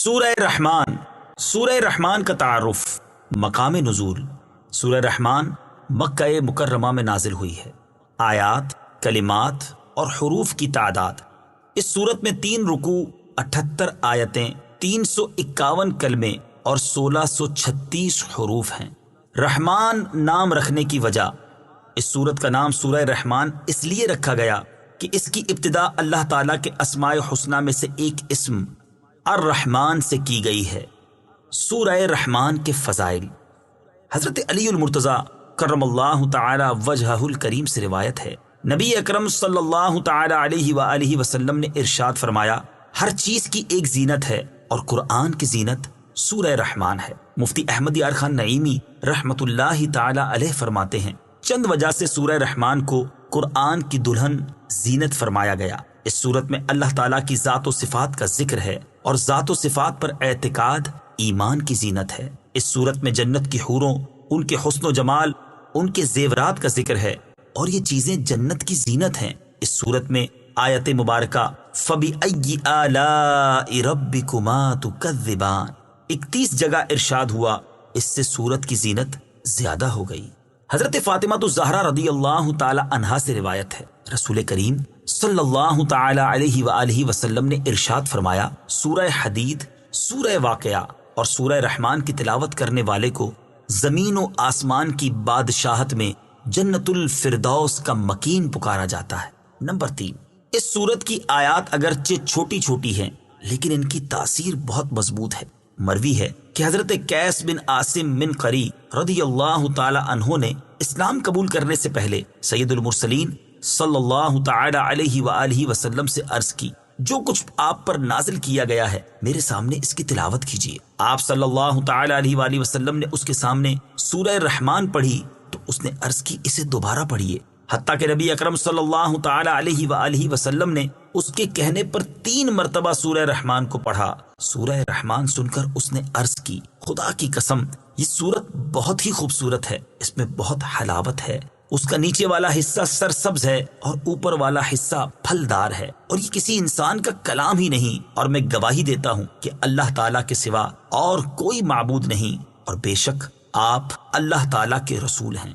سورہ رحمان. سورہ رحمان کا تعارف. مقام نزول. سورہ رحمان مکہ مکرمہ میں نازل ہوئی ہے. آیات، کلمات اور حروف کی تعداد. اس سورت میں 3 رکوع، 78 آیتیں، 351 کلمے اور 1636 حروف ہیں. رحمان نام رکھنے کی وجہ. اس سورت کا نام سورہ رحمان اس لیے رکھا گیا کہ اس کی ابتدا اللہ تعالیٰ کے اسماء حسنہ میں سے ایک اسم الرحمن سے کی گئی ہے. سورہ رحمان کے فضائل. حضرت علی المرتضیٰ کرم اللہ تعالی وجہہ الکریم سے روایت ہے، نبی اکرم صلی اللہ تعالی علیہ وآلہ وسلم نے ارشاد فرمایا، ہر چیز کی ایک زینت ہے اور قرآن کی زینت سورہ رحمان ہے. مفتی احمد یار خان نعیمی رحمت اللہ تعالی علیہ فرماتے ہیں، چند وجہ سے سورہ رحمان کو قرآن کی دلہن زینت فرمایا گیا. اس صورت میں اللہ تعالیٰ کی ذات و صفات کا ذکر ہے اور ذات و صفات پر اعتقاد ایمان کی زینت ہے. اس صورت میں جنت کی حوروں، ان کے حسن و جمال، ان کے زیورات کا ذکر ہے اور یہ چیزیں جنت کی زینت ہیں. اس صورت میں آیت مبارکہ فَبِأَيِّ آلَاءِ رَبِّكُمَا تُكَذِّبَانِ 31 جگہ ارشاد ہوا، اس سے صورت کی زینت زیادہ ہو گئی. حضرت فاطمہ الزہرا رضی اللہ تعالی عنہا سے روایت ہے، رسول کریم صلی اللہ تعالی علیہ وآلہ وسلم نے ارشاد فرمایا، سورہ حدید، سورہ واقعہ اور سورہ رحمان کی تلاوت کرنے والے کو زمین و آسمان کی بادشاہت میں جنت الفردوس کا مکین پکارا جاتا ہے. نمبر 3، اس سورت کی آیات اگرچہ چھوٹی چھوٹی ہیں لیکن ان کی تاثیر بہت مضبوط ہے. مروی ہے کہ حضرت قیس بن عاصم من قری رضی اللہ تعالی عنہ نے اسلام قبول کرنے سے پہلے سید المرسلین صلی اللہ تعالی علیہ وآلہ وسلم سے عرض کی، جو کچھ آپ پر نازل کیا گیا ہے میرے سامنے اس کی تلاوت کیجیے. آپ صلی اللہ تعالی علیہ وآلہ وسلم نے اس کے سامنے سورہ رحمان پڑھی تو اس نے عرض کی، اسے دوبارہ پڑھیے. حتیٰ کہ نبی اکرم صلی اللہ تعالی علیہ وآلہ وسلم نے اس کے کہنے پر 3 مرتبہ سورہ رحمان کو پڑھا. سورہ رحمان سن کر اس نے عرض کی، خدا کی قسم یہ سورت بہت ہی خوبصورت ہے، اس میں بہت حلاوت ہے. اس کا نیچے والا حصہ سرسبز ہے اور اوپر والا حصہ پھلدار ہے، اور یہ کسی انسان کا کلام ہی نہیں، اور میں گواہی دیتا ہوں کہ اللہ تعالیٰ کے سوا اور کوئی معبود نہیں، اور بے شک آپ اللہ تعالیٰ کے رسول ہیں.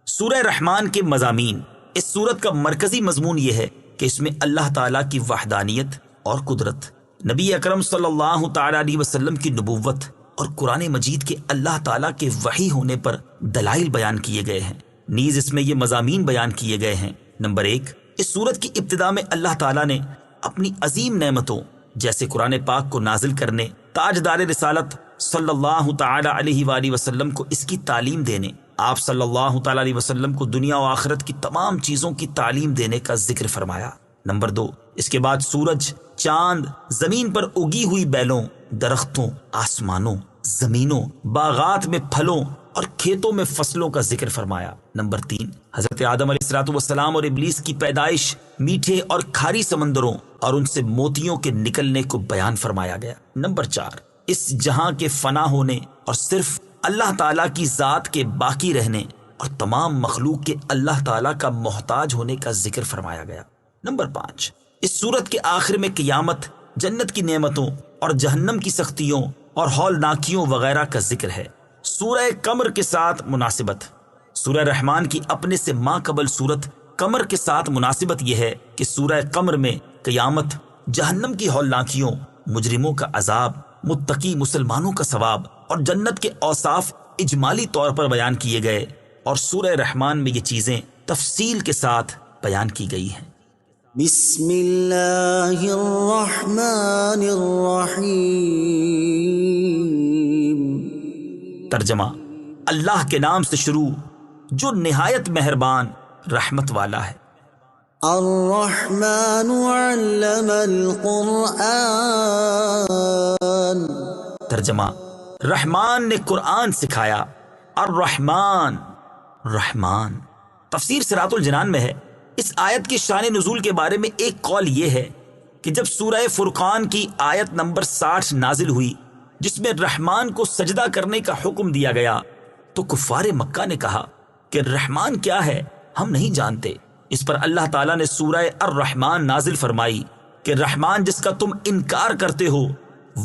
سورہ رحمان کے مضامین. اس سورت کا مرکزی مضمون یہ ہے کہ اس میں اللہ تعالیٰ کی وحدانیت اور قدرت، نبی اکرم صلی اللہ تعالی علیہ وسلم کی نبوت اور قرآن مجید کے اللہ تعالیٰ کے وحی ہونے پر دلائل بیان کیے گئے ہیں. نیز اس میں یہ مضامین بیان کیے گئے ہیں. نمبر 1، اس سورت کی ابتدا میں اللہ تعالیٰ نے اپنی عظیم نعمتوں جیسے قرآن پاک کو نازل کرنے، تاجدار رسالت صلی اللہ تعالی علیہ وآلہ وسلم کو اس کی تعلیم دینے، آپ صلی اللہ تعالی علیہ وسلم کو دنیا و آخرت کی تمام چیزوں کی تعلیم دینے کا ذکر فرمایا. نمبر 2، اس کے بعد سورج، چاند، زمین پر اگی ہوئی بیلوں، درختوں، آسمانوں، زمینوں، باغات میں پھلوں اور کھیتوں میں فصلوں کا ذکر فرمایا. نمبر 3، حضرت آدم علیہ الصلوۃ والسلام اور ابلیس کی پیدائش، میٹھے اور کھاری سمندروں اور ان سے موتیوں کے نکلنے کو بیان فرمایا گیا. نمبر 4، اس جہاں کے فنا ہونے اور صرف اللہ تعالیٰ کی ذات کے باقی رہنے اور تمام مخلوق کے اللہ تعالیٰ کا محتاج ہونے کا ذکر فرمایا گیا. نمبر 5، اس سورت کے آخر میں قیامت، جنت کی نعمتوں اور جہنم کی سختیوں اور ہولناکیوں وغیرہ کا ذکر ہے. سورہ قمر کے ساتھ مناسبت. سورہ رحمان کی اپنے سے ماں قبل سورت قمر کے ساتھ مناسبت یہ ہے کہ سورہ قمر میں قیامت، جہنم کی ہولناکیوں، مجرموں کا عذاب، متقی مسلمانوں کا ثواب اور جنت کے اوصاف اجمالی طور پر بیان کیے گئے، اور سورہ رحمان میں یہ چیزیں تفصیل کے ساتھ بیان کی گئی ہیں. بسم اللہ الرحمن الرحیم. ترجمہ: اللہ کے نام سے شروع جو نہایت مہربان رحمت والا ہے. الرحمن علم القرآن. ترجمہ: رحمان نے قرآن سکھایا. الرحمن، رحمان. تفسیر صراط الجنان میں ہے، اس آیت کی شان نزول کے بارے میں ایک قول یہ ہے کہ جب سورہ فرقان کی آیت نمبر 60 نازل ہوئی جس میں رحمان کو سجدہ کرنے کا حکم دیا گیا تو کفار مکہ نے کہا کہ رحمان کیا ہے، ہم نہیں جانتے. اس پر اللہ تعالیٰ نے سورہ الرحمان نازل فرمائی کہ رحمان جس کا تم انکار کرتے ہو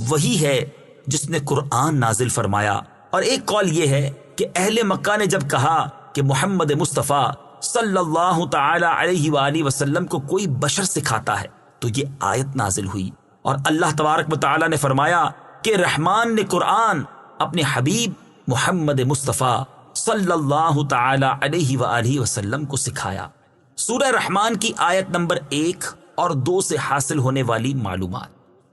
وہی ہے جس نے قرآن نازل فرمایا، اور ایک قول یہ ہے کہ اہل مکہ نے جب کہا کہ محمد مصطفیٰ صلی اللہ تعالی علیہ وآلہ وسلم کو کوئی بشر سکھاتا ہے تو یہ آیت نازل ہوئی، اور اللہ تبارک و تعالی نے فرمایا کہ رحمان نے قرآن اپنے حبیب محمد مصطفیٰ صلی اللہ تعالی علیہ وآلہ وسلم کو سکھایا۔ سورہ رحمان کی آیت نمبر 1 اور 2 سے حاصل ہونے والی معلومات۔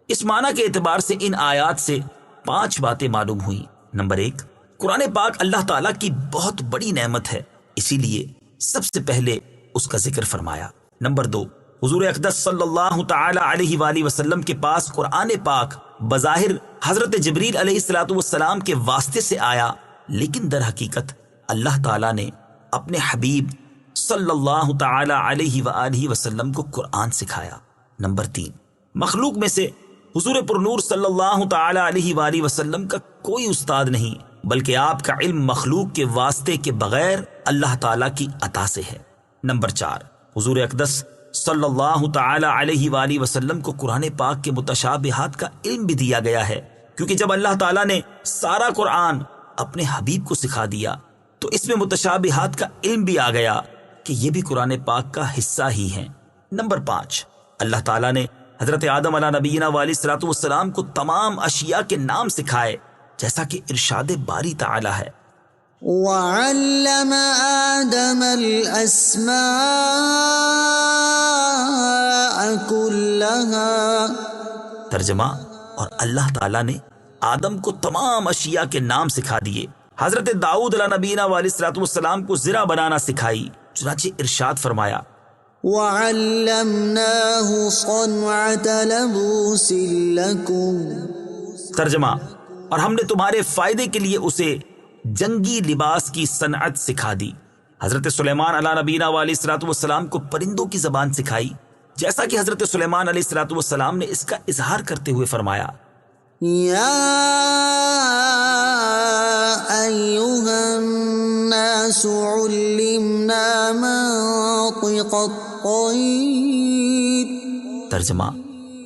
اس معنی کے اعتبار سے ان آیات سے 5 باتیں معلوم ہوئیں۔ نمبر 1، قرآن پاک اللہ تعالیٰ کی بہت بڑی نعمت ہے، اسی لیے سب سے پہلے اس کا ذکر فرمایا۔ نمبر 2، حضور اقدس صلی اللہ تعالی علیہ وآلہ وسلم کے پاس قرآن پاک بظاہر حضرت جبریل علیہ السلام کے واسطے سے آیا، لیکن در حقیقت اللہ تعالیٰ نے اپنے حبیب صلی اللہ تعالی علیہ وآلہ وسلم کو قرآن سکھایا۔ نمبر 3، مخلوق میں سے حضور پرنور صلی اللہ تعالی علیہ وآلہ وسلم کا کوئی استاد نہیں، بلکہ آپ کا علم مخلوق کے واسطے کے بغیر اللہ تعالیٰ کی عطا سے ہے۔ نمبر 4، حضور اقدس صلی اللہ تعالی علیہ وآلہ وسلم کو قرآن پاک کے متشابہات کا علم بھی دیا گیا ہے، کیونکہ جب اللہ تعالیٰ نے سارا قرآن اپنے حبیب کو سکھا دیا تو اس میں متشابہات کا علم بھی آ گیا کہ یہ بھی قرآن پاک کا حصہ ہی ہیں۔ نمبر 5، اللہ تعالیٰ نے حضرت آدم علیہ نبینا علیہ السلام کو تمام اشیاء کے نام سکھائے، جیسا کہ ارشاد باری تعالیٰ ہے، وعلم آدم الأسماء كلها۔ ترجمہ، اور اللہ تعالیٰ نے آدم کو تمام اشیاء کے نام سکھا دیے۔ حضرت داؤد علیہ نبینا علیہ السلام کو زرہ بنانا سکھائی، چنانچہ ارشاد فرمایا، وعلمناه صنعة لبوس لكم۔ ترجمہ، اور ہم نے تمہارے فائدے کے لیے اسے جنگی لباس کی صنعت سکھا دی۔ حضرت سلیمان علیہ نبینا علیہ السلام کو پرندوں کی زبان سکھائی، جیسا کہ حضرت سلیمان علیہ السلام نے اس کا اظہار کرتے ہوئے فرمایا، یا ایھا الناس علمنا منطق الطیر۔ ترجمہ،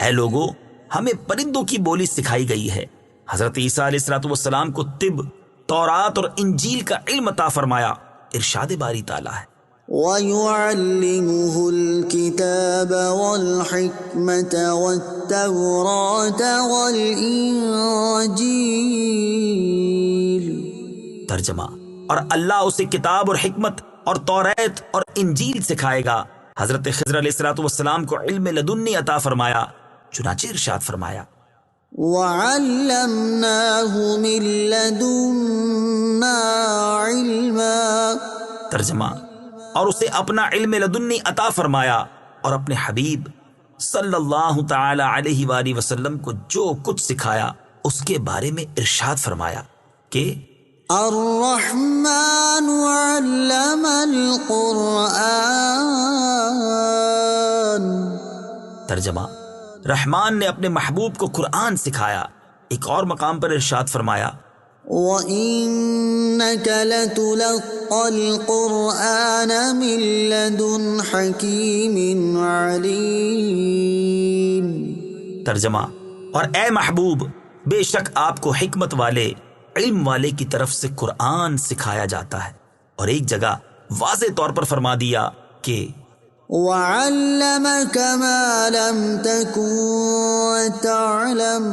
اے لوگو، ہمیں پرندوں کی بولی سکھائی گئی ہے۔ حضرت عیسیٰ علیہ السلام کو طب، تورات اور انجیل کا علم عطا فرمایا۔ ارشاد باری تعالیٰ ہے، وَيُعَلِّمُهُ الْكِتَابَ وَالْحِكْمَةَ وَالتَّوْرَاةَ وَالْإِنجِيلَ۔ ترجمہ، اور اللہ اسے کتاب اور حکمت اور توریت اور انجیل سکھائے گا۔ حضرت خضر علیہ السلام کو علم لدنی عطا فرمایا، چنانچہ ارشاد فرمایا، وَعَلَّمْنَاهُ مِن لَّدُنَّا عِلْمًا۔ ترجمہ، اور اسے اپنا علم لدنی عطا فرمایا، اور اپنے حبیب صلی اللہ تعالی علیہ وآلہ وسلم کو جو کچھ سکھایا اس کے بارے میں ارشاد فرمایا کہ الرحمن علم القرآن۔ ترجمہ، رحمان نے اپنے محبوب کو قرآن سکھایا۔ ایک اور مقام پر ارشاد فرمایا، وَإِنَّكَ لَتُلَقَّى الْقُرْآنَ مِن لَّدُنْ حَكِيمٍ عَلِيمٍ۔ ترجمہ، اور اے محبوب، بے شک آپ کو حکمت والے، علم والے کی طرف سے قرآن سکھایا جاتا ہے۔ اور ایک جگہ واضح طور پر فرما دیا کہ وَعَلَّمَكَ مَا لَمْ تَكُن تَعْلَمُ۔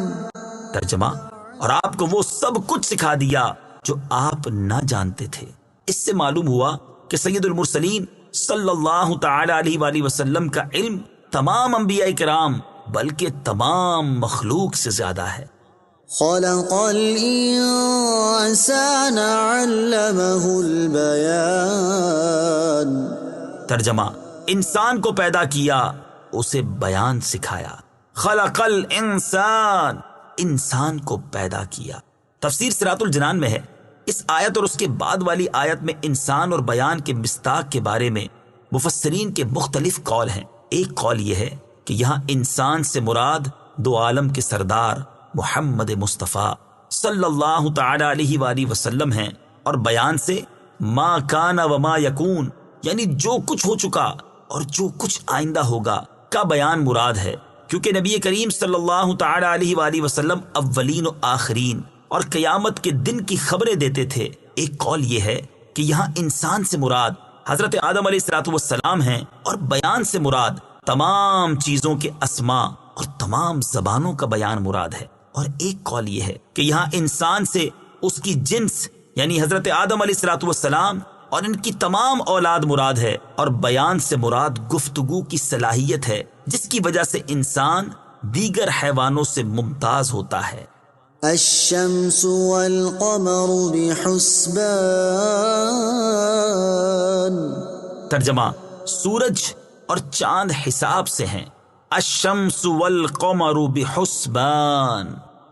ترجمہ، اور آپ کو وہ سب کچھ سکھا دیا جو آپ نہ جانتے تھے۔ اس سے معلوم ہوا کہ سید المرسلین صلی اللہ تعالی علیہ وآلہ وسلم کا علم تمام انبیاء کرام بلکہ تمام مخلوق سے زیادہ ہے۔ خلق الانسان علمہ البیان۔ ترجمہ، انسان کو پیدا کیا، اسے بیان سکھایا۔ خلق الانسان، انسان کو پیدا کیا۔ تفسیر صراط الجنان میں ہے، اس آیت اور اس کے بعد والی آیت میں انسان اور بیان کے مصداق کے بارے میں مفسرین کے مختلف قول ہیں۔ ایک قول یہ ہے کہ یہاں انسان سے مراد دو عالم کے سردار محمد مصطفیٰ صلی اللہ تعالی علیہ وآلہ وسلم ہیں، اور بیان سے ما کان و ما یکون، یعنی جو کچھ ہو چکا اور جو کچھ آئندہ ہوگا کا بیان مراد ہے۔ کیونکہ نبی کریم صلی اللہ تعالی علیہ وآلہ وسلم اولین و آخرین اور قیامت کے دن کی خبریں دیتے تھے۔ ایک قول یہ ہے کہ یہاں انسان سے مراد حضرت آدم علیہ السلام ہیں، اور بیان سے مراد تمام چیزوں کے اسماء اور تمام زبانوں کا بیان مراد ہے۔ اور ایک قول یہ ہے کہ یہاں انسان سے اس کی جنس یعنی حضرت آدم علیہ السلام اور ان کی تمام اولاد مراد ہے، اور بیان سے مراد گفتگو کی صلاحیت ہے جس کی وجہ سے انسان دیگر حیوانوں سے ممتاز ہوتا ہے۔ الشمس والقمر بحسبان۔ ترجمہ: سورج اور چاند حساب سے ہیں۔ الشمس والقمر بحسبان،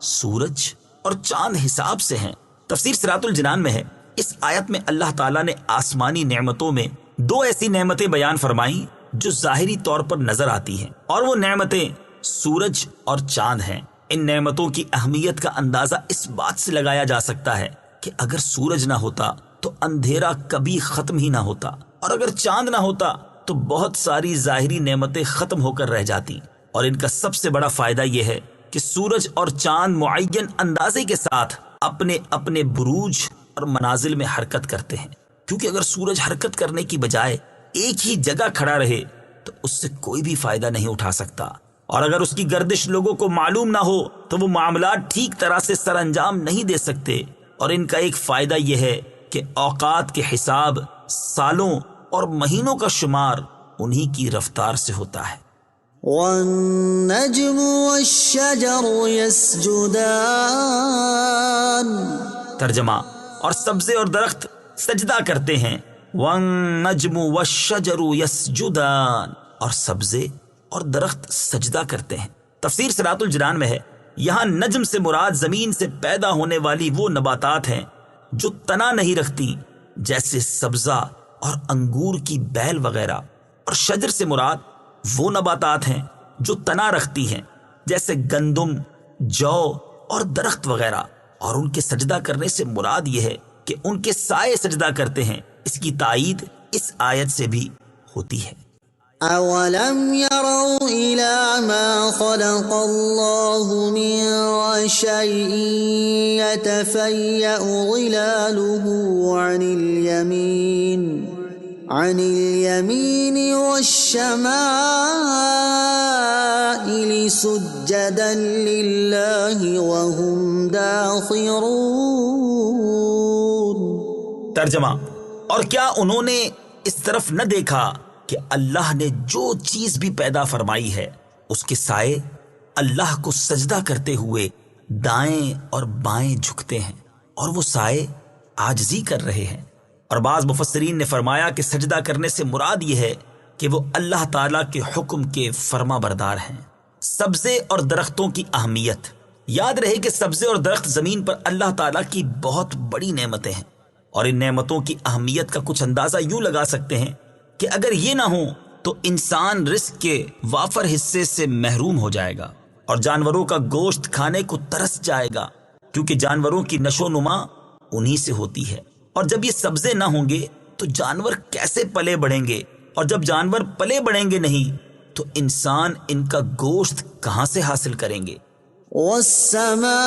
سورج اور چاند حساب سے ہیں۔ تفسیر صراط الجنان میں ہے، اس آیت میں اللہ تعالیٰ نے آسمانی نعمتوں میں دو ایسی نعمتیں بیان فرمائیں جو ظاہری طور پر نظر آتی ہیں، اور وہ نعمتیں سورج اور چاند ہیں۔ ان نعمتوں کی اہمیت کا اندازہ اس بات سے لگایا جا سکتا ہے کہ اگر سورج نہ ہوتا تو اندھیرا کبھی ختم ہی نہ ہوتا، اور اگر چاند نہ ہوتا تو بہت ساری ظاہری نعمتیں ختم ہو کر رہ جاتی۔ اور ان کا سب سے بڑا فائدہ یہ ہے کہ سورج اور چاند معین اندازے کے ساتھ اپنے اپنے بروج اور منازل میں حرکت کرتے ہیں، کیونکہ اگر سورج حرکت کرنے کی بجائے ایک ہی جگہ کھڑا رہے تو اس سے کوئی بھی فائدہ نہیں اٹھا سکتا، اور اگر اس کی گردش لوگوں کو معلوم نہ ہو تو وہ معاملات ٹھیک طرح سے سر انجام نہیں دے سکتے۔ اور ان کا ایک فائدہ یہ ہے کہ اوقات کے حساب، سالوں اور مہینوں کا شمار انہی کی رفتار سے ہوتا ہے۔ والنجم والشجر يسجدان۔ ترجمہ: اور سبزے اور درخت سجدہ کرتے ہیں۔ والنجم والشجر يسجدان، اور سبزے اور درخت سجدہ کرتے ہیں۔ تفسیر صراط الجنان میں ہے، یہاں نجم سے مراد زمین سے پیدا ہونے والی وہ نباتات ہیں جو تنا نہیں رکھتی، جیسے سبزہ اور انگور کی بیل وغیرہ، اور شجر سے مراد وہ نباتات ہیں جو تنا رکھتی ہیں، جیسے گندم، جو اور درخت وغیرہ۔ اور ان کے سجدہ کرنے سے مراد یہ ہے کہ ان کے سائے سجدہ کرتے ہیں۔ اس کی تائید اس آیت سے بھی ہوتی ہے۔ أَوَلَمْ يَرَوْا إِلَى مَا خَلَقَ اللَّهُ مِن شَيْءٍ يَتَفَيَّأُ ظِلَالُهُ عَنِ الْيَمِينِ وَالشَّمَائِلِ سُجَّدًا لِلَّهِ وَهُمْ دَاخِرُونَ۔ ترجمہ: اور کیا انہوں نے اس طرف نہ دیکھا کہ اللہ نے جو چیز بھی پیدا فرمائی ہے اس کے سائے اللہ کو سجدہ کرتے ہوئے دائیں اور بائیں جھکتے ہیں، اور وہ سائے عاجزی کر رہے ہیں۔ اور بعض مفسرین نے فرمایا کہ سجدہ کرنے سے مراد یہ ہے کہ وہ اللہ تعالیٰ کے حکم کے فرما بردار ہیں۔ سبزے اور درختوں کی اہمیت۔ یاد رہے کہ سبزے اور درخت زمین پر اللہ تعالیٰ کی بہت بڑی نعمتیں ہیں، اور ان نعمتوں کی اہمیت کا کچھ اندازہ یوں لگا سکتے ہیں کہ اگر یہ نہ ہو تو انسان رزق کے وافر حصے سے محروم ہو جائے گا، اور جانوروں کا گوشت کھانے کو ترس جائے گا، کیونکہ جانوروں کی نشو و نما انہی سے ہوتی ہے۔ اور جب یہ سبزے نہ ہوں گے تو جانور کیسے پلے بڑھیں گے، اور جب جانور پلے بڑھیں گے نہیں تو انسان ان کا گوشت کہاں سے حاصل کریں گے۔ والسماء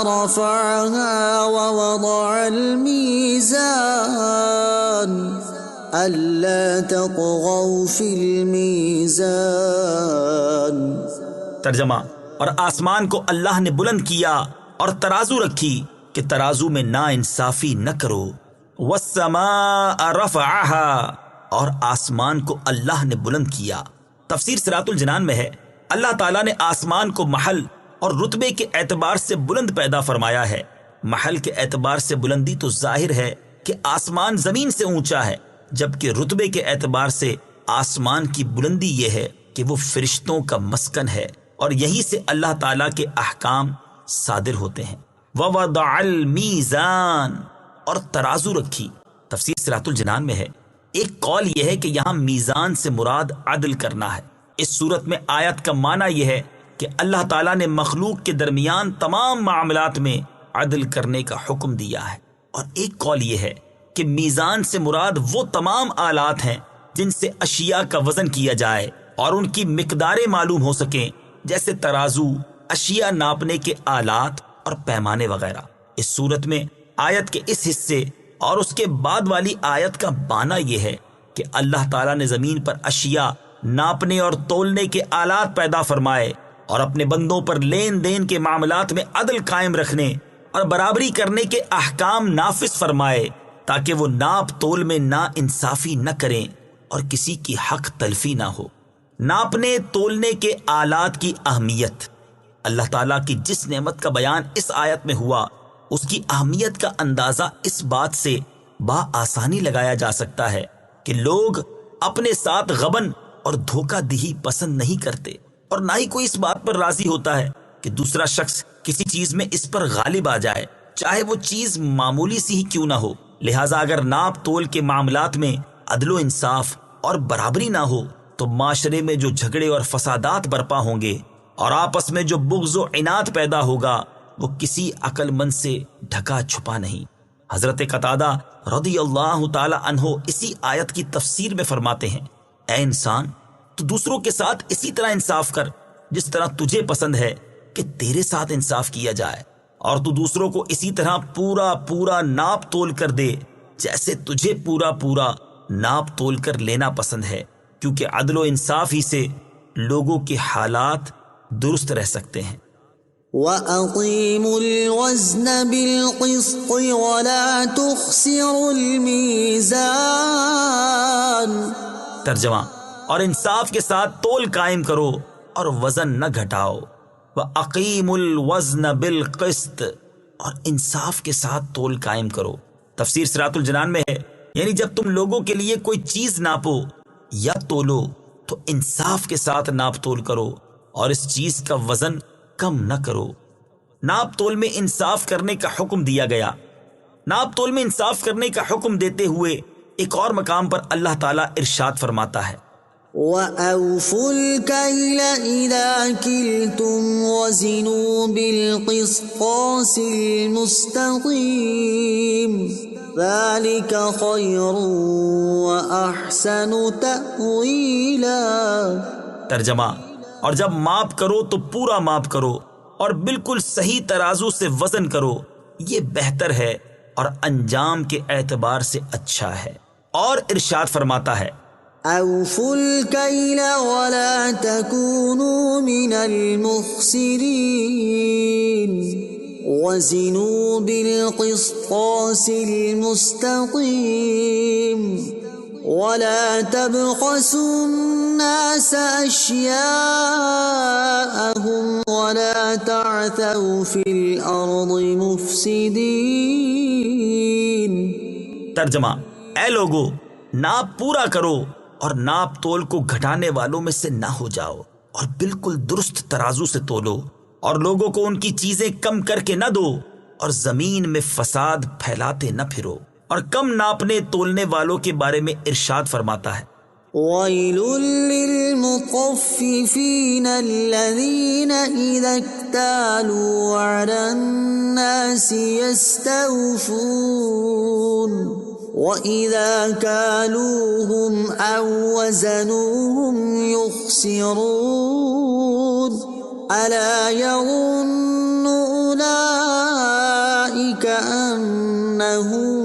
رفعها ووضع الميزان ألا تطغوا في الميزان۔ ترجمہ: اور آسمان کو اللہ نے بلند کیا اور ترازو رکھی کہ ترازو میں نا انصافی نہ کرو۔ والسماء رفعها، اور آسمان کو اللہ نے بلند کیا۔ تفسیر صراط الجنان میں ہے، اللہ تعالیٰ نے آسمان کو محل اور رتبے کے اعتبار سے بلند پیدا فرمایا ہے۔ محل کے اعتبار سے بلندی تو ظاہر ہے کہ آسمان زمین سے اونچا ہے، جبکہ رتبے کے اعتبار سے آسمان کی بلندی یہ ہے کہ وہ فرشتوں کا مسکن ہے، اور یہی سے اللہ تعالیٰ کے احکام صادر ہوتے ہیں۔ وَوَضَعَ الْمِيزَانَ، اور ترازو رکھی۔ تفسیر صراط الجنان میں ہے، ایک قول یہ ہے کہ یہاں میزان سے مراد عدل کرنا ہے۔ اس صورت میں آیت کا معنی یہ ہے کہ اللہ تعالیٰ نے مخلوق کے درمیان تمام معاملات میں عدل کرنے کا حکم دیا ہے۔ اور ایک قول یہ ہے کہ میزان سے مراد وہ تمام آلات ہیں جن سے اشیاء کا وزن کیا جائے اور ان کی مقداریں معلوم ہو سکیں، جیسے ترازو، اشیاء ناپنے کے آلات اور پیمانے وغیرہ۔ اس صورت میں آیت کے اس حصے اور اس کے بعد والی آیت کا معنی یہ ہے کہ اللہ تعالیٰ نے زمین پر اشیاء ناپنے اور تولنے کے آلات پیدا فرمائے اور اپنے بندوں پر لین دین کے معاملات میں عدل قائم رکھنے اور برابری کرنے کے احکام نافذ فرمائے، تاکہ وہ ناپ تول میں نا انصافی نہ کریں اور کسی کی حق تلفی نہ ہو۔ ناپنے تولنے کے آلات کی اہمیت۔ اللہ تعالیٰ کی جس نعمت کا بیان اس آیت میں ہوا، اس کی اہمیت کا اندازہ اس بات سے بآسانی لگایا جا سکتا ہے کہ لوگ اپنے ساتھ غبن اور دھوکہ دہی پسند نہیں کرتے، اور نہ ہی کوئی اس بات پر راضی ہوتا ہے کہ دوسرا شخص کسی چیز میں اس پر غالب آ جائے، چاہے وہ چیز معمولی سی ہی کیوں نہ ہو۔ لہٰذا اگر ناپ تول کے معاملات میں عدل و انصاف اور برابری نہ ہو تو معاشرے میں جو جھگڑے اور فسادات برپا ہوں گے اور آپس میں جو بغض و عناد پیدا ہوگا وہ کسی عقل مند سے ڈھکا چھپا نہیں۔ حضرت قتادہ رضی اللہ تعالی عنہ اسی آیت کی تفسیر میں فرماتے ہیں، اے انسان، تو دوسروں کے ساتھ اسی طرح انصاف کر جس طرح تجھے پسند ہے کہ تیرے ساتھ انصاف کیا جائے، اور تو دوسروں کو اسی طرح پورا پورا ناپ تول کر دے جیسے تجھے پورا پورا ناپ تول کر لینا پسند ہے، کیونکہ عدل و انصاف ہی سے لوگوں کے حالات درست رہ سکتے ہیں۔ وَأَقِيمُوا الْوَزْنَ بِالْقِسْطِ وَلَا تُخْسِرُوا الْمِيزَانَ۔ ترجمہ، اور انصاف کے ساتھ تول قائم کرو اور وزن نہ گھٹاؤ۔ وَأَقِيمُوا الْوَزْنَ بِالْقِسْطِ، اور انصاف کے ساتھ تول قائم کرو۔ تفسیر صراط الجنان میں ہے، یعنی جب تم لوگوں کے لیے کوئی چیز ناپو یا تولو تو انصاف کے ساتھ ناپ تول کرو اور اس چیز کا وزن کم نہ کرو۔ ناپ تول میں انصاف کرنے کا حکم دیا گیا۔ ناپ تول میں انصاف کرنے کا حکم دیتے ہوئے ایک اور مقام پر اللہ تعالیٰ ارشاد فرماتا ہے، وَأَوْفُوا الْكَيْلَ إِذَا كِلْتُمْ وَزِنُوا بِالْقِسْطَاسِ الْمُسْتَقِيمِ ذَلِكَ خَيْرٌ وَأَحْسَنُ تَأْوِيلًا۔ ترجمہ، اور جب ماپ کرو تو پورا ماپ کرو اور بالکل صحیح ترازو سے وزن کرو، یہ بہتر ہے اور انجام کے اعتبار سے اچھا ہے۔ اور ارشاد فرماتا ہے، أَوْفُوا الْكَيْلَ وَلَا تَكُونُوا مِنَ الْمُخْسِرِينَ وَزِنُوا بِالْقِسْطَاسِ الْمُسْتَقِيمِ وَلَا تَبْخَسُوا النَّاسَ أَشْيَاءَهُمْ وَلَا تَعْثَوْا فِي الْأَرْضِ مُفْسِدِينَ۔ ترجمہ، اے لوگو، ناپ پورا کرو اور ناپ تول کو گھٹانے والوں میں سے نہ ہو جاؤ، اور بالکل درست ترازو سے تولو، اور لوگوں کو ان کی چیزیں کم کر کے نہ دو، اور زمین میں فساد پھیلاتے نہ پھرو۔ اور کم ناپنے تولنے والوں کے بارے میں ارشاد فرماتا ہے، وَيْلٌ لِّلْمُطَفِّفِينَ الَّذِينَ إِذَا اكْتَالُوا عَلَى النَّاسِ يَسْتَوْفُونَ وَإِذَا كَالُوهُمْ أَو وَّزَنُوهُمْ يُخْسِرُونَ أَلَا يَظُنُّ أُولَئِكَ أَنَّهُم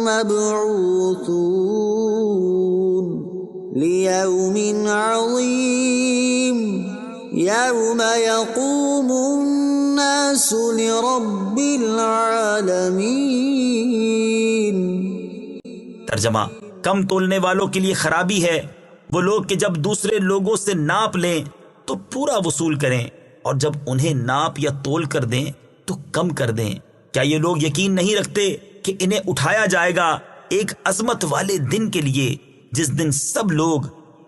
مَّبْعُوثُونَ لِيَوْمٍ عَظِيمٍ يَوْمَ يَقُومُ النَّاسُ لِرَبِّ الْعَالَمِينَ۔ ترجمہ، کم تولنے والوں کے لیے خرابی ہے وہ لوگ کہ جب دوسرے لوگوں سے ناپ لیں تو پورا وصول کریں، اور جب انہیں ناپ یا تول کر دیں تو کم کر دیں۔ کیا یہ لوگ یقین نہیں رکھتے کہ انہیں اٹھایا جائے گا ایک عظمت والے دن کے لیے جس دن سب لوگ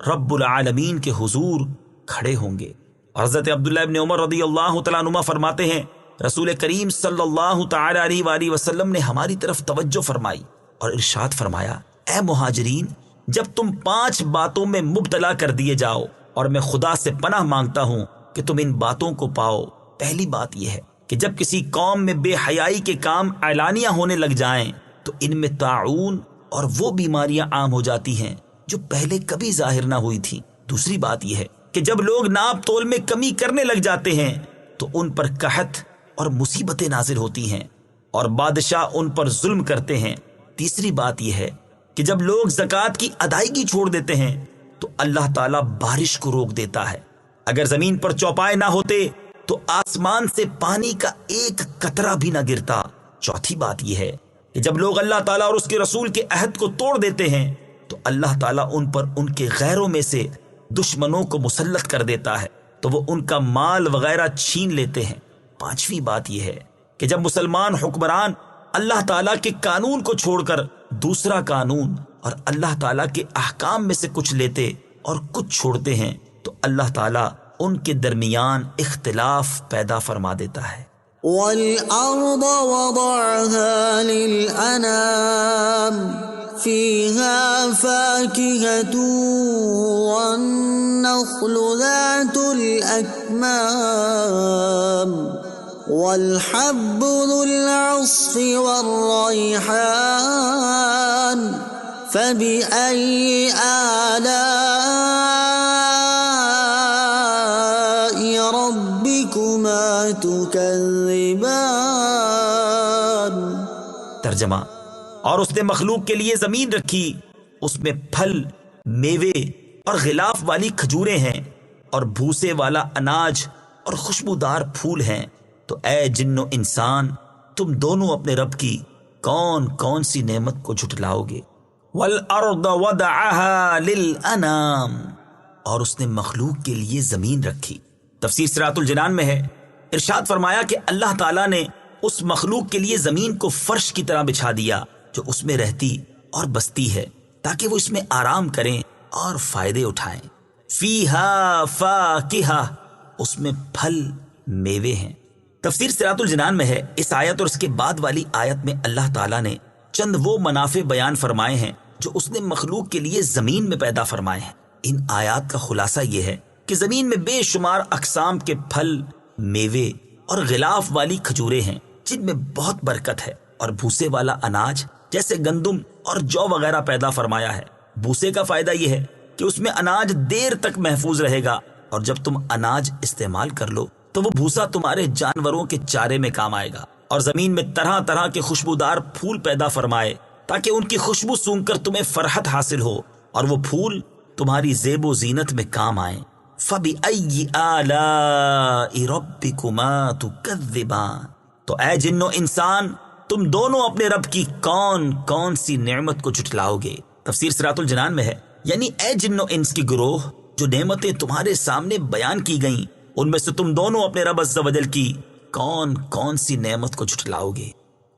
رب العالمین کے حضور کھڑے ہوں گے؟ حضرت عبداللہ ابن عمر رضی اللہ تعالیٰ عنہما فرماتے ہیں، رسول کریم صلی اللہ تعالی علیہ وآلہ وسلم نے ہماری طرف توجہ فرمائی اور ارشاد فرمایا، اے مہاجرین، جب تم 5 باتوں میں مبتلا کر دیے جاؤ، اور میں خدا سے پناہ مانگتا ہوں کہ تم ان باتوں کو پاؤ۔ پہلی بات یہ ہے کہ جب کسی قوم میں بے حیائی کے کام اعلانیہ ہونے لگ جائیں تو ان میں طاعون اور وہ بیماریاں عام ہو جاتی ہیں جو پہلے کبھی ظاہر نہ ہوئی تھی۔ دوسری بات یہ ہے کہ جب لوگ ناپ تول میں کمی کرنے لگ جاتے ہیں تو ان پر قحط اور مصیبتیں نازل ہوتی ہیں اور بادشاہ ان پر ظلم کرتے ہیں۔ تیسری بات یہ ہے کہ جب لوگ زکوٰۃ کی ادائیگی چھوڑ دیتے ہیں تو اللہ تعالیٰ بارش کو روک دیتا ہے۔ اگر زمین پر چوپائے نہ ہوتے تو آسمان سے پانی کا ایک قطرہ بھی نہ گرتا۔ چوتھی بات یہ ہے کہ جب لوگ اللہ تعالیٰ اور اس کے رسول کے عہد کو توڑ دیتے ہیں تو اللہ تعالیٰ ان پر ان کے غیروں میں سے دشمنوں کو مسلط کر دیتا ہے تو وہ ان کا مال وغیرہ چھین لیتے ہیں۔ پانچویں بات یہ ہے کہ جب مسلمان حکمران اللہ تعالیٰ کے قانون کو چھوڑ کر دوسرا قانون اور اللہ تعالیٰ کے احکام میں سے کچھ لیتے اور کچھ چھوڑتے ہیں تو اللہ تعالیٰ ان کے درمیان اختلاف پیدا فرما دیتا ہے۔ وَالْأَرْضَ وَضَعَهَا لِلْأَنَامِ فِيهَا فَاكِهَةٌ وَالنَّخْلُ ذَاتُ الْأَكْمَامِ وَالْحَبُّ ذُو الْعَصْفِ وَالرَّيْحَانُ فَبِأَيِّ آلَاءِ رَبِّكُمَا تُكَذِّبَانِ۔ ترجمہ: اور اس نے مخلوق کے لیے زمین رکھی، اس میں پھل، میوے اور غلاف والی کھجوریں ہیں اور بھوسے والا اناج اور خوشبودار پھول ہیں، تو اے جن و انسان تم دونوں اپنے رب کی کون کون سی نعمت کو جھٹلاؤ گے۔ وَالْأَرْضَ وَضَعَهَا لِلْأَنَامِ، اور اس نے مخلوق کے لیے زمین رکھی۔ تفسیر صراط الجنان میں ہے، ارشاد فرمایا کہ اللہ تعالیٰ نے اس مخلوق کے لیے زمین کو فرش کی طرح بچھا دیا جو اس میں رہتی اور بستی ہے تاکہ وہ اس میں آرام کریں اور فائدے اٹھائیں۔ فیہا فاکہہ، اس میں پھل میوے ہیں۔ تفسیر صراط الجنان میں ہے، اس آیت اور اس کے بعد والی آیت میں اللہ تعالیٰ نے چند وہ منافع بیان فرمائے ہیں جو اس نے مخلوق کے لیے زمین میں پیدا فرمائے ہیں۔ ان آیات کا خلاصہ یہ ہے کہ زمین میں بے شمار اقسام کے پھل، میوے اور غلاف والی کھجوریں ہیں جن میں بہت برکت ہے، اور بھوسے والا اناج جیسے گندم اور جو وغیرہ پیدا فرمایا ہے۔ بھوسے کا فائدہ یہ ہے کہ اس میں اناج دیر تک محفوظ رہے گا، اور جب تم اناج استعمال کر لو تو وہ بھوسا تمہارے جانوروں کے چارے میں کام آئے گا۔ اور زمین میں طرح طرح کے خوشبودار پھول پیدا فرمائے تاکہ ان کی خوشبو سونگ کر تمہیں فرحت حاصل ہو، اور وہ پھول تمہاری زیب و زینت میں کام آئیں۔ فَبِأَيِّ آلَاءِ رَبِّكُمَا تُكَذِّبَانِ، تو اے جن و انسان تم دونوں اپنے رب کی کون کون سی نعمت کو جھٹلاؤ گے۔ تفسیر صراط الجنان میں ہے، یعنی اے جن و انس کی گروہ، جو نعمتیں تمہارے سامنے بیان کی گئیں ان میں سے تم دونوں اپنے رب عز و جل کی کون کون سی نعمت کو جھٹلاؤ گے۔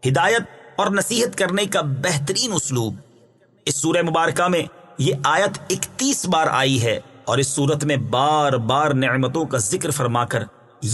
ہدایت اور نصیحت کرنے کا بہترین اسلوب۔ اس سورہ مبارکہ میں یہ آیت 31 بار آئی ہے، اور اس صورت میں بار بار نعمتوں کا ذکر فرما کر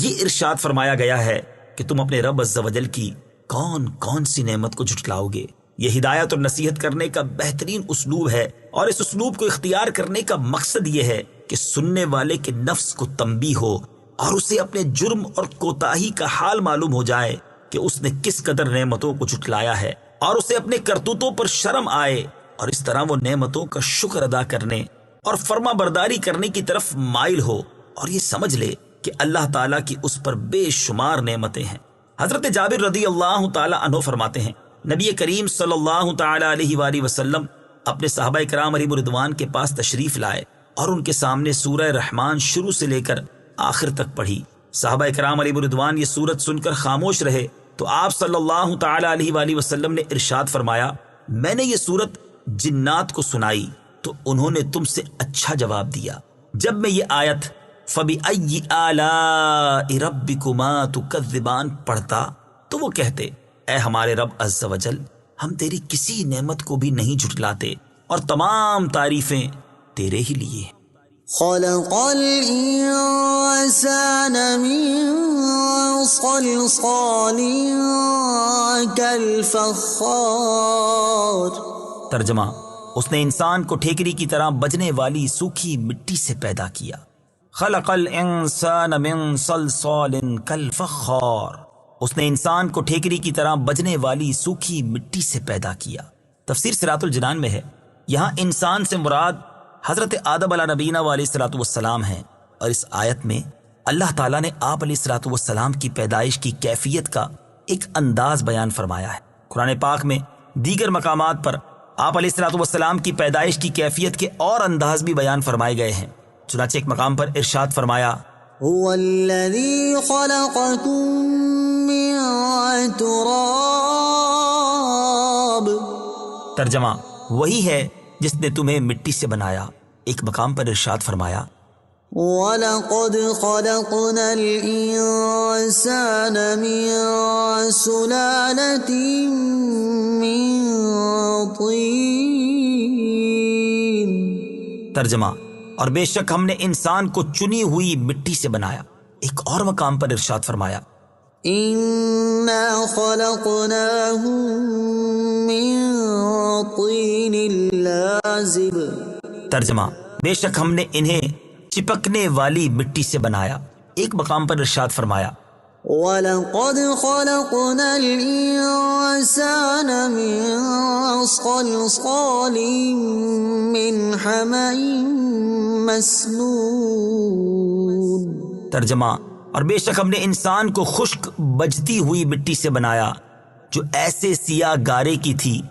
یہ ارشاد فرمایا گیا ہے کہ تم اپنے رب عز و جل کی کون کون سی نعمت کو جھٹلاؤ گے۔ یہ ہدایت اور نصیحت کرنے کا بہترین اسلوب ہے، اور اس اسلوب کو اختیار کرنے کا مقصد یہ ہے کہ سننے والے کے نفس کو تنبیہ ہو اور اسے اپنے جرم اور کوتاہی کا حال معلوم ہو جائے کہ اس نے کس قدر نعمتوں کو جھٹلایا ہے، اور اسے اپنے کرتوتوں پر شرم آئے، اور اس طرح وہ نعمتوں کا شکر ادا کرنے اور فرما برداری کرنے کی طرف مائل ہو، اور یہ سمجھ لے کہ اللہ تعالیٰ کی اس پر بے شمار نعمتیں ہیں۔ حضرت جابر رضی اللہ تعالیٰ عنہ فرماتے ہیں، نبی کریم صلی اللہ تعالیٰ علیہ وآلہ وسلم اپنے صحابہ کرام علیہم رضوان کے پاس تشریف لائے اور ان کے سامنے سورہ رحمان شروع سے لے کر آخر تک پڑھی۔ صحابہ کرام علیہم رضوان یہ سورت سن کر خاموش رہے تو آپ صلی اللہ تعالیٰ علیہ وآلہ وسلم نے ارشاد فرمایا، میں نے یہ سورت جنات کو سنائی تو انہوں نے تم سے اچھا جواب دیا۔ جب میں یہ آیت فَبِأَيِّ آلَاءِ رَبِّكُمَا تُكَذِّبَانِ پڑھتا تو وہ کہتے، اے ہمارے رب عز و جل، ہم تیری کسی نعمت کو بھی نہیں جھٹلاتے، اور تمام تعریفیں تیرے ہی لیے۔ خلق الانسان من صلصال كالفخار۔ ترجمہ: اس نے انسان کو ٹھیکری کی طرح بجنے والی سوکھی مٹی سے پیدا کیا۔ خلق الانسان من صلصال كالفخار، اس نے انسان کو ٹھیکری کی طرح بجنے والی سوکھی مٹی سے پیدا کیا۔ تفسیر صراط الجنان میں ہے، یہاں انسان سے مراد حضرت آدم علیہ نبینا علیہ الصلوۃ والسلام ہیں، اور اس آیت میں اللہ تعالیٰ نے آپ علیہ الصلوۃ والسلام کی پیدائش کی کیفیت کا ایک انداز بیان فرمایا ہے۔ قرآن پاک میں دیگر مقامات پر آپ علیہ الصلوۃ والسلام کی پیدائش کی کیفیت کے اور انداز بھی بیان فرمائے گئے ہیں۔ چنانچہ ایک مقام پر ارشاد فرمایا، هو الذي خلقكم من تراب، ترجمہ وہی ہے جس نے تمہیں مٹی سے بنایا۔ ایک مقام پر ارشاد فرمایا، وَلَقَدْ خَلَقْنَا الْإِنسَانَ مِن سُلَالَةٍ مِّن طِينٍ۔ ترجمہ اور بے شک ہم نے انسان کو چنی ہوئی مٹی سے بنایا۔ ایک اور مقام پر ارشاد فرمایا، إِنَّا خَلَقْنَاهُم مِّن طِينٍ لَازِبٍ۔ ترجمہ بے شک ہم نے انہیں چپکنے والی مٹی سے بنایا۔ ایک مقام پر ارشاد فرمایا، وَلَقَدْ خَلَقْنَا الْإِنسَانَ مِن صَلْصَالٍ مِّنْ حَمَإٍ مَّسْنُونٍ۔ ترجمہ اور بے شک ہم نے انسان کو خشک بجتی ہوئی مٹی سے بنایا جو ایسے سیاہ گارے کی تھی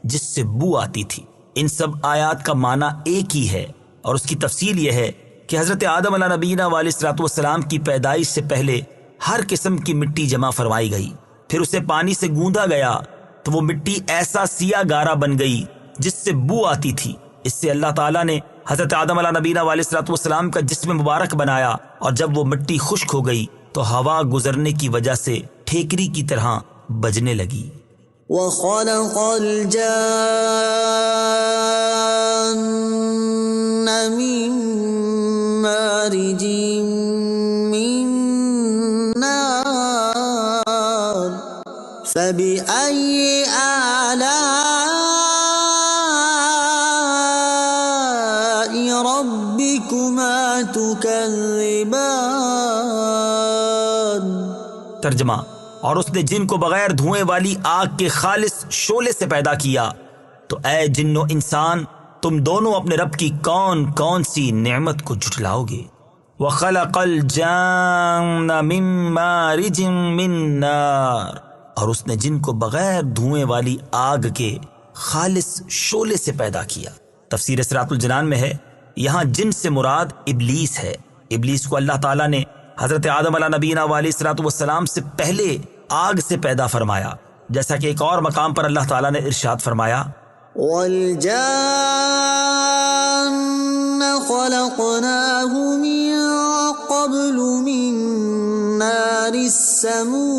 جس سے بو آتی تھی۔ ان سب آیات کا معنی ایک ہی ہے، اور اس کی تفصیل یہ ہے کہ حضرت آدم علیہ نبینا علیہ الصلوۃ والسلام کی پیدائش سے پہلے ہر قسم کی مٹی جمع فرمائی گئی، پھر اسے پانی سے گوندا گیا تو وہ مٹی ایسا سیاہ گارا بن گئی جس سے بو آتی تھی۔ اس سے اللہ تعالیٰ نے حضرت آدم علیہ نبینا علیہ الصلوۃ والسلام کا جسم مبارک بنایا، اور جب وہ مٹی خشک ہو گئی تو ہوا گزرنے کی وجہ سے ٹھیکری کی طرح بجنے لگی۔ وَخَلَقَ الْجَانَّ مِن مَّارِجٍ مِّن نَّارٍ فَبِأَيِّ آلَاءِ رَبِّكُمَا تُكَذِّبَانِ۔ ترجمہ اور اس نے جن کو بغیر دھوئیں والی آگ کے خالص شعلے سے پیدا کیا، تو اے جن و انسان تم دونوں اپنے رب کی کون کون سی نعمت کو جھٹلاؤ گے۔ وَخَلَقَ الْجَانَّ مِن مَّارِجٍ مِّن نَّارٍ، اور اس نے جن کو بغیر دھوئیں والی آگ کے خالص شعلے سے پیدا کیا۔ تفسیر صراط الجنان میں ہے، یہاں جن سے مراد ابلیس ہے۔ ابلیس کو اللہ تعالیٰ نے حضرت آدم علیہ نبینا علیہ الصلوۃ والسلام سے پہلے آگ سے پیدا فرمایا، جیسا کہ ایک اور مقام پر اللہ تعالیٰ نے ارشاد فرمایا، وَالْجَانَّ خَلَقْنَاهُ مِن قَبْلُ مِن نَّارِ السَّمُومِ۔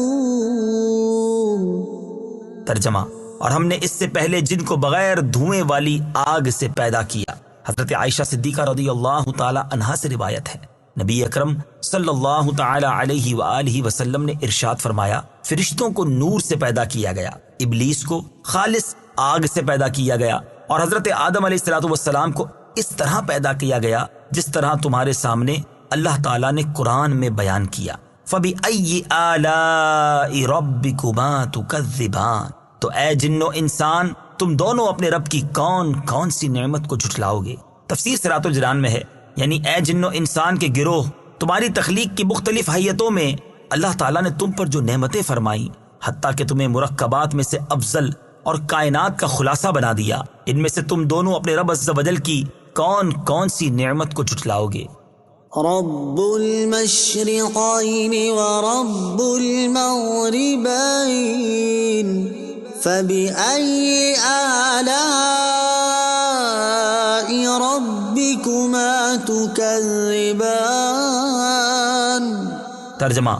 ترجمہ اور ہم نے اس سے پہلے جن کو بغیر دھوئیں والی آگ سے پیدا کیا۔ حضرت عائشہ صدیقہ رضی اللہ تعالی عنہا سے روایت ہے، نبی اکرم صلی اللہ تعالی علیہ وآلہ وسلم نے ارشاد فرمایا، فرشتوں کو نور سے پیدا کیا گیا، ابلیس کو خالص آگ سے پیدا کیا گیا، اور حضرت آدم علیہ الصلوۃ والسلام کو اس طرح پیدا کیا گیا جس طرح تمہارے سامنے اللہ تعالیٰ نے قرآن میں بیان کیا۔ فَبِأَيِّ آلَاءِ رَبِّكُمَا تُكَذِّبَانِ، تو اے جن و انسان تم دونوں اپنے رب کی کون کون سی نعمت کو جھٹلاؤ گے۔ تفسیر صراط الجنان میں ہے، یعنی اے جن و انسان کے گروہ، تمہاری تخلیق کی مختلف حیتوں میں اللہ تعالیٰ نے تم پر جو نعمتیں فرمائیں، حتیٰ کہ تمہیں مرکبات میں سے افضل اور کائنات کا خلاصہ بنا دیا، ان میں سے تم دونوں اپنے رب عز و جل کی کون کون سی نعمت کو جھٹلاؤ گے۔ رب المشرقين ورب المغربين فبأي آلاء ربكما تكذبان۔ ترجمہ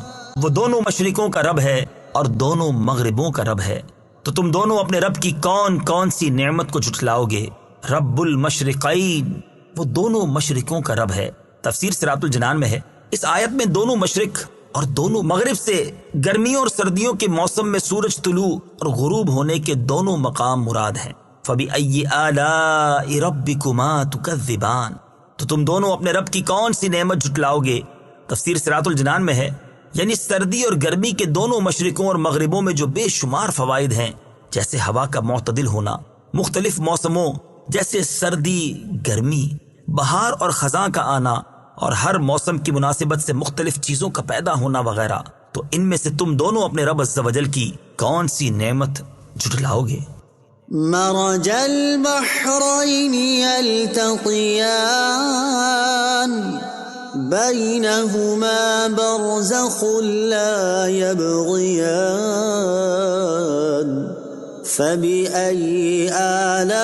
وہ دونوں مشرقوں کا رب ہے اور دونوں مغربوں کا رب ہے، تو تم دونوں اپنے رب کی کون کون سی نعمت کو جھٹلاؤ گے۔ رب المشرقین، وہ دونوں مشرقوں کا رب ہے۔ تفسیر صراط الجنان میں ہے، اس آیت میں دونوں مشرق اور دونوں مغرب سے گرمیوں اور سردیوں کے موسم میں سورج طلوع اور غروب ہونے کے دونوں مقام مراد ہیں۔ فَبِأَيِّ آلَاءِ رَبِّكُمَا تُكَذِّبَانِ، تو تم دونوں اپنے رب کی کون سی نعمت جھٹلاؤ گے۔ تفسیر صراط الجنان میں ہے، یعنی سردی اور گرمی کے دونوں مشرقوں اور مغربوں میں جو بے شمار فوائد ہیں، جیسے ہوا کا معتدل ہونا، مختلف موسموں جیسے سردی، گرمی، بہار اور خزاں کا آنا اور ہر موسم کی مناسبت سے مختلف چیزوں کا پیدا ہونا وغیرہ، تو ان میں سے تم دونوں اپنے رب عز و جل کی کون سی نعمت جھٹلاؤ گے؟ مرج البحرين يلتقيان بينهما برزخ لا يبغيان فبأي آلاء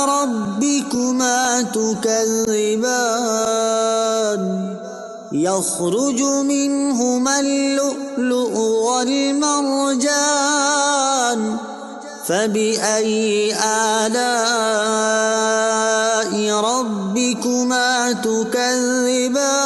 ربكما تكذبان يخرج منهما اللؤلؤ والمرجان فبأي آلاء ربكما تكذبان۔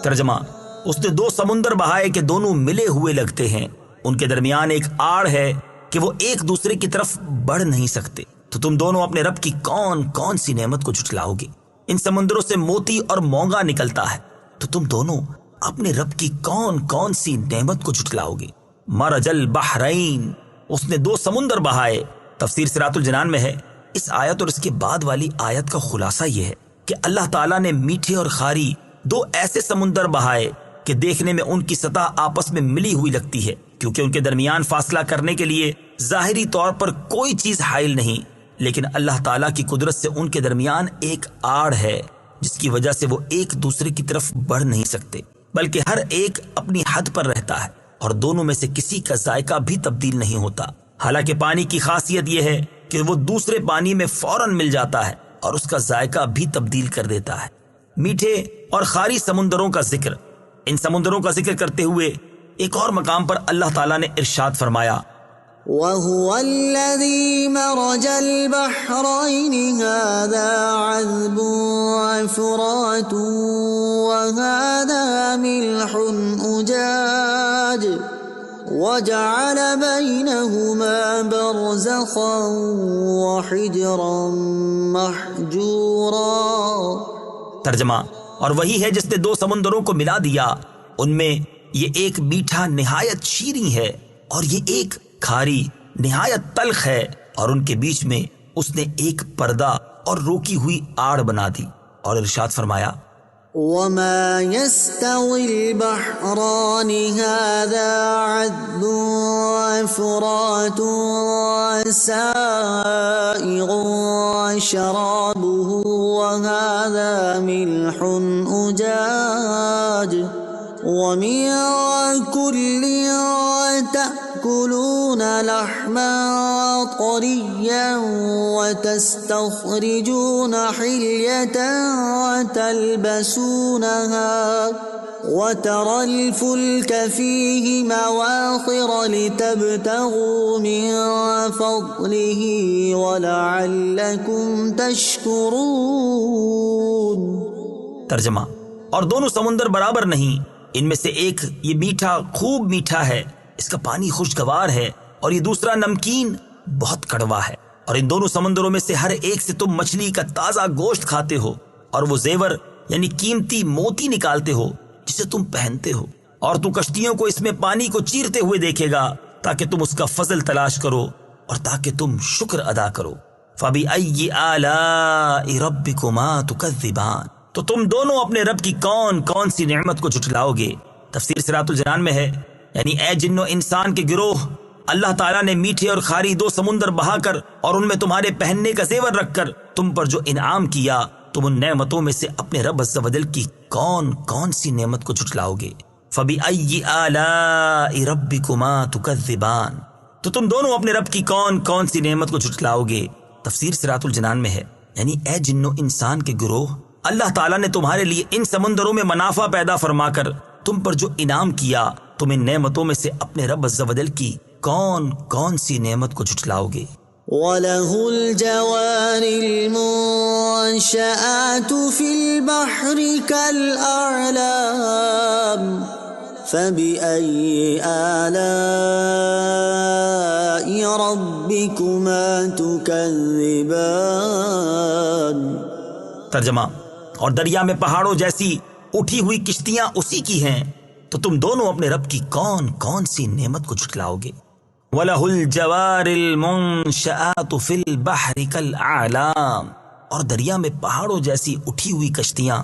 ترجمہ: اس نے دو سمندر بہائے کہ دونوں ملے ہوئے لگتے ہیں، ان کے درمیان ایک آڑ ہے کہ وہ ایک دوسرے کی طرف بڑھ نہیں سکتے، تو تم دونوں اپنے رب کی کون کون سی نعمت کو جھٹلاؤ گے؟ ان سمندروں سے موتی اور مونگا نکلتا ہے، تو تم دونوں اپنے رب کی کون کون سی نعمت کو جھٹلاؤ گے؟ مرج البحرین، اس نے دو سمندر بہائے۔ تفسیر صراط الجنان میں ہے، اس آیت اور اس کے بعد والی آیت کا خلاصہ یہ ہے کہ اللہ تعالیٰ نے میٹھے اور خاری دو ایسے سمندر بہائے کہ دیکھنے میں ان کی سطح آپس میں ملی ہوئی لگتی ہے، کیونکہ ان کے درمیان فاصلہ کرنے کے لیے ظاہری طور پر کوئی چیز حائل نہیں، لیکن اللہ تعالیٰ کی قدرت سے ان کے درمیان ایک آڑ ہے جس کی وجہ سے وہ ایک دوسرے کی طرف بڑھ نہیں سکتے، بلکہ ہر ایک اپنی حد پر رہتا ہے اور دونوں میں سے کسی کا ذائقہ بھی تبدیل نہیں ہوتا۔ حالانکہ پانی کی خاصیت یہ ہے کہ وہ دوسرے پانی میں فوراً مل جاتا ہے اور اس کا ذائقہ بھی تبدیل کر دیتا ہے۔ میٹھے اور خاری سمندروں کا ذکر، ان سمندروں کا ذکر کرتے ہوئے ایک اور مقام پر اللہ تعالیٰ نے ارشاد فرمایا: وَهُوَ الَّذِي مَرَجَ الْبَحْرَيْنِ هَذَا عَذْبٌ فُرَاتٌ وَهَذَا مِلْحٌ أُجَاجٌ وَجَعَلَ بَيْنَهُمَا بَرْزَخًا وَحِجْرًا مَحْجُورًا۔ ترجمہ: اور وہی ہے جس نے دو سمندروں کو ملا دیا، ان میں یہ ایک میٹھا نہایت شیریں ہے اور یہ ایک کھاری نہایت تلخ ہے، اور ان کے بیچ میں اس نے ایک پردہ اور روکی ہوئی آڑ بنا دی، اور ارشاد فرمایا: وَمَا يَسْتَوِي الْبَحْرَانِ هَذَا عَذْبٌ فُرَاتٌ سَائِغٌ شَرَابُهُ وَهَذَا مِلْحٌ أُجَاجٌ وَمِن كُلٍّ تَأْكُلُونَ لَحْمًا طَرِيًّا وَتَسْتَخْرِجُونَ حِلْيَةً تَلْبَسُونَهَا وَتَرَى الْفُلْكَ فِيهِ مَوَاخِرَ لِتَبْتَغُوا مِن فَضْلِهِ وَلَعَلَّكُمْ تَشْكُرُونَ۔ ترجمہ: اور دونوں سمندر برابر نہیں، ان میں سے ایک یہ میٹھا خوب میٹھا ہے، اس کا پانی خوشگوار ہے، اور یہ دوسرا نمکین بہت کڑوا ہے، اور ان دونوں سمندروں میں سے ہر ایک سے تم مچھلی کا تازہ گوشت کھاتے ہو اور وہ زیور یعنی قیمتی موتی نکالتے ہو جسے تم پہنتے ہو، اور تو کشتیوں کو اس میں پانی کو چیرتے ہوئے دیکھے گا تاکہ تم اس کا فضل تلاش کرو اور تاکہ تم شکر ادا کرو۔ فَبِأَيِّ آلَاءِ رَبِّكُمَا تُكَذِّبَانِ، تو تم دونوں اپنے رب کی کون کون سی نعمت کو جھٹلاؤ گے؟ تفسیر صراط الجنان میں ہے، یعنی اے جن و انسان کے گروہ، اللہ تعالیٰ نے میٹھے اور خاری دو سمندر بہا کر اور ان میں تمہارے پہننے کا زیور رکھ کر تم پر جو انعام کیا، تم ان نعمتوں میں سے اپنے رب عز و جل کی کون کون سی نعمت کو جھٹلاؤ گے؟ فَبِأَيِّ آلَاءِ رَبِّكُمَا تُكَذِّبَانِ، تو تم دونوں اپنے رب کی کون کون سی نعمت کو جھٹلاؤ گے؟ تفسیر صراط الجنان میں ہے، یعنی اے جن و انسان کے گروہ، اللہ تعالیٰ نے تمہارے لیے ان سمندروں میں منافع پیدا فرما کر تم پر جو انعام کیا، تم ان نعمتوں میں سے اپنے رب عز و جل کی کون کون سی نعمت کو جھٹلاؤ گے؟ وَلَهُ الْجَوَارِ الْمُنشَآتُ فِي الْبَحْرِ كَالْأَعْلَامِ فَبِأَيِّ آلَاءِ رَبِّكُمَا تُكَذِّبَانِ۔ ترجمہ: اور دریا میں پہاڑوں جیسی اٹھی ہوئی کشتیاں اسی کی ہیں، تو تم دونوں اپنے رب کی کون کون سی نعمت کو جھٹلاؤ گے؟ وَلَهُ الْجَوَارِ الْمُنشَآتُ فِي الْبَحْرِ كَالْأَعْلَامِ، اور دریا میں پہاڑوں جیسی اٹھی ہوئی کشتیاں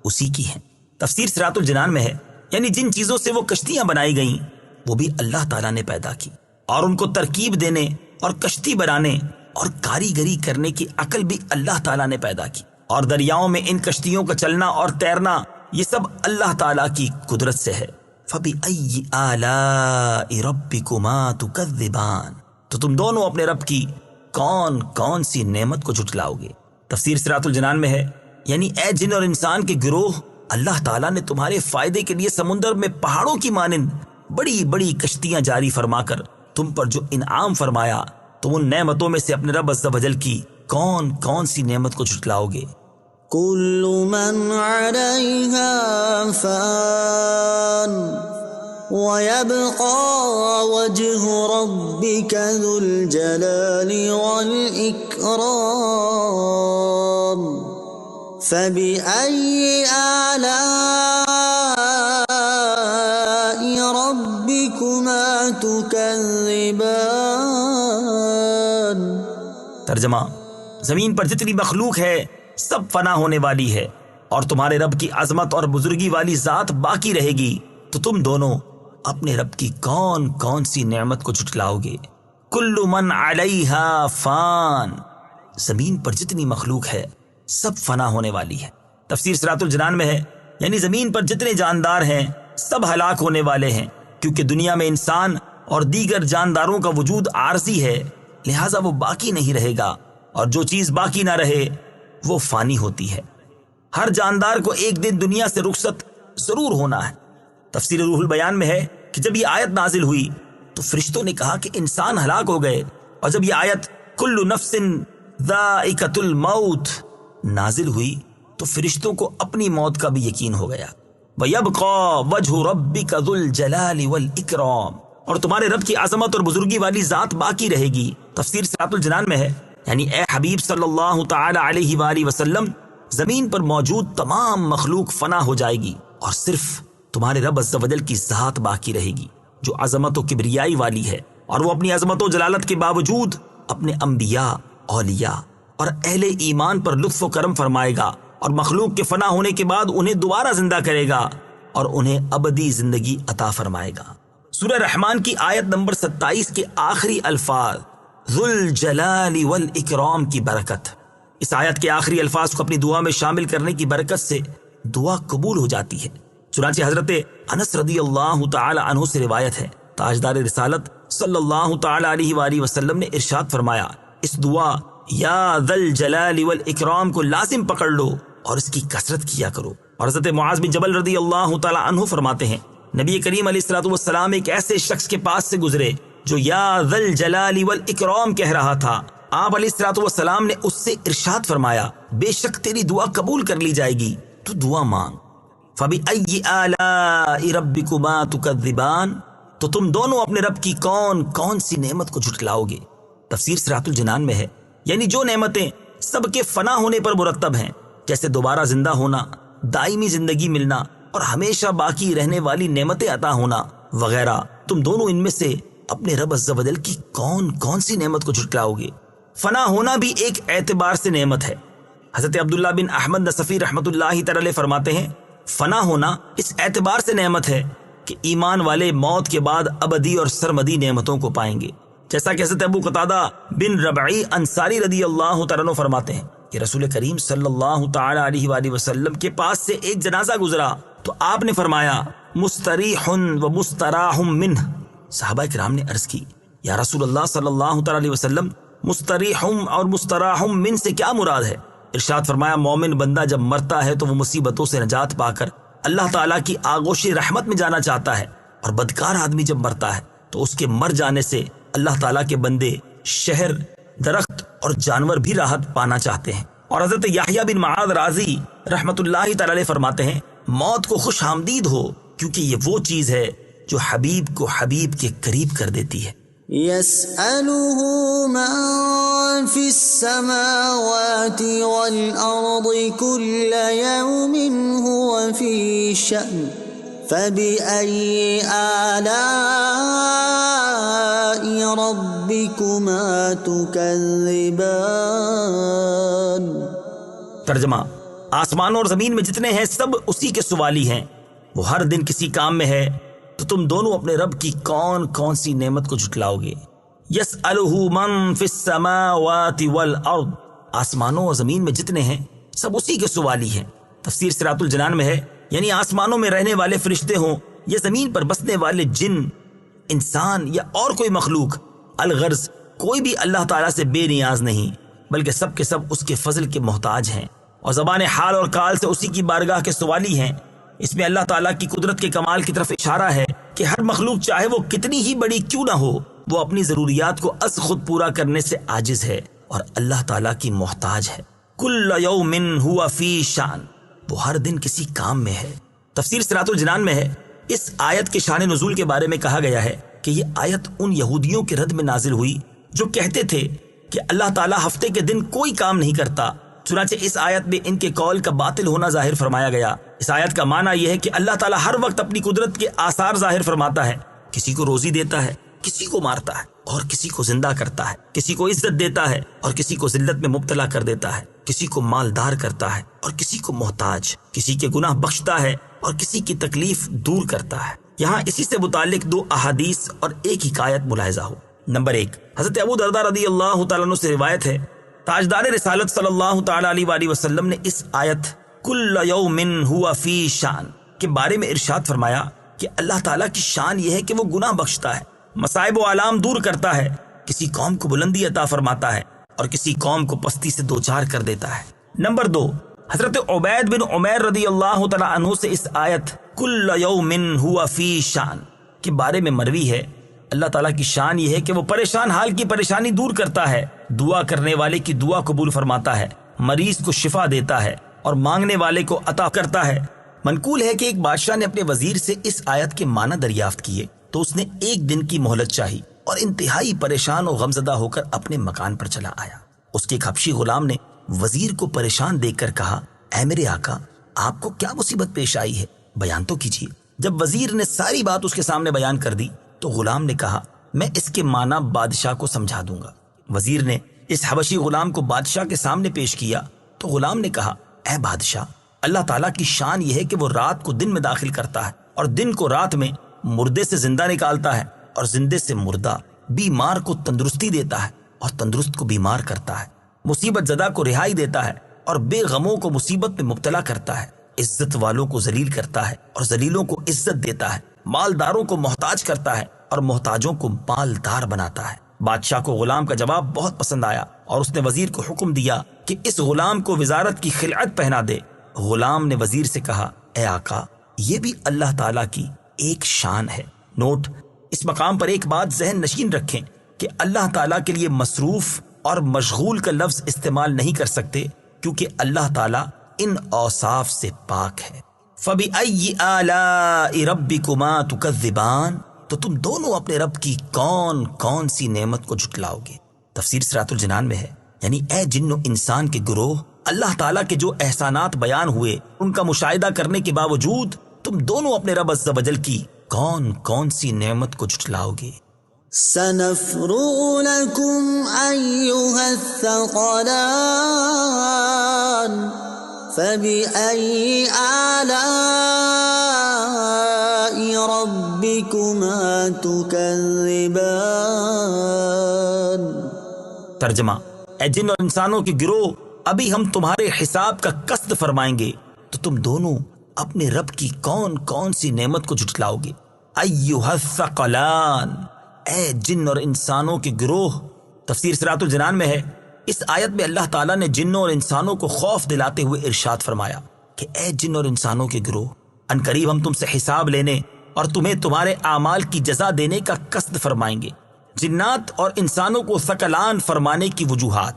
اسی کی ہیں۔ تفسیر صراط الجنان میں ہے یعنی جن چیزوں سے وہ کشتیاں بنائی گئیں وہ بھی اللہ تعالیٰ نے پیدا کی، اور ان کو ترکیب دینے اور کشتی بنانے اور کاریگری کرنے کی عقل بھی اللہ تعالیٰ نے پیدا کی، اور دریاؤں میں ان کشتیوں کا چلنا اور تیرنا یہ سب اللہ تعالیٰ کی قدرت سے ہے۔ فَبِأَيِّ آلَاءِ رَبِّكُمَا تُكَذِّبَانِ، تو تم دونوں اپنے رب کی کون کون سی نعمت کو جھٹلاؤ گے۔ تفسیر صراط الجنان میں ہے یعنی اے جن اور انسان کے گروہ، اللہ تعالیٰ نے تمہارے فائدے کے لیے سمندر میں پہاڑوں کی مانند بڑی بڑی کشتیاں جاری فرما کر تم پر جو انعام فرمایا، تم ان نعمتوں میں سے اپنے رب عز و جل کی کون کون سی نعمت کو جھٹلاؤ گے؟ كل من عليها فان ويبقى وجه ربك ذو الجلال والإكرام فبأي آلاء ربكما تكذبان۔ ترجمہ: زمین پر جتنی مخلوق ہے سب فنا ہونے والی ہے، اور تمہارے رب کی عظمت اور بزرگی والی ذات باقی رہے گی، تو تم دونوں اپنے رب کی کون کون سی نعمت کو جھٹلاؤ گے؟ کل من علیہا فان، زمین پر جتنی مخلوق ہے سب فنا ہونے والی ہے۔ تفسیر صراط الجنان میں ہے یعنی زمین پر جتنے جاندار ہیں سب ہلاک ہونے والے ہیں، کیونکہ دنیا میں انسان اور دیگر جانداروں کا وجود عارضی ہے، لہٰذا وہ باقی نہیں رہے گا، اور جو چیز باقی نہ رہے وہ فانی ہوتی ہے۔ ہر جاندار کو ایک دن دنیا سے رخصت ضرور ہونا ہے۔ تفسیر روح البیان میں ہے کہ جب یہ آیت نازل ہوئی تو فرشتوں نے کہا کہ انسان ہلاک ہو گئے، اور جب یہ آیت کل نفس ذائقۃ الموت نازل ہوئی تو فرشتوں کو اپنی موت کا بھی یقین ہو گیا۔ وَيَبْقَى وَجْهُ رَبِّكَ ذُو الْجَلَالِ وَالْإِكْرَامِ، اور تمہارے رب کی عظمت اور بزرگی والی ذات باقی رہے گی۔ تفسیر صراط الجنان میں ہے یعنی اے حبیب صلی اللہ تعالی علیہ وآلہ وسلم، زمین پر موجود تمام مخلوق فنا ہو جائے گی، اور صرف تمہارے رب عز و جل کی ذات باقی رہے گی جو عظمت و کبریائی والی ہے، اور وہ اپنی عظمت و جلالت کے باوجود اپنے انبیاء، اولیاء اور اہل ایمان پر لطف و کرم فرمائے گا، اور مخلوق کے فنا ہونے کے بعد انہیں دوبارہ زندہ کرے گا اور انہیں ابدی زندگی عطا فرمائے گا۔ سورہ رحمان کی آیت نمبر 27 کے آخری الفاظ ذو الجلال والاکرام کی برکت، اس آیت کے آخری الفاظ کو اپنی دعا میں شامل کرنے کی برکت سے دعا قبول ہو جاتی ہے۔ چنانچہ حضرت انس رضی اللہ تعالی عنہ سے روایت ہے، تاجدار رسالت صلی اللہ تعالی علیہ وآلہ وسلم نے ارشاد فرمایا، اس دعا یا ذل جلال والاکرام کو لازم پکڑ لو اور اس کی کثرت کیا کرو۔ اور حضرت معاذ بن جبل رضی اللہ تعالی عنہ فرماتے ہیں، نبی کریم علیہ الصلوۃ والسلام ایک ایسے شخص کے پاس سے گزرے جو یا ذل جلال والاکرام کہہ رہا تھا۔ آپ علیہ الصلوۃ والسلام نے اس سے ارشاد فرمایا، بے شک تیری دعا قبول کر لی جائے گی، تو دعا مانگ۔ فَبِأَيِّ آلَاءِ رَبِّكُمَا تُكَذِّبَانِ، تو تم دونوں اپنے رب کی کون کون سی نعمت کو جھٹلاؤ گے؟ تفسیر صراط الجنان میں ہے یعنی جو نعمتیں سب کے فنا ہونے پر مرتب ہیں، جیسے دوبارہ زندہ ہونا، دائمی زندگی ملنا اور ہمیشہ باقی رہنے والی نعمتیں عطا ہونا وغیرہ، تم دونوں ان میں سے اپنے رب عز و جل کی کون کون سی نعمت کو جھٹلاؤ گے؟ فنا ہونا بھی ایک اعتبار سے نعمت ہے۔ حضرت عبداللہ بن احمد نصفی رحمۃ اللہ تعالی فرماتے ہیں، فنا ہونا اس اعتبار سے نعمت ہے کہ ایمان والے موت کے بعد ابدی اور سرمدی نعمتوں کو پائیں گے، جیسا کہ حضرت ابو قتادہ بن ربعی انصاری رضی اللہ تعالیٰ عنہ فرماتے ہیں کہ رسول کریم صلی اللہ تعالی علیہ وآلہ وسلم کے پاس سے ایک جنازہ گزرا تو آپ نے فرمایا مستریح و مستراح منہ۔ صحابہ کرام نے عرض کی، یا رسول اللہ صلی اللہ تعالی علیہ وسلم، مستریح اور مستراح من سے کیا مراد ہے؟ ارشاد فرمایا، مومن بندہ جب مرتا ہے تو وہ مصیبتوں سے نجات پا کر اللہ تعالیٰ کی آغوش رحمت میں جانا چاہتا ہے، اور بدکار آدمی جب مرتا ہے تو اس کے مر جانے سے اللہ تعالیٰ کے بندے، شہر، درخت اور جانور بھی راحت پانا چاہتے ہیں۔ اور حضرت یحییٰ بن معاذ رازی رحمت اللہ تعالی علیہ فرماتے ہیں، موت کو خوش آمدید ہو، کیونکہ یہ وہ چیز ہے جو حبیب کو حبیب کے قریب کر دیتی ہے۔ يسأله من في السماوات والأرض كل يوم هو في شأن فبأي آلاء ربكما تكذبان۔ ترجمہ: آسمانوں اور زمین میں جتنے ہیں سب اسی کے سوالی ہیں، وہ ہر دن کسی کام میں ہے، تو تم دونوں اپنے رب کی کون کون سی نعمت کو جھٹلاؤ گے؟ یسألہ من فی السماوات والارض، آسمانوں اور زمین میں جتنے ہیں سب اسی کے سوالی ہیں۔ تفسیر صراط الجنان میں ہے، یعنی آسمانوں میں رہنے والے فرشتے ہوں یا زمین پر بسنے والے جن، انسان یا اور کوئی مخلوق، الغرض کوئی بھی اللہ تعالیٰ سے بے نیاز نہیں، بلکہ سب کے سب اس کے فضل کے محتاج ہیں، اور زبان حال اور کال سے اسی کی بارگاہ کے سوالی ہیں۔ اس میں اللہ تعالیٰ کی قدرت کے کمال کی طرف اشارہ ہے کہ ہر مخلوق چاہے وہ کتنی ہی بڑی کیوں نہ ہو، وہ اپنی ضروریات کو از خود پورا کرنے سے عاجز ہے اور اللہ تعالیٰ کی محتاج ہے۔ کل یوم ہوا فی شان، وہ ہر دن کسی کام میں ہے۔ تفسیر صراط الجنان میں ہے، اس آیت کے شان نزول کے بارے میں کہا گیا ہے کہ یہ آیت ان یہودیوں کے رد میں نازل ہوئی جو کہتے تھے کہ اللہ تعالیٰ ہفتے کے دن کوئی کام نہیں کرتا، چنانچہ اس آیت میں ان کے قول کا باطل ہونا ظاہر فرمایا گیا۔ اس آیت کا معنی یہ ہے کہ اللہ تعالیٰ ہر وقت اپنی قدرت کے آثار ظاہر فرماتا ہے، کسی کو روزی دیتا ہے، کسی کو مارتا ہے اور کسی کو زندہ کرتا ہے، کسی کو عزت دیتا ہے اور کسی کو ذلت میں مبتلا کر دیتا ہے، کسی کو مالدار کرتا ہے اور کسی کو محتاج، کسی کے گناہ بخشتا ہے اور کسی کی تکلیف دور کرتا ہے۔ یہاں اسی سے متعلق دو احادیث اور ایک حکایت ملاحظہ ہو۔ نمبر 1، حضرت ابو درداء رضی اللہ تعالیٰ عنہ سے روایت ہے، تاجدار رسالت صلی اللہ تعالیٰ علیہ وآلہ وسلم نے اس آیت کل یوم ہوا فی شان کے بارے میں ارشاد فرمایا کہ اللہ تعالیٰ کی شان یہ ہے کہ وہ گناہ بخشتا ہے، مصائب و آلام دور کرتا ہے، کسی قوم کو بلندی عطا فرماتا ہے اور کسی قوم کو پستی سے دوچار کر دیتا ہے۔ نمبر 2، حضرت عبید بن عمیر رضی اللہ تعالیٰ عنہ سے اس آیت کل یوم ہوا فی شان کے بارے میں مروی ہے، اللہ تعالیٰ کی شان یہ ہے کہ وہ پریشان حال کی پریشانی دور کرتا ہے، دعا کرنے والے کی دعا قبول فرماتا ہے، مریض کو شفا دیتا ہے اور مانگنے والے کو عطا کرتا ہے۔ منقول ہے کہ ایک بادشاہ نے اپنے وزیر سے اس آیت کے معنی دریافت کیے تو اس نے ایک دن کی مہلت چاہی اور انتہائی پریشان و غمزدہ ہو کر اپنے مکان پر چلا آیا۔ اس کے ایک حبشی غلام نے وزیر کو پریشان دیکھ کر کہا، اے میرے آقا، آپ کو کیا مصیبت پیش آئی ہے؟ بیان تو کیجیے۔ جب وزیر نے ساری بات اس کے سامنے بیان کر دی تو غلام نے کہا، میں اس کے معنی بادشاہ کو سمجھا دوں گا۔ وزیر نے اس حبشی غلام کو بادشاہ کے سامنے پیش کیا تو غلام نے کہا، اے بادشاہ، اللہ تعالیٰ کی شان یہ ہے کہ وہ رات کو دن میں داخل کرتا ہے اور دن کو رات میں، مردے سے زندہ نکالتا ہے اور زندے سے مردہ، بیمار کو تندرستی دیتا ہے اور تندرست کو بیمار کرتا ہے، مصیبت زدہ کو رہائی دیتا ہے اور بے غموں کو مصیبت میں مبتلا کرتا ہے، عزت والوں کو ذلیل کرتا ہے اور ذلیلوں کو عزت دیتا ہے، مالداروں کو محتاج کرتا ہے اور محتاجوں کو مالدار بناتا ہے۔ بادشاہ کو غلام کا جواب بہت پسند آیا اور اس نے وزیر کو حکم دیا کہ اس غلام کو وزارت کی خلعت پہنا دے۔ غلام نے وزیر سے کہا، اے آقا، یہ بھی اللہ تعالیٰ کی ایک شان ہے۔ نوٹ: اس مقام پر ایک بات ذہن نشین رکھیں کہ اللہ تعالیٰ کے لیے مصروف اور مشغول کا لفظ استعمال نہیں کر سکتے کیونکہ اللہ تعالیٰ ان اوصاف سے پاک ہے۔ فَبِأَيِّ آلَاءِ رَبِّكُمَا تُكَذِّبَانِ، تو تم دونوں اپنے رب کی کون کون سی نعمت کو جھٹلاؤ گے؟ تفسیر صراط الجنان میں ہے، یعنی اے جن و انسان کے گروہ، اللہ تعالیٰ کے جو احسانات بیان ہوئے ان کا مشاہدہ کرنے کے باوجود تم دونوں اپنے رب عز و جل کی کون کون سی نعمت کو جھٹلاؤ گے؟ سنفرغ لكم أيها الثقلان فبأي آلاء ربكما تكذبان۔ ترجمہ: اے جن اور انسانوں کے گروہ، ابھی ہم تمہارے حساب کا قصد فرمائیں گے تو تم دونوں اپنے رب کی کون کون سی نعمت کو جھٹلاؤ گے؟ ایھا الثقلان، اے جن اور انسانوں کے گروہ۔ تفسیر صراط الجنان میں ہے، اس آیت میں اللہ تعالیٰ نے جنوں اور انسانوں کو خوف دلاتے ہوئے ارشاد فرمایا کہ اے جن اور انسانوں کے گروہ، ان قریب ہم تم سے حساب لینے اور تمہیں تمہارے اعمال کی جزا دینے کا قصد فرمائیں گے۔ جنات اور انسانوں کو ثقلان فرمانے کی وجوہات۔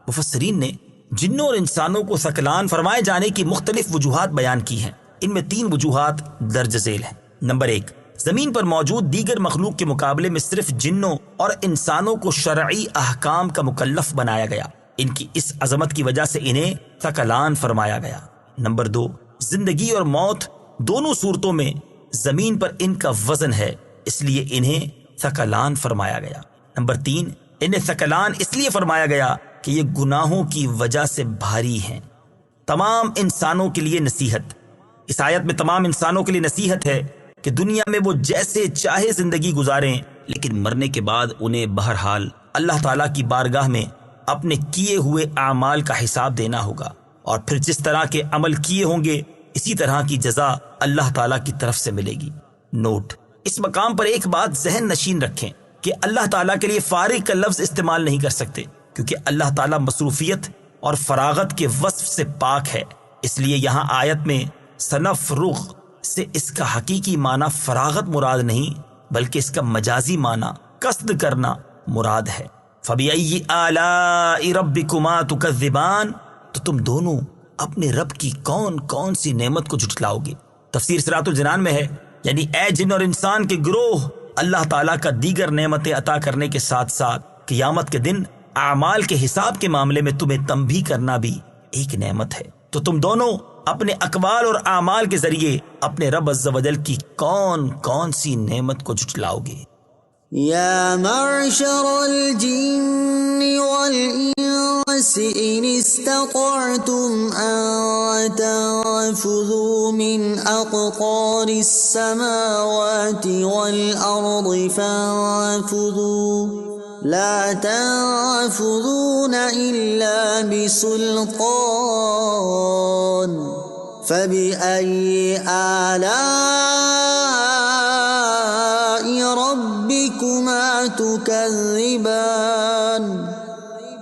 مفسرین نے جنوں اور انسانوں کو ثقلان فرمائے جانے کی مختلف وجوہات بیان کی ہیں۔ ان میں 3 وجوہات درج ذیل ہیں۔ نمبر 1، زمین پر موجود دیگر مخلوق کے مقابلے میں صرف جنوں اور انسانوں کو شرعی احکام کا مکلف بنایا گیا، ان کی اس عظمت کی وجہ سے انہیں ثقلان فرمایا گیا۔ نمبر 2، زندگی اور موت دونوں صورتوں میں زمین پر ان کا وزن ہے، اس لیے انہیں ثقلان فرمایا گیا۔ نمبر 3، انہیں ثقلان اس لیے فرمایا گیا کہ یہ گناہوں کی وجہ سے بھاری ہیں۔ تمام انسانوں کے لیے نصیحت۔ اس آیت میں تمام انسانوں کے لیے نصیحت ہے کہ دنیا میں وہ جیسے چاہے زندگی گزاریں، لیکن مرنے کے بعد انہیں بہرحال اللہ تعالیٰ کی بارگاہ میں اپنے کیے ہوئے اعمال کا حساب دینا ہوگا، اور پھر جس طرح کے عمل کیے ہوں گے اسی طرح کی جزا اللہ تعالیٰ کی طرف سے ملے گی۔ نوٹ: اس مقام پر ایک بات ذہن نشین رکھیں کہ اللہ تعالیٰ کے لیے فارغ کا لفظ استعمال نہیں کر سکتے، کیونکہ اللہ تعالیٰ مصروفیت اور فراغت کے وصف سے پاک ہے۔ اس لیے یہاں آیت میں سنفرغ سے اس کا حقیقی معنی فراغت مراد نہیں، بلکہ اس کا مجازی معنی قصد کرنا مراد ہے۔ فَبِأَيِّ آلَاءِ رَبِّكُمَا تُكَذِّبَانِ، تو تم دونوں اپنے رب کی کون کون سی نعمت کو جھٹلاؤ گے؟ تفسیر صراط الجنان میں ہے، یعنی اے جن اور انسان کے گروہ، اللہ تعالیٰ کا دیگر نعمتیں عطا کرنے کے ساتھ ساتھ قیامت کے دن اعمال کے حساب کے معاملے میں تمہیں تنبیہ کرنا بھی ایک نعمت ہے۔ تو تم دونوں اپنے اقوال اور اعمال کے ذریعے اپنے رب عز و جل کی کون کون سی نعمت کو جھٹلاؤ گے؟ يا معشر الجن والإنس إن استطعتم أن تنفذوا من أقطار السماوات والأرض فانفذوا لا تنفذون إلا بسلطان فبأي آلاء ربكما تكذبان۔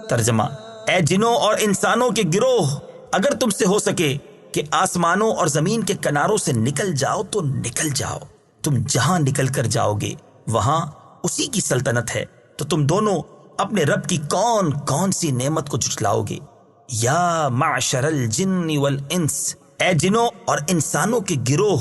ترجمہ: اے جنوں اور انسانوں کے گروہ، اگر تم سے ہو سکے کہ آسمانوں اور زمین کے کناروں سے نکل جاؤ تو نکل جاؤ، تم جہاں نکل کر جاؤ گے وہاں اسی کی سلطنت ہے، تو تم دونوں اپنے رب کی کون کون سی نعمت کو جھٹلاؤ گے؟ یا معشر الجن والانس، اے جنوں اور انسانوں کے گروہ۔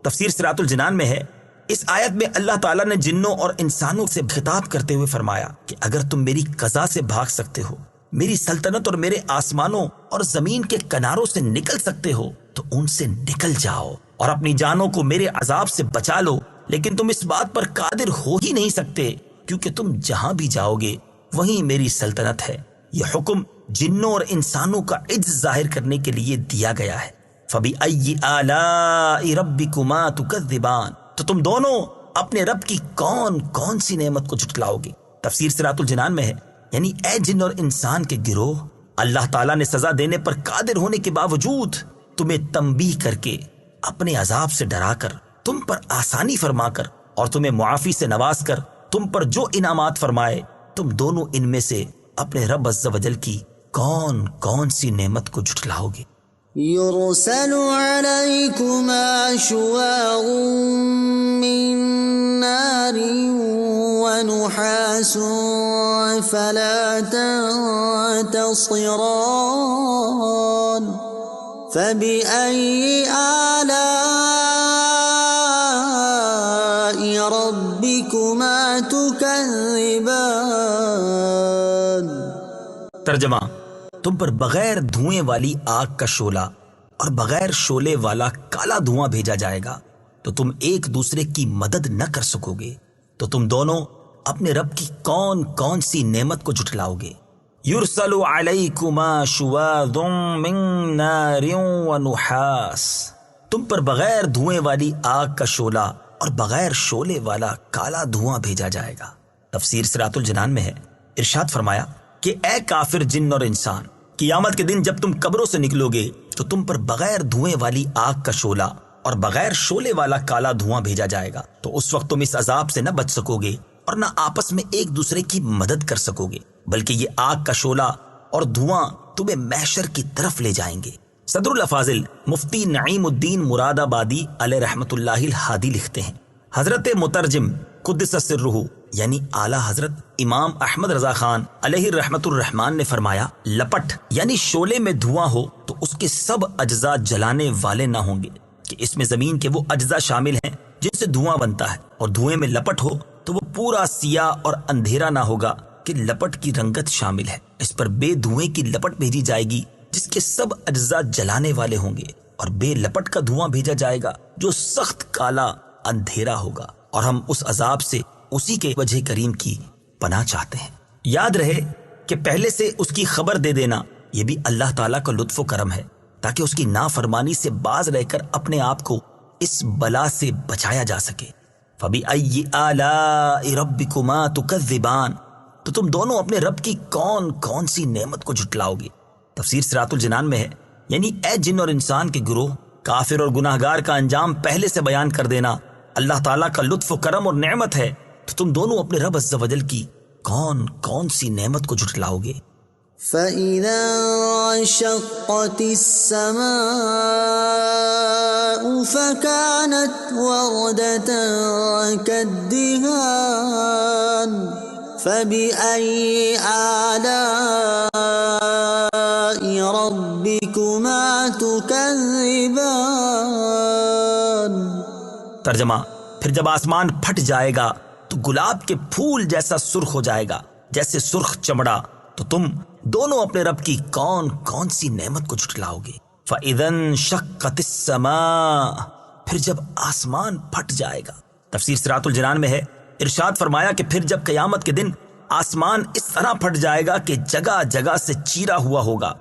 تفسیر صراط الجنان میں ہے، اس آیت میں اللہ تعالیٰ نے جنوں اور انسانوں سے خطاب کرتے ہوئے فرمایا کہ اگر تم میری قضا سے بھاگ سکتے ہو، میری سلطنت اور میرے آسمانوں اور زمین کے کناروں سے نکل سکتے ہو تو ان سے نکل جاؤ اور اپنی جانوں کو میرے عذاب سے بچا لو، لیکن تم اس بات پر قادر ہو ہی نہیں سکتے، کیونکہ تم جہاں بھی جاؤ گے وہیں میری سلطنت ہے۔ یہ حکم جنوں اور انسانوں کا عجز ظاہر کرنے کے لیے دیا گیا ہے۔ فَبِأَيِّ آلَاءِ رَبِّكُمَا تُكَذِّبَانِ، تو تم دونوں اپنے رب کی کون کون سی نعمت کو جھٹلاؤ گے؟ تفسیر صراط الجنان میں ہے، یعنی اے جن اور انسان کے گروہ، اللہ تعالیٰ نے سزا دینے پر قادر ہونے کے باوجود تمہیں تنبیہ کر کے، اپنے عذاب سے ڈرا کر، تم پر آسانی فرما کر اور تمہیں معافی سے نواز کر تم پر جو انعامات فرمائے، تم دونوں ان میں سے اپنے رب عز و جل کی کون کون سی نعمت کو جھٹلاؤ گے؟ يرسل عليكما شواظ من نار ونحاس فلا تنتصران فبأي آلاء ربكما تكذبان۔ ترجمہ: تم پر بغیر دھوئیں والی آگ کا شعلہ اور بغیر شعلے والا کالا دھواں بھیجا جائے گا تو تم ایک دوسرے کی مدد نہ کر سکو گے، تو تم دونوں اپنے رب کی کون کون سی نعمت کو جھٹلاؤ گے؟ یرسل علیکما شواظ من نار ونحاس، تم پر بغیر دھوئیں والی آگ کا شعلہ اور بغیر شعلے والا کالا دھواں بھیجا جائے گا۔ تفسیر صراط الجنان میں ہے، ارشاد فرمایا کہ اے کافر جن اور انسان، قیامت کے دن جب تم قبروں سے نکلو گے تو تم پر بغیر دھوئیں والی آگ کا شعلہ اور بغیر شعلے والا کالا دھواں بھیجا جائے گا، تو اس وقت تم اس عذاب سے نہ بچ سکو گے اور نہ آپس میں ایک دوسرے کی مدد کر سکو گے، بلکہ یہ آگ کا شعلہ اور دھواں تمہیں محشر کی طرف لے جائیں گے۔ صدر الافاضل مفتی نعیم الدین مراد آبادی علیہ رحمت اللہ الہادی لکھتے ہیں، حضرت مترجم قدس سرہ یعنی اعلی حضرت امام احمد رضا خان علیہ رحمت الرحمان نے فرمایا، لپٹ یعنی شعلے میں دھواں ہو تو اس کے سب اجزاء جلانے والے نہ ہوں گے، کہ اس میں زمین کے وہ اجزاء شامل ہیں جن سے دھواں بنتا ہے، اور دھوئیں میں لپٹ ہو تو وہ پورا سیاہ اور اندھیرا نہ ہوگا کہ لپٹ کی رنگت شامل ہے۔ اس پر بے دھوئیں کی لپٹ بھیجی جائے گی جس کے سب اجزاء جلانے والے ہوں گے، اور بے لپٹ کا دھواں بھیجا جائے گا جو سخت کالا اندھیرا ہوگا، اور ہم اس عذاب سے اسی کے وجہ کریم کی پناہ چاہتے ہیں۔ یاد رہے کہ پہلے سے اس کی خبر دے دینا یہ بھی اللہ تعالیٰ کا لطف و کرم ہے، تاکہ اس کی نافرمانی سے باز رہ کر اپنے آپ کو اس بلا سے بچایا جا سکے۔ فَبِأَيِّ آلَاءِ رَبِّكُمَا تُكَذِّبَانِ، تو تم دونوں اپنے رب کی کون کون سی نعمت کو جھٹلاؤ گے؟ تفسیر صراط الجنان میں ہے، یعنی اے جن اور انسان کے گروہ، کافر اور گناہگار کا انجام پہلے سے بیان کر دینا اللہ تعالیٰ کا لطف و کرم اور نعمت ہے، تو تم دونوں اپنے رب عز و جل کی کون کون سی نعمت کو جھٹلاؤ گے؟ فَإِذَا انشَقَّتِ السَّمَاءُ فَكَانَتْ وَرْدَةً كَالدِّهَانِ فَبِأَيِّ آلَاءِ رَبِّكُمَا تُكَذِّبَانِ۔ ترجمہ، پھر جب آسمان پھٹ جائے گا تو گلاب کے پھول جیسا سرخ ہو جائے گا، جیسے سرخ چمڑا، تو تم دونوں اپنے رب کی کون کون سی نعمت کو جھٹلاؤ گے؟ فَإِذَا انشَقَّتِ السَّمَاءُ، پھر جب آسمان پھٹ جائے گا۔ تفسیر صراط الجنان میں ہے، ارشاد فرمایا کہ پھر جب قیامت کے دن آسمان اس طرح پھٹ جائے گا کہ جگہ جگہ سے چیرا ہوا ہوگا،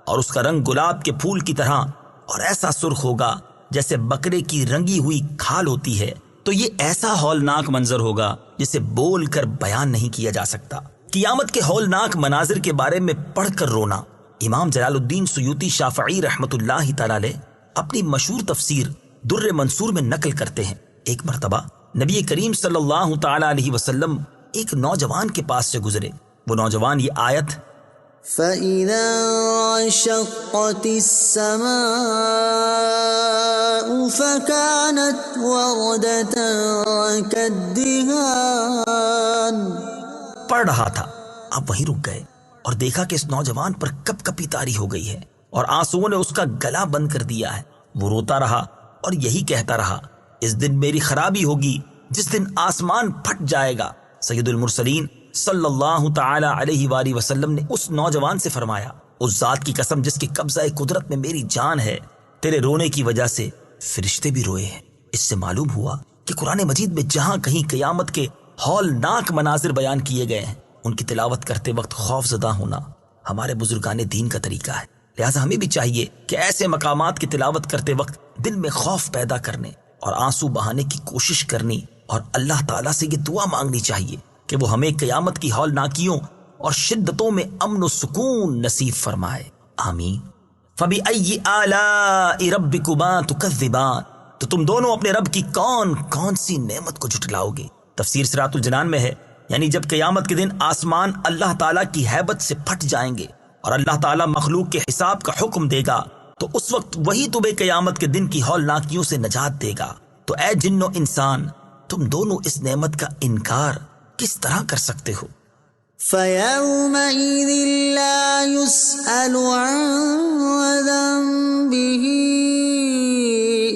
اور اس کا رنگ گلاب کے پھول کی طرح اور ایسا سرخ ہوگا جیسے بکرے کی رنگی ہوئی کھال ہوتی ہے، تو یہ ایسا ہولناک منظر ہوگا جسے بول کر بیان نہیں کیا جا سکتا۔ قیامت کے ہولناک مناظر کے بارے میں پڑھ کر رونا امام جلال الدین سیوطی شافعی رحمۃ اللہ تعالی علیہ اپنی مشہور تفسیر در منصور میں نقل کرتے ہیں۔ ایک مرتبہ نبی کریم صلی اللہ تعالی علیہ وسلم ایک نوجوان کے پاس سے گزرے۔ وہ نوجوان یہ آیت فَإِذَا انشَقَّتِ السَّمَاءُ فَكَانَتْ وَرْدَةً كَالدِّهَانِ پڑھ رہا تھا، آپ وہیں رک گئے اور دیکھا کہ اس نوجوان پر کپ کپی طاری ہو گئی ہے اور آنسوؤں نے اس کا گلا بند کر دیا ہے۔ وہ روتا رہا اور یہی کہتا رہا، اس دن میری خرابی ہوگی جس دن آسمان پھٹ جائے گا۔ سید المرسلین صلی اللہ تعالی علیہ وآلہ وسلم نے اس نوجوان سے فرمایا، اس ذات کی قسم جس کے قبضہ قدرت میں میری جان ہے، تیرے رونے کی وجہ سے فرشتے بھی روئے ہیں۔ اس سے معلوم ہوا کہ قرآن مجید میں جہاں کہیں قیامت کے ہولناک مناظر بیان کیے گئے ہیں، ان کی تلاوت کرتے وقت خوف زدہ ہونا ہمارے بزرگان دین کا طریقہ ہے۔ لہٰذا ہمیں بھی چاہیے کہ ایسے مقامات کی تلاوت کرتے وقت دل میں خوف پیدا کرنے اور آنسو بہانے کی کوشش کرنی، اور اللہ تعالیٰ سے یہ دعا مانگنی چاہیے کہ وہ ہمیں قیامت کی ہولناکیوں اور شدتوں میں امن و سکون نصیب فرمائے، آمین۔ فَبِأَيِّ آلَاءِ رَبِّكُمَا تُكَذِّبَانِ، تو تم دونوں اپنے رب کی کون کون سی نعمت کو جھٹلاؤ گے؟ تفسیر صراط الجنان میں ہے، یعنی جب قیامت کے دن آسمان اللہ تعالیٰ کی ہیبت سے پھٹ جائیں گے اور اللہ تعالیٰ مخلوق کے حساب کا حکم دے گا، تو اس وقت وہی تمہیں قیامت کے دن کی ہولناکیوں سے نجات دے گا۔ تو اے جن و انسان، تم دونوں اس نعمت کا انکار کس طرح کر سکتے ہو؟ فَيَوْمَئِذٍ لَا يُسْأَلُ عَنْ ذَنبِهِ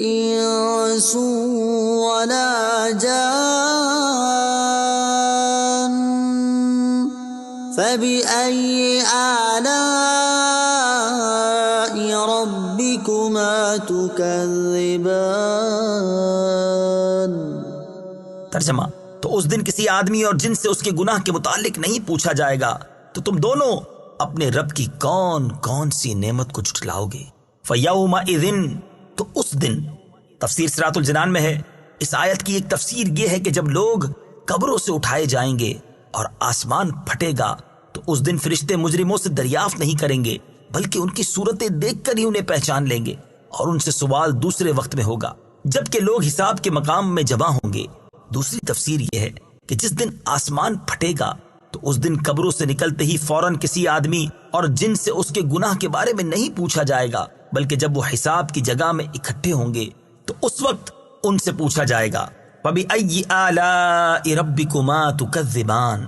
إِنسٌ وَلَا جَانٌّ فَبِأَيِّ آلَاءِ رَبِّكُمَا تُكَذِّبَانِ۔ ترجمہ، تو اس دن کسی آدمی اور جن سے اس کے گناہ کے متعلق نہیں پوچھا جائے گا، تو تم دونوں اپنے رب کی کون کون سی نعمت کو جھٹلاؤ گے؟ فَيَوْمَئِذٍ، تو اس دن۔ تفسیر صراط الجنان میں ہے، اس آیت کی ایک تفسیر یہ ہے کہ جب لوگ قبروں سے اٹھائے جائیں گے اور آسمان پھٹے گا تو اس دن فرشتے مجرموں سے دریافت نہیں کریں گے، بلکہ ان کی صورتیں دیکھ کر ہی انہیں پہچان لیں گے، اور ان سے سوال دوسرے وقت میں ہوگا جبکہ لوگ حساب کے مقام میں جمع ہوں گے۔ دوسری تفسیر یہ ہے کہ جس دن آسمان پھٹے گا تو اس دن قبروں سے نکلتے ہی فوراً کسی آدمی اور جن سے اس کے گناہ کے بارے میں نہیں پوچھا جائے گا، بلکہ جب وہ حساب کی جگہ میں اکٹھے ہوں گے تو اس وقت ان سے پوچھا جائے گا، فَبِأَيِّ آلَاءِ رَبِّكُمَا تُكَذِّبَانِ،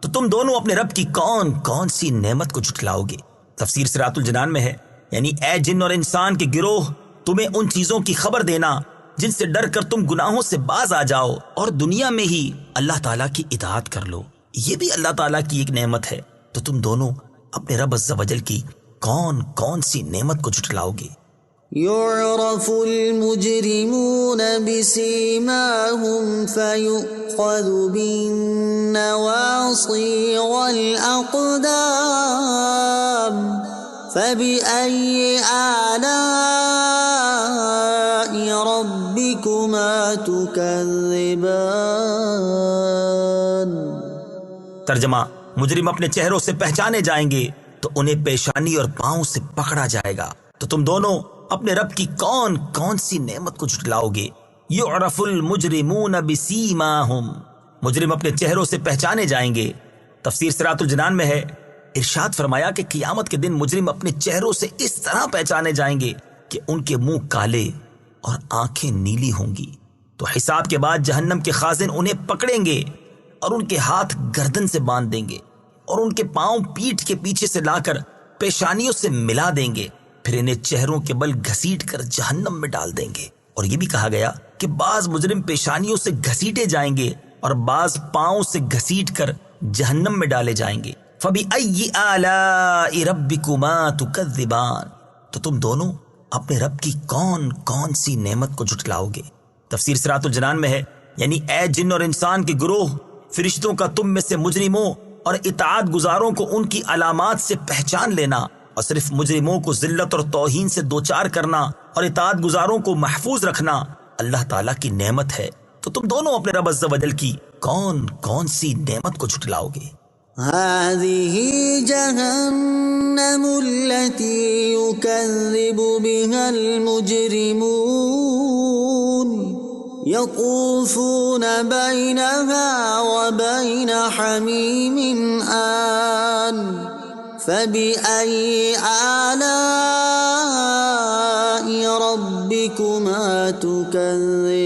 تو تم دونوں اپنے رب کی کون کون سی نعمت کو جھٹلاؤ گے؟ تفسیر صراط الجنان میں ہے، یعنی اے جن اور انسان کے گروہ، تمہیں ان چیزوں کی خبر دینا جن سے ڈر کر تم گناہوں سے باز آ جاؤ اور دنیا میں ہی اللہ تعالیٰ کی اطاعت کر لو، یہ بھی اللہ تعالیٰ کی ایک نعمت ہے۔ تو تم دونوں اپنے رب عز و جل کی کون کون سی نعمت کو جھٹلاؤ گے؟ يعرف المجرمون بسيماهم فيؤخذ بالنواصي والأقدام فبأي آلاء ربكما تكذبان۔ ترجمہ، مجرم اپنے چہروں سے پہچانے جائیں گے تو انہیں پیشانی اور پاؤں سے پکڑا جائے گا۔ تو تم دونوں اپنے رب کی کون کون سی نعمت کو جھٹلاؤ گے؟ یعرف المجرمون بسیماہم، مجرم اپنے چہروں سے پہچانے جائیں گے۔ تفسیر صراط الجنان میں ہے، ارشاد فرمایا کہ قیامت کے دن مجرم اپنے چہروں سے اس طرح پہچانے جائیں گے کہ ان کے منہ کالے اور آنکھیں نیلی ہوں گی۔ تو حساب کے بعد جہنم کے خازن انہیں پکڑیں گے اور ان کے ہاتھ گردن سے باندھ دیں گے اور ان کے پاؤں پیٹھ کے پیچھے سے لا کر پیشانیوں سے ملا دیں گے، پھر انہیں چہروں کے بل گھسیٹ کر جہنم میں ڈال دیں گے۔ اور یہ بھی کہا گیا کہ بعض مجرم پیشانیوں سے گھسیٹے جائیں گے اور بعض پاؤں سے گھسیٹ کر جہنم میں ڈالے جائیں گے۔ فَبِأَيِّ آلَاءِ رَبِّكُمَا تُكَذِّبَانِ، تو تم دونوں اپنے رب کی کون کون سی نعمت کو جھٹلاؤ گے؟ تفسیر صراط الجنان میں ہے، یعنی اے جن اور انسان کے گروہ، فرشتوں کا تم میں سے مجرموں اور اطاعت گزاروں کو ان کی علامات سے پہچان لینا، اور صرف مجرموں کو ذلت اور توہین سے دوچار کرنا اور اطاعت گزاروں کو محفوظ رکھنا اللہ تعالیٰ کی نعمت ہے۔ تو تم دونوں اپنے رب عز و جل کی کون کون سی نعمت کو جھٹلاؤ گے؟ هذه جهنم التي يكذب بها المجرمون يطوفون بينها وبين حميم آن فبأي آلاء ربكما تكذبان۔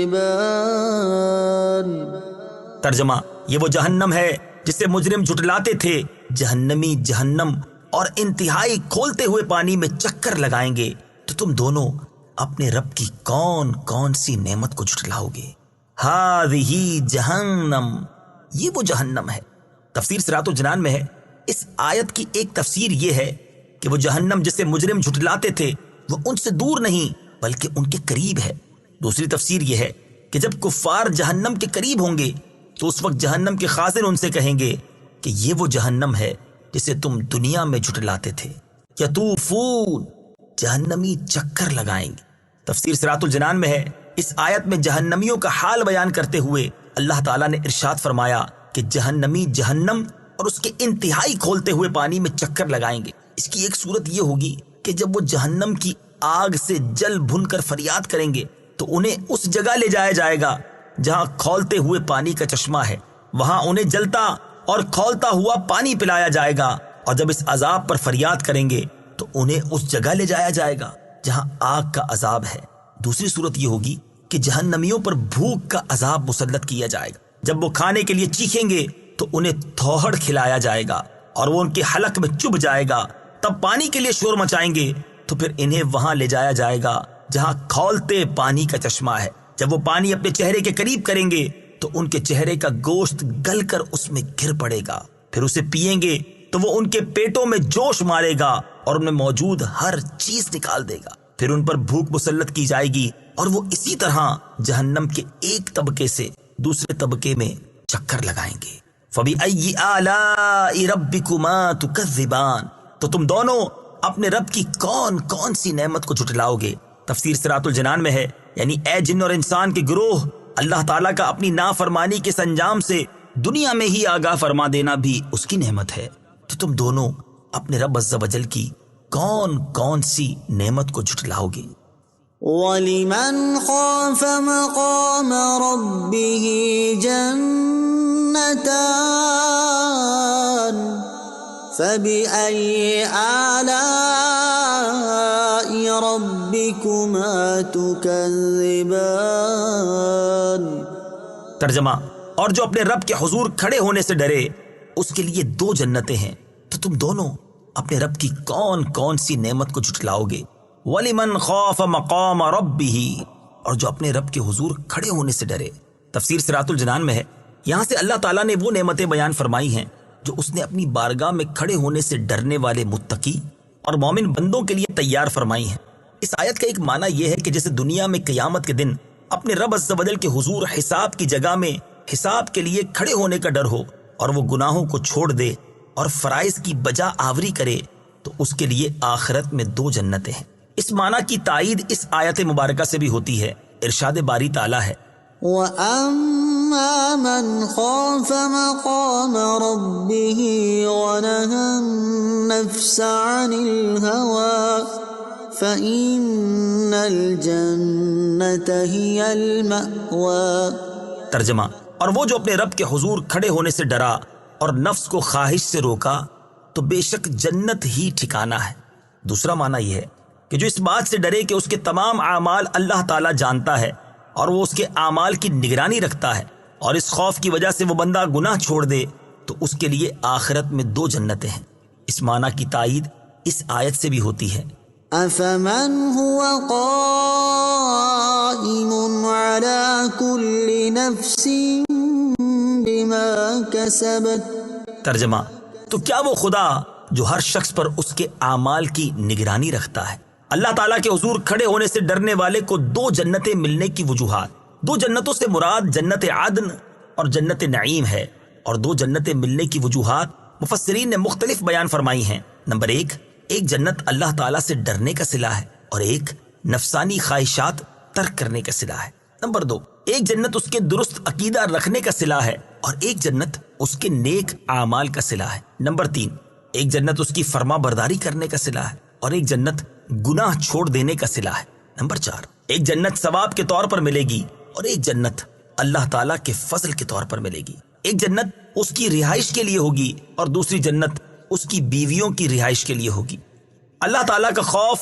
ترجمہ، یہ وہ جہنم ہے جسے مجرم جھٹلاتے تھے، جہنمی جہنم اور انتہائی کھولتے ہوئے پانی میں چکر لگائیں گے۔ تو تم دونوں اپنے رب کی کون کون سی نعمت کو جھٹلاؤ گے؟ ہذہ جہنم، یہ وہ جہنم ہے۔ تفسیر صراط الجنان میں ہے، اس آیت کی ایک تفسیر یہ ہے کہ وہ جہنم جسے مجرم جھٹلاتے تھے وہ ان سے دور نہیں بلکہ ان کے قریب ہے۔ دوسری تفسیر یہ ہے کہ جب کفار جہنم کے قریب ہوں گے تو اس وقت جہنم کے خازن ان سے کہیں گے کہ یہ وہ جہنم ہے جسے تم دنیا میں جھٹلاتے تھے۔ یطوفون، جہنمی چکر لگائیں گے۔ تفسیر صراط الجنان میں ہے، اس آیت میں جہنمیوں کا حال بیان کرتے ہوئے اللہ تعالیٰ نے ارشاد فرمایا کہ جہنمی جہنم اور اس کے انتہائی کھولتے ہوئے پانی میں چکر لگائیں گے۔ اس کی ایک صورت یہ ہوگی کہ جب وہ جہنم کی آگ سے جل بھن کر فریاد کریں گے تو انہیں اس جگہ لے جایا جائے گا جہاں کھولتے ہوئے پانی کا چشمہ ہے، وہاں انہیں جلتا اور کھولتا ہوا پانی پلایا جائے گا، اور جب اس عذاب پر فریاد کریں گے تو انہیں اس جگہ لے جایا جائے گا جہاں آگ کا عذاب ہے۔ دوسری صورت یہ ہوگی کہ جہنمیوں پر بھوک کا عذاب مسلط کیا جائے گا، جب وہ کھانے کے لیے چیخیں گے تو انہیں تھوہڑ کھلایا جائے گا اور وہ ان کے حلق میں چبھ جائے گا، تب پانی کے لیے شور مچائیں گے تو پھر انہیں وہاں لے جایا جائے گا جہاں کھولتے پانی کا چشمہ ہے۔ جب وہ پانی اپنے چہرے کے قریب کریں گے تو ان کے چہرے کا گوشت گل کر اس میں گر پڑے گا، پھر اسے پئیں گے تو وہ ان کے پیٹوں میں جوش مارے گا اور ان میں موجود ہر چیز نکال دے گا، پھر ان پر بھوک مسلط کی جائے گی اور وہ اسی طرح جہنم کے ایک طبقے سے دوسرے طبقے میں چکر لگائیں گے۔ فَبِأَيِّ آلَاءِ رَبِّكُمَا تُكَذِّبَانِ، تو تم دونوں اپنے رب کی کون کون سی نعمت کو جھٹلاؤ گے؟ تفسیر صراط الجنان میں ہے، یعنی اے جن اور انسان کے گروہ، اللہ تعالیٰ کا اپنی نافرمانی کے سنجام سے دنیا میں ہی آگاہ فرما دینا بھی اس کی نعمت ہے۔ تو تم دونوں اپنے رب عز و جل کی کون کون سی نعمت کو جھٹلاؤ گے؟ وَلِمَنْ خَافَ مَقَامَ رَبِّهِ جَنَّتَانِ فَبِأَيِّ آلَاءِ رَبِّكُمَا تُكَذِّبَانِ۔ ترجمہ، اور جو اپنے رب کے حضور کھڑے ہونے سے ڈرے اس کے لیے دو جنتیں ہیں۔ تو تم دونوں اپنے رب کی کون کون سی نعمت کو جھٹلاؤ گے؟ وَلِمَنْ خَافَ مَقَامَ رَبِّهِ، اور جو اپنے رب کے حضور کھڑے ہونے سے ڈرے۔ تفسیر صراط الجنان میں ہے، یہاں سے اللہ تعالیٰ نے وہ نعمتیں بیان فرمائی ہیں جو اس نے اپنی بارگاہ میں کھڑے ہونے سے ڈرنے والے متقی اور مومن بندوں کے لیے تیار فرمائی ہیں۔ اس آیت کا ایک معنی یہ ہے کہ جیسے دنیا میں قیامت کے دن اپنے رب عز و جل کے حضور حساب کی جگہ میں حساب کے لیے کھڑے ہونے کا ڈر ہو اور وہ گناہوں کو چھوڑ دے اور فرائض کی بجا آوری کرے، تو اس کے لیے آخرت میں 2 جنتیں ہیں۔ اس معنی کی تائید اس آیت مبارکہ سے بھی ہوتی ہے۔ ارشاد باری تعالیٰ ہے، وَأَمَّا مَنْ خَافَ مَقَامَ رَبِّهِ وَنَهَى النَّفْسَ عَنِ الْهَوَى فَإِنَّ الْجَنَّةَ هِيَ الْمَأْوَى۔ ترجمہ، اور وہ جو اپنے رب کے حضور کھڑے ہونے سے ڈرا اور نفس کو خواہش سے روکا تو بے شک جنت ہی ٹھکانہ ہے۔ دوسرا معنی یہ ہے کہ جو اس بات سے ڈرے کہ اس کے تمام اعمال اللہ تعالیٰ جانتا ہے اور وہ اس کے اعمال کی نگرانی رکھتا ہے، اور اس خوف کی وجہ سے وہ بندہ گناہ چھوڑ دے تو اس کے لیے آخرت میں 2 جنتیں ہیں۔ اس معنی کی تائید اس آیت سے بھی ہوتی ہے۔ أَفَمَنْ هُوَ قَائِمٌ عَلَى كُلِّ نَفْسٍ بِمَا كَسَبَتْ۔ ترجمہ، تو کیا وہ خدا جو ہر شخص پر اس کے اعمال کی نگرانی رکھتا ہے۔ اللہ تعالیٰ کے حضور کھڑے ہونے سے ڈرنے والے کو 2 جنتیں ملنے کی وجوہات۔ 2 جنتوں سے مراد جنت عدن اور جنت نعیم ہے، اور 2 جنتیں ملنے کی وجوہات مفسرین نے مختلف بیان فرمائی ہیں۔ نمبر 1، ایک جنت اللہ تعالیٰ سے ڈرنے کا صلہ ہے، اور ایک نفسانی خواہشات ترک کرنے کا صلہ ہے۔ نمبر 2، ایک جنت اس کے درست عقیدہ رکھنے کا صلہ ہے، اور ایک جنت اس کے نیک اعمال کا صلہ ہے۔ نمبر 3، ایک جنت اس کی فرما برداری کرنے کا صلہ ہے، اور ایک جنت گناہ چھوڑ دینے کا صلہ ہے۔ نمبر 4، ایک جنت ثواب کے طور پر ملے گی، اور ایک جنت اللہ تعالیٰ کے فضل کے طور پر ملے گی۔ ایک جنت اس کی رہائش کے لیے ہوگی، اور دوسری جنت اس کی بیویوں کی رہائش کے لیے ہوگی۔ اللہ تعالیٰ کا خوف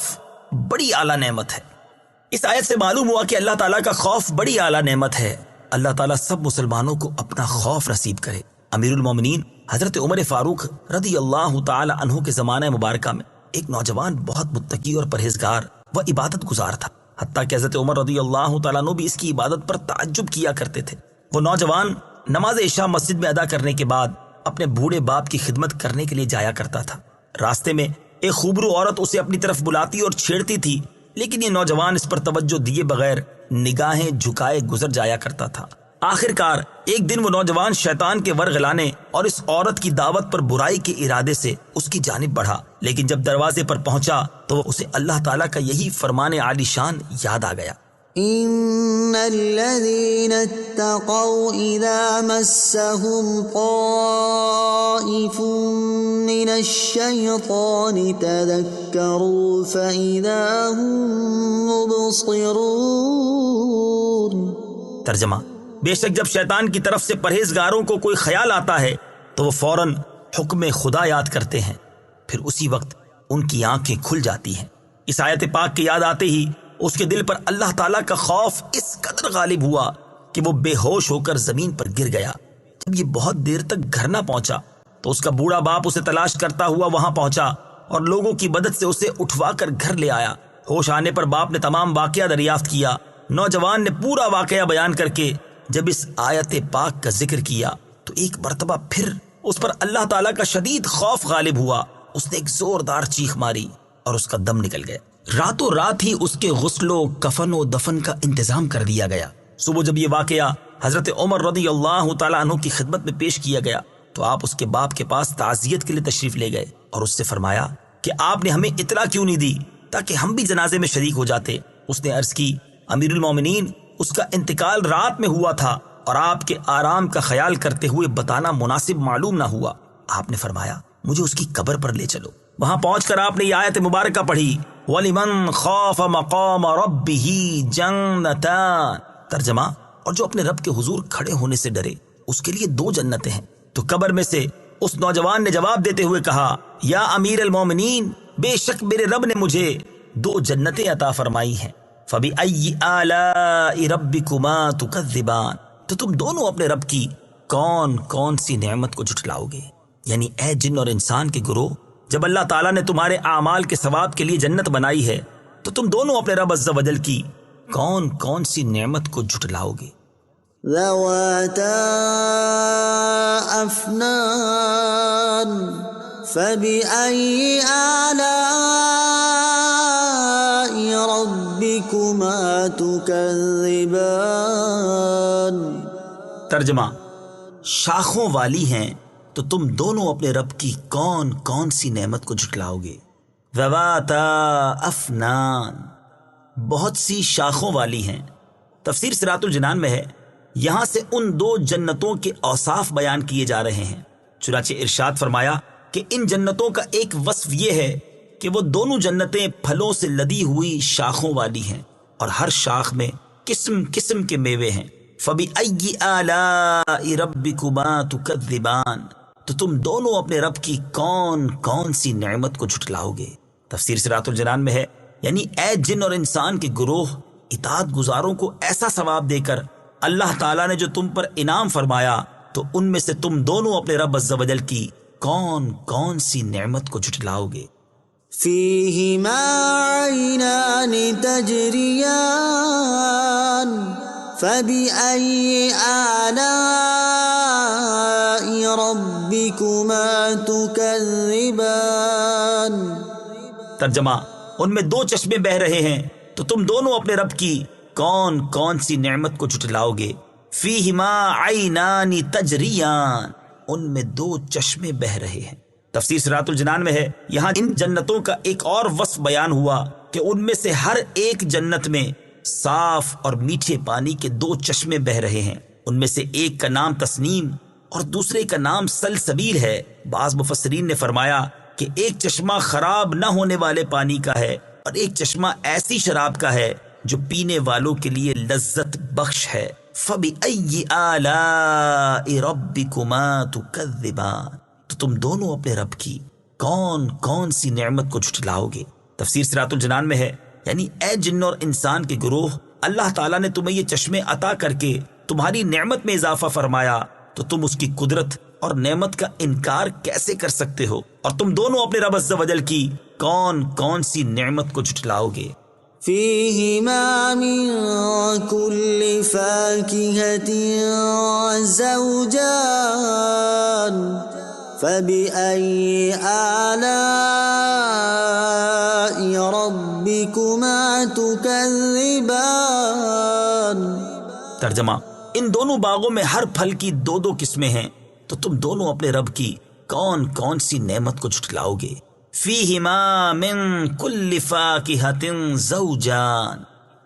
بڑی اعلیٰ نعمت ہے۔ اس آیت سے معلوم ہوا کہ اللہ تعالیٰ کا خوف بڑی اعلیٰ نعمت ہے۔ اللہ تعالیٰ سب مسلمانوں کو اپنا خوف نصیب کرے۔ امیر المومنین حضرت عمر فاروق رضی اللہ تعالی عنہ کے زمانہ مبارکہ میں ایک نوجوان بہت متقی اور پرہیزگار و عبادت گزار تھا، حتیٰ کہ حضرت عمر رضی اللہ تعالیٰ عنہ بھی اس کی عبادت پر تعجب کیا کرتے تھے۔ وہ نوجوان نماز عشاء مسجد میں ادا کرنے کے بعد اپنے بوڑھے باپ کی خدمت کرنے کے لیے جایا کرتا تھا۔ راستے میں ایک خوبرو عورت اسے اپنی طرف بلاتی اور چھیڑتی تھی، لیکن یہ نوجوان اس پر توجہ دیے بغیر نگاہیں جھکائے گزر جایا کرتا تھا۔ آخر کار ایک دن وہ نوجوان شیطان کے ورغلانے اور اس عورت کی دعوت پر برائی کے ارادے سے اس کی جانب بڑھا، لیکن جب دروازے پر پہنچا تو اسے اللہ تعالیٰ کا یہی فرمان عالی شان یاد آ گیا، إِنَّ الَّذِينَ اتَّقَوْا إِذَا مَسَّهُمْ طَائِفٌ مِّنَ الشَّيْطَانِ تَذَكَّرُوا فَإِذَا هُم مُبْصِرُونَ۔ ترجمہ، بے شک جب شیطان کی طرف سے پرہیزگاروں کو کوئی خیال آتا ہے تو وہ فوراً حکم خدا یاد کرتے ہیں، پھر اسی وقت ان کی آنکھیں کھل جاتی ہیں۔ اس آیت پاک کی یاد آتے ہی اس کے دل پر اللہ تعالیٰ کا خوف اس قدر غالب ہوا کہ وہ بے ہوش ہو کر زمین پر گر گیا۔ جب یہ بہت دیر تک گھر نہ پہنچا تو اس کا بوڑھا باپ اسے تلاش کرتا ہوا وہاں پہنچا اور لوگوں کی مدد سے اسے اٹھوا کر گھر لے آیا۔ ہوش آنے پر باپ نے تمام واقعہ دریافت کیا۔ نوجوان نے پورا واقعہ بیان کر کے جب اس آیت پاک کا ذکر کیا تو ایک مرتبہ پھر اس پر اللہ تعالیٰ کا شدید خوف غالب ہوا۔ اس نے ایک زوردار چیخ ماری اور اس کا دم نکل گیا۔ راتوں رات ہی اس کے غسل و کفن و دفن کا انتظام کر دیا گیا۔ صبح جب یہ واقعہ حضرت عمر رضی اللہ تعالیٰ عنہ کی خدمت میں پیش کیا گیا تو آپ اس کے باپ کے پاس تعزیت کے لیے تشریف لے گئے اور اس سے فرمایا کہ آپ نے ہمیں اطلاع کیوں نہیں دی تاکہ ہم بھی جنازے میں شریک ہو جاتے۔ اس نے عرض کی، امیر المومنین، اس کا انتقال رات میں ہوا تھا اور آپ کے آرام کا خیال کرتے ہوئے بتانا مناسب معلوم نہ ہوا۔ آپ نے فرمایا، مجھے اس کی قبر پر لے چلو۔ وہاں پہنچ کر آپ نے یہ آیت مبارکہ پڑھی، وَلِمَنْ خَافَ مَقَامَ رَبِّهِ جَنَّتَانِ۔ ترجمہ، اور جو اپنے رب کے حضور کھڑے ہونے سے ڈرے اس کے لیے 2 جنتیں ہیں۔ تو قبر میں سے اس نوجوان نے جواب دیتے ہوئے کہا، یا امیر المومنین، بے شک میرے رب نے مجھے 2 جنتیں عطا فرمائی ہیں۔ فَبِأَيِّ آلَاءِ رَبِّكُمَا تُكَذِّبَانِ۔ تو تم دونوں اپنے رب کی کون کون سی نعمت کو جھٹلاؤ گے؟ یعنی اے جن اور انسان کے گروہ، جب اللہ تعالیٰ نے تمہارے اعمال کے ثواب کے لیے جنت بنائی ہے تو تم دونوں اپنے رب عز و جل کی کون کون سی نعمت کو جھٹلاؤ گے؟ ذواتا افنان فبأي آلاء ربكما تكذبان. ترجمہ: شاخوں والی ہیں تو تم دونوں اپنے رب کی کون کون سی نعمت کو جھٹلاؤ گے. ذواتا افنان، بہت سی شاخوں والی ہیں. تفسیر صراط الجنان میں ہے، یہاں سے ان دو جنتوں کے اوصاف بیان کیے جا رہے ہیں. چنانچہ ارشاد فرمایا کہ ان جنتوں کا ایک وصف یہ ہے کہ وہ دونوں جنتیں پھلوں سے لدی ہوئی شاخوں والی ہیں اور ہر شاخ میں قسم قسم کے میوے ہیں. فَبِأَيِّ آلَاءِ رَبِّكُمَا تُكَذِّبَانِ، تو تم دونوں اپنے رب کی کون کون سی نعمت کو جھٹلاؤ گے. تفسیر صراط الجنان میں ہے، یعنی اے جن اور انسان کے گروہ، اطاعت گزاروں کو ایسا ثواب دے کر اللہ تعالیٰ نے جو تم پر انعام فرمایا، تو ان میں سے تم دونوں اپنے رب عز و جل کی کون کون سی نعمت کو جھٹلاؤ گے. فيهما عينان تجريان فبأي آلاء ربكما تكذبان. ترجمہ: ان میں دو چشمے بہ رہے ہیں تو تم دونوں اپنے رب کی کون کون سی نعمت کو جھٹلاؤ گے. فیہما عینان تجریان، ان میں دو چشمے بہ رہے ہیں. تفسیر صراط الجنان میں ہے، یہاں ان جنتوں کا ایک اور وصف بیان ہوا کہ ان میں سے ہر ایک جنت میں صاف اور میٹھے پانی کے دو چشمے بہ رہے ہیں. ان میں سے ایک کا نام تسنیم اور دوسرے کا نام سلسبیل ہے. بعض مفسرین نے فرمایا کہ ایک چشمہ خراب نہ ہونے والے پانی کا ہے اور ایک چشمہ ایسی شراب کا ہے جو پینے والوں کے لیے لذت بخش ہے. فَبِأَيِّ آلَاءِ رَبِّكُمَا تُكَذِّبَانِ، تو تم دونوں اپنے رب کی کون کون سی نعمت کو جھٹلاؤ گے. تفسیر صراط الجنان میں ہے، یعنی اے جن اور انسان کے گروہ، اللہ تعالیٰ نے تمہیں یہ چشمے عطا کر کے تمہاری نعمت میں اضافہ فرمایا تو تم اس کی قدرت اور نعمت کا انکار کیسے کر سکتے ہو، اور تم دونوں اپنے رب عز و جل کی کون کون سی نعمت کو جھٹلاؤ گے. فيهما من كل فاكهة زوجان فبأي آلاء ربكما تكذبان. ترجمہ: ان دونوں باغوں میں ہر پھل کی دو دو قسمیں ہیں تو تم دونوں اپنے رب کی کون کون سی نعمت کو جھٹلاؤ گے. فیہما من کل فاکہۃ زوجان،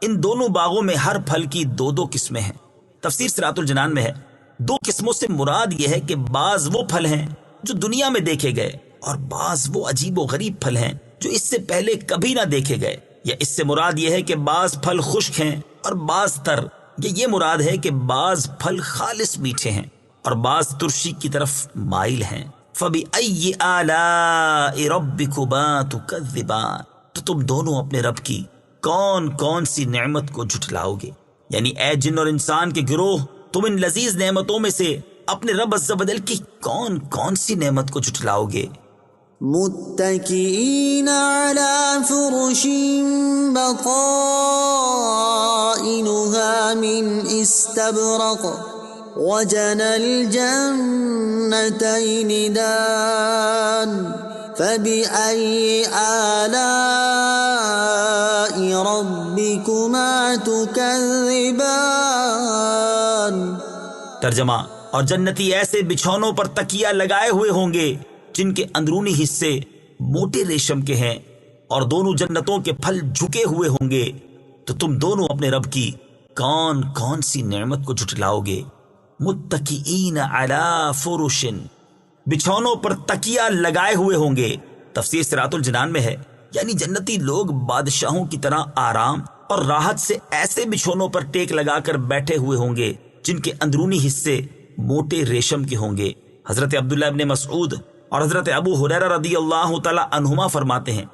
ان دونوں باغوں میں ہر پھل کی دو دو قسمیں ہیں. تفسیر صراط الجنان میں ہے، دو قسموں سے مراد یہ ہے کہ بعض وہ پھل ہیں جو دنیا میں دیکھے گئے اور بعض وہ عجیب و غریب پھل ہیں جو اس سے پہلے کبھی نہ دیکھے گئے. یا اس سے مراد یہ ہے کہ بعض پھل خشک ہیں اور بعض تر، یا یہ مراد ہے کہ بعض پھل خالص میٹھے ہیں اور بعض ترشی کی طرف مائل ہیں. فَبِأَيِّ آلَاءِ رَبِّكُمَا تُكَذِّبَانِ، تو تم دونوں اپنے رب کی کون کون سی نعمت کو جھٹلاؤ گے. یعنی اے جن اور انسان کے گروہ، تم ان لذیذ نعمتوں میں سے اپنے رب عز و جل کی کون کون سی نعمت کو جھٹلاؤ گے. متكئين على فرش بطائنها من استبرق وجنى الجنتين دان فبأي آلاء ربكما تكذبان. ترجمہ: اور جنتی ایسے بچھونوں پر تکیہ لگائے ہوئے ہوں گے جن کے اندرونی حصے موٹے ریشم کے ہیں اور دونوں جنتوں کے پھل جھکے ہوئے ہوں گے تو تم دونوں اپنے رب کی کون کون سی نعمت کو جھٹلاؤ گے. متکئین علی فرش، بچھونوں پر تکیہ لگائے ہوئے ہوں گے. تفسیر صراط الجنان میں ہے، یعنی جنتی لوگ بادشاہوں کی طرح آرام اور راحت سے ایسے بچھونوں پر ٹیک لگا کر بیٹھے ہوئے ہوں گے جن کے اندرونی حصے موٹے ریشم کے ہوں گے. حضرت عبداللہ ابن مسعود اور حضرت ابو ہریرہ رضی اللہ تعالی عنہما فرماتے ہیں،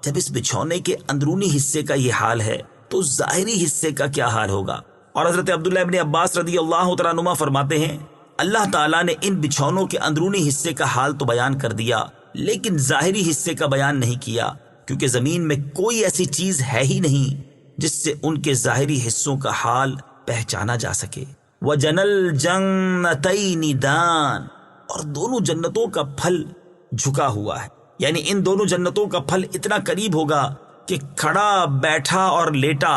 جب اس بچھونے کے اندرونی حصے کا یہ حال ہے تو ظاہری حصے کا کیا حال ہوگا. اور حضرت عبداللہ ابن عباس رضی اللہ تعالی عنہما فرماتے ہیں، اللہ تعالیٰ نے ان بچھونوں کے اندرونی حصے کا حال تو بیان کر دیا لیکن ظاہری حصے کا بیان نہیں کیا، کیونکہ زمین میں کوئی ایسی چیز ہے ہی نہیں جس سے ان کے ظاہری حصوں کا حال پہچانا جا سکے. وَجَنَى الْجَنَّتَيْنِ دَانٍ، اور دونوں جنتوں کا پھل جھکا ہوا ہے، یعنی ان دونوں جنتوں کا پھل اتنا قریب ہوگا کہ کھڑا بیٹھا اور لیٹا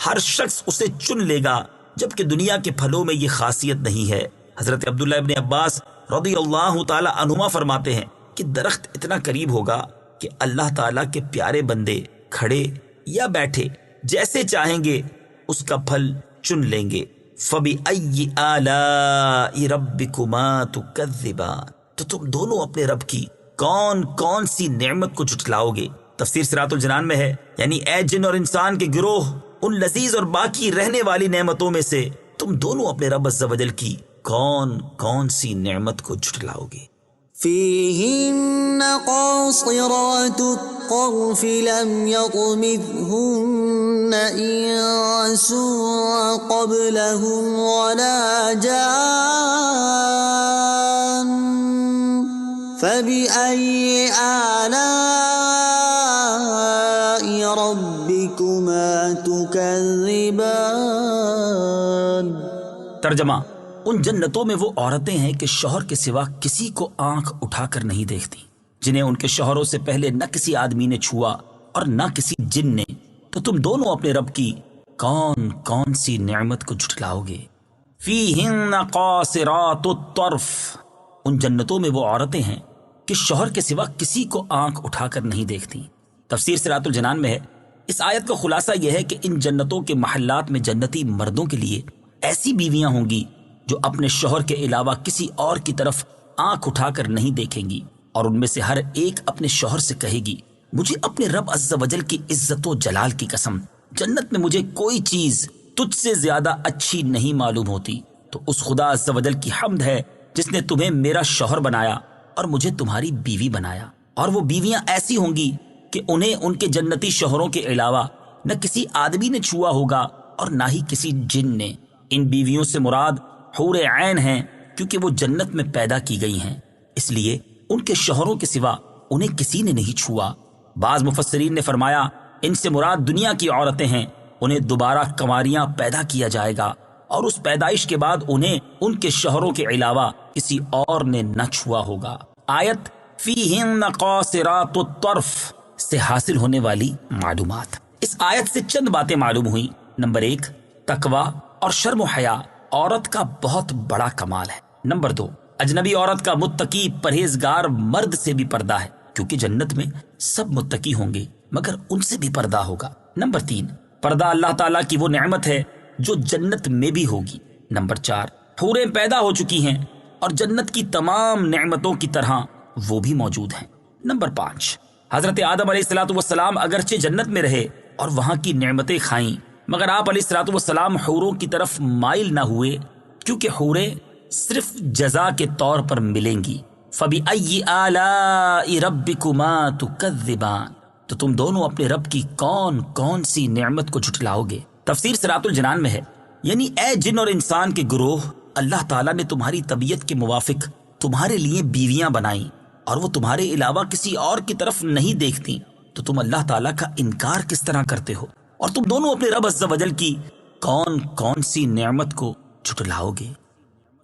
ہر شخص اسے چن لے گا، جبکہ دنیا کے پھلوں میں یہ خاصیت نہیں ہے۔ حضرت عبداللہ ابن عباس رضی اللہ تعالی عنہما فرماتے ہیں کہ درخت اتنا قریب ہوگا کہ اللہ تعالیٰ کے پیارے بندے کھڑے یا بیٹھے جیسے چاہیں گے اس کا پھل چن لیں گے۔ فَبِأَيِّ آلَاءِ رَبِّكُمَا تُكَذِّبَانِ، تو تم دونوں اپنے رب کی کون کون سی نعمت کو جھٹلاؤ گے؟ تفسیر صراط الجنان میں ہے، یعنی اے جن اور انسان کے گروہ، ان لذیذ اور باقی رہنے والی نعمتوں میں سے تم دونوں اپنے رب عز و جل کی کون کون سی نعمت کو جھٹلاؤ گے؟ فيهن قاصرات الطرف لم يطمثهن إنس قبلهم ولا جان فبأي آلاء ربكما تكذبان۔ ترجمہ: ان جنتوں میں وہ عورتیں ہیں کہ شوہر کے سوا کسی کو آنکھ اٹھا کر نہیں دیکھتی، جنہیں ان کے شوہروں سے پہلے نہ کسی آدمی نے چھوا اور نہ کسی جن نے، تو تم دونوں اپنے رب کی کون کون سی نعمت کو جھٹلاؤ گے؟ فیہن قاصرات الطرف، ان جنتوں میں وہ عورتیں ہیں کہ شوہر کے سوا کسی کو آنکھ اٹھا کر نہیں دیکھتی۔ تفسیر صراط الجنان میں ہے، اس آیت کا خلاصہ یہ ہے کہ ان جنتوں کے محلات میں جنتی مردوں کے لیے ایسی بیویاں ہوں گی جو اپنے شوہر کے علاوہ کسی اور کی طرف آنکھ اٹھا کر نہیں دیکھیں گی، اور ان میں سے ہر ایک اپنے شوہر سے کہے گی، مجھے اپنے رب عز و جل کی عزت و جلال کی قسم، جنت میں مجھے کوئی چیز تجھ سے زیادہ اچھی نہیں معلوم ہوتی۔ تو اس خدا عز و جل کی حمد ہے جس نے تمہیں میرا شوہر بنایا اور مجھے تمہاری بیوی بنایا۔ اور وہ بیویاں ایسی ہوں گی کہ انہیں ان کے جنتی شوہروں کے علاوہ نہ کسی آدمی نے چھوا ہوگا اور نہ ہی کسی جن نے۔ ان بیویوں سے مراد حور عین ہیں، کیونکہ وہ جنت میں پیدا کی گئی ہیں، اس لیے ان کے شوہروں کے سوا انہیں کسی نے نہیں چھوا۔ بعض مفسرین نے فرمایا ان سے مراد دنیا کی عورتیں ہیں، انہیں دوبارہ کنواریاں پیدا کیا جائے گا اور اس پیدائش کے بعد انہیں ان کے شوہروں کے علاوہ کسی اور نے نہ چھوا ہوگا۔ آیت فیہن قاصرات الطرف سے حاصل ہونے والی معلومات۔ اس آیت سے چند باتیں معلوم ہوئیں۔ نمبر 1، تقوی اور شرم و حیا عورت کا بہت بڑا کمال ہے۔ نمبر 2، اجنبی عورت کا متقی پرہیزگار مرد سے بھی پردہ ہے، کیونکہ جنت میں سب متقی ہوں گے مگر ان سے بھی پردہ ہوگا۔ نمبر 3، پردہ اللہ تعالیٰ کی وہ نعمت ہے جو جنت میں بھی ہوگی۔ نمبر 4، حوریں پیدا ہو چکی ہیں اور جنت کی تمام نعمتوں کی طرح وہ بھی موجود ہیں۔ نمبر 5، حضرت آدم علیہ السلام اگرچہ جنت میں رہے اور وہاں کی نعمتیں کھائیں، مگر آپ علیہ السلام حوروں کی طرف مائل نہ ہوئے، کیونکہ حوریں صرف جزا کے طور پر ملیں گی۔ فَبِأَيِّ آلَاءِ رَبِّكُمَا تُكَذِّبَانِ، تو تم دونوں اپنے رب کی کون کون سی نعمت کو جھٹلاؤ گے؟ تفسیر صراط الجنان میں ہے، یعنی اے جن اور انسان کے گروہ، اللہ تعالیٰ نے تمہاری طبیعت کے موافق تمہارے لیے بیویاں بنائیں اور وہ تمہارے علاوہ کسی اور کی طرف نہیں دیکھتی، تو تم اللہ تعالیٰ کا انکار کس طرح کرتے ہو؟ اور تم دونوں اپنے رب عز و جل کی کون کون سی نعمت کو جھٹلاؤ گے؟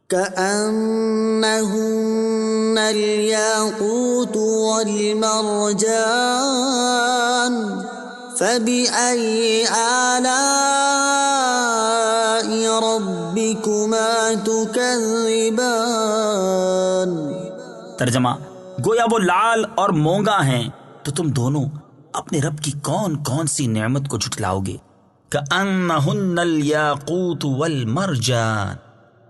كأنهن الياقوت والمرجان فبأي آلاء ربكما تكذبان۔ ترجمہ: گویا وہ لال اور مونگا ہیں، تو تم دونوں اپنے رب کی کون کون سی نعمت کو جھٹلاؤ گے؟ كأنهن الياقوت والمرجان،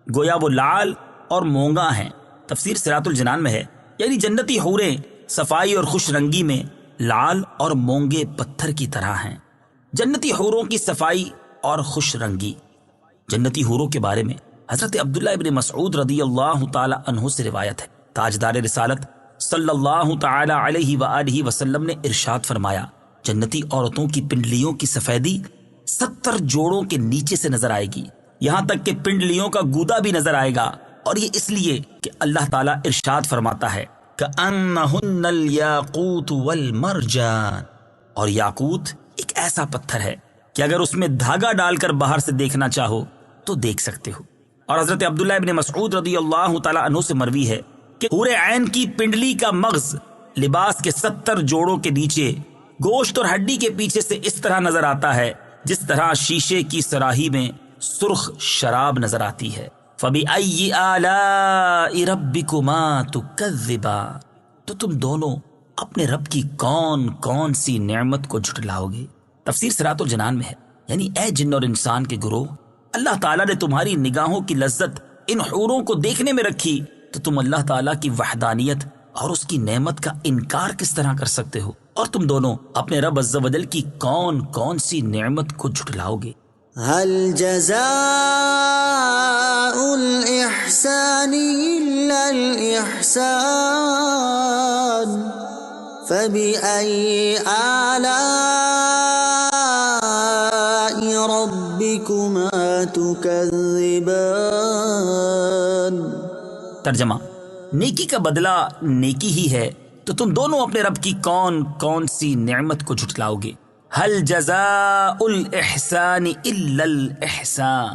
گویا وہ لال اور مونگا ہیں۔ تفسیر صراط الجنان میں ہے، یعنی جنتی حوریں صفائی اور خوش رنگی میں لال اور مونگے پتھر کی طرح ہیں۔ جنتی حوروں کی صفائی اور خوش رنگی۔ جنتی حوروں کے بارے میں حضرت عبداللہ ابن مسعود رضی اللہ تعالی عنہ سے روایت ہے، تاجدار رسالت صلی اللہ تعالی علیہ وآلہ وسلم نے ارشاد فرمایا، جنتی عورتوں کی پنڈلیوں کی سفیدی 70 جوڑوں کے نیچے سے نظر آئے گی، یہاں تک کہ پنڈلیوں کا گودا بھی نظر آئے گا، اور یہ اس لیے کہ اللہ تعالیٰ ارشاد فرماتا ہے كأنهن الياقوت والمرجان، اور یاقوت ایک ایسا پتھر ہے کہ اگر اس میں دھاگا ڈال کر باہر سے دیکھنا چاہو تو دیکھ سکتے ہو۔ اور حضرت عبداللہ ابن مسعود رضی اللہ تعالی عنہ سے مروی ہے کہ حور عین کی پنڈلی کا مغز لباس کے 70 جوڑوں کے نیچے گوشت اور ہڈی کے پیچھے سے اس طرح نظر آتا ہے جس طرح شیشے کی سراہی میں سرخ شراب نظر آتی ہے۔ فَبِأَيِّ آلَاءِ رَبِّكُمَا تُكَذِّبَانِ، تو تم دونوں اپنے رب کی کون کون سی نعمت کو جھٹلاؤ گے؟ تفسیر صراط الجنان میں ہے، یعنی اے جن اور انسان کے گروہ، اللہ تعالیٰ نے تمہاری نگاہوں کی لذت ان حوروں کو دیکھنے میں رکھی تو تم اللہ تعالیٰ کی وحدانیت اور اس کی نعمت کا انکار کس طرح کر سکتے ہو؟ اور تم دونوں اپنے رب عز و جل کی کون کون سی نعمت کو جھٹلاؤ گے؟ هل جزاء الإحسان إلا الإحسان فبأي آلاء ربكما تكذبان۔ ترجمہ، نیکی کا بدلہ نیکی ہی ہے تو تم دونوں اپنے رب کی کون کون سی نعمت کو جھٹلاؤ گے؟ هل جزاء الاحسان الا الاحسان،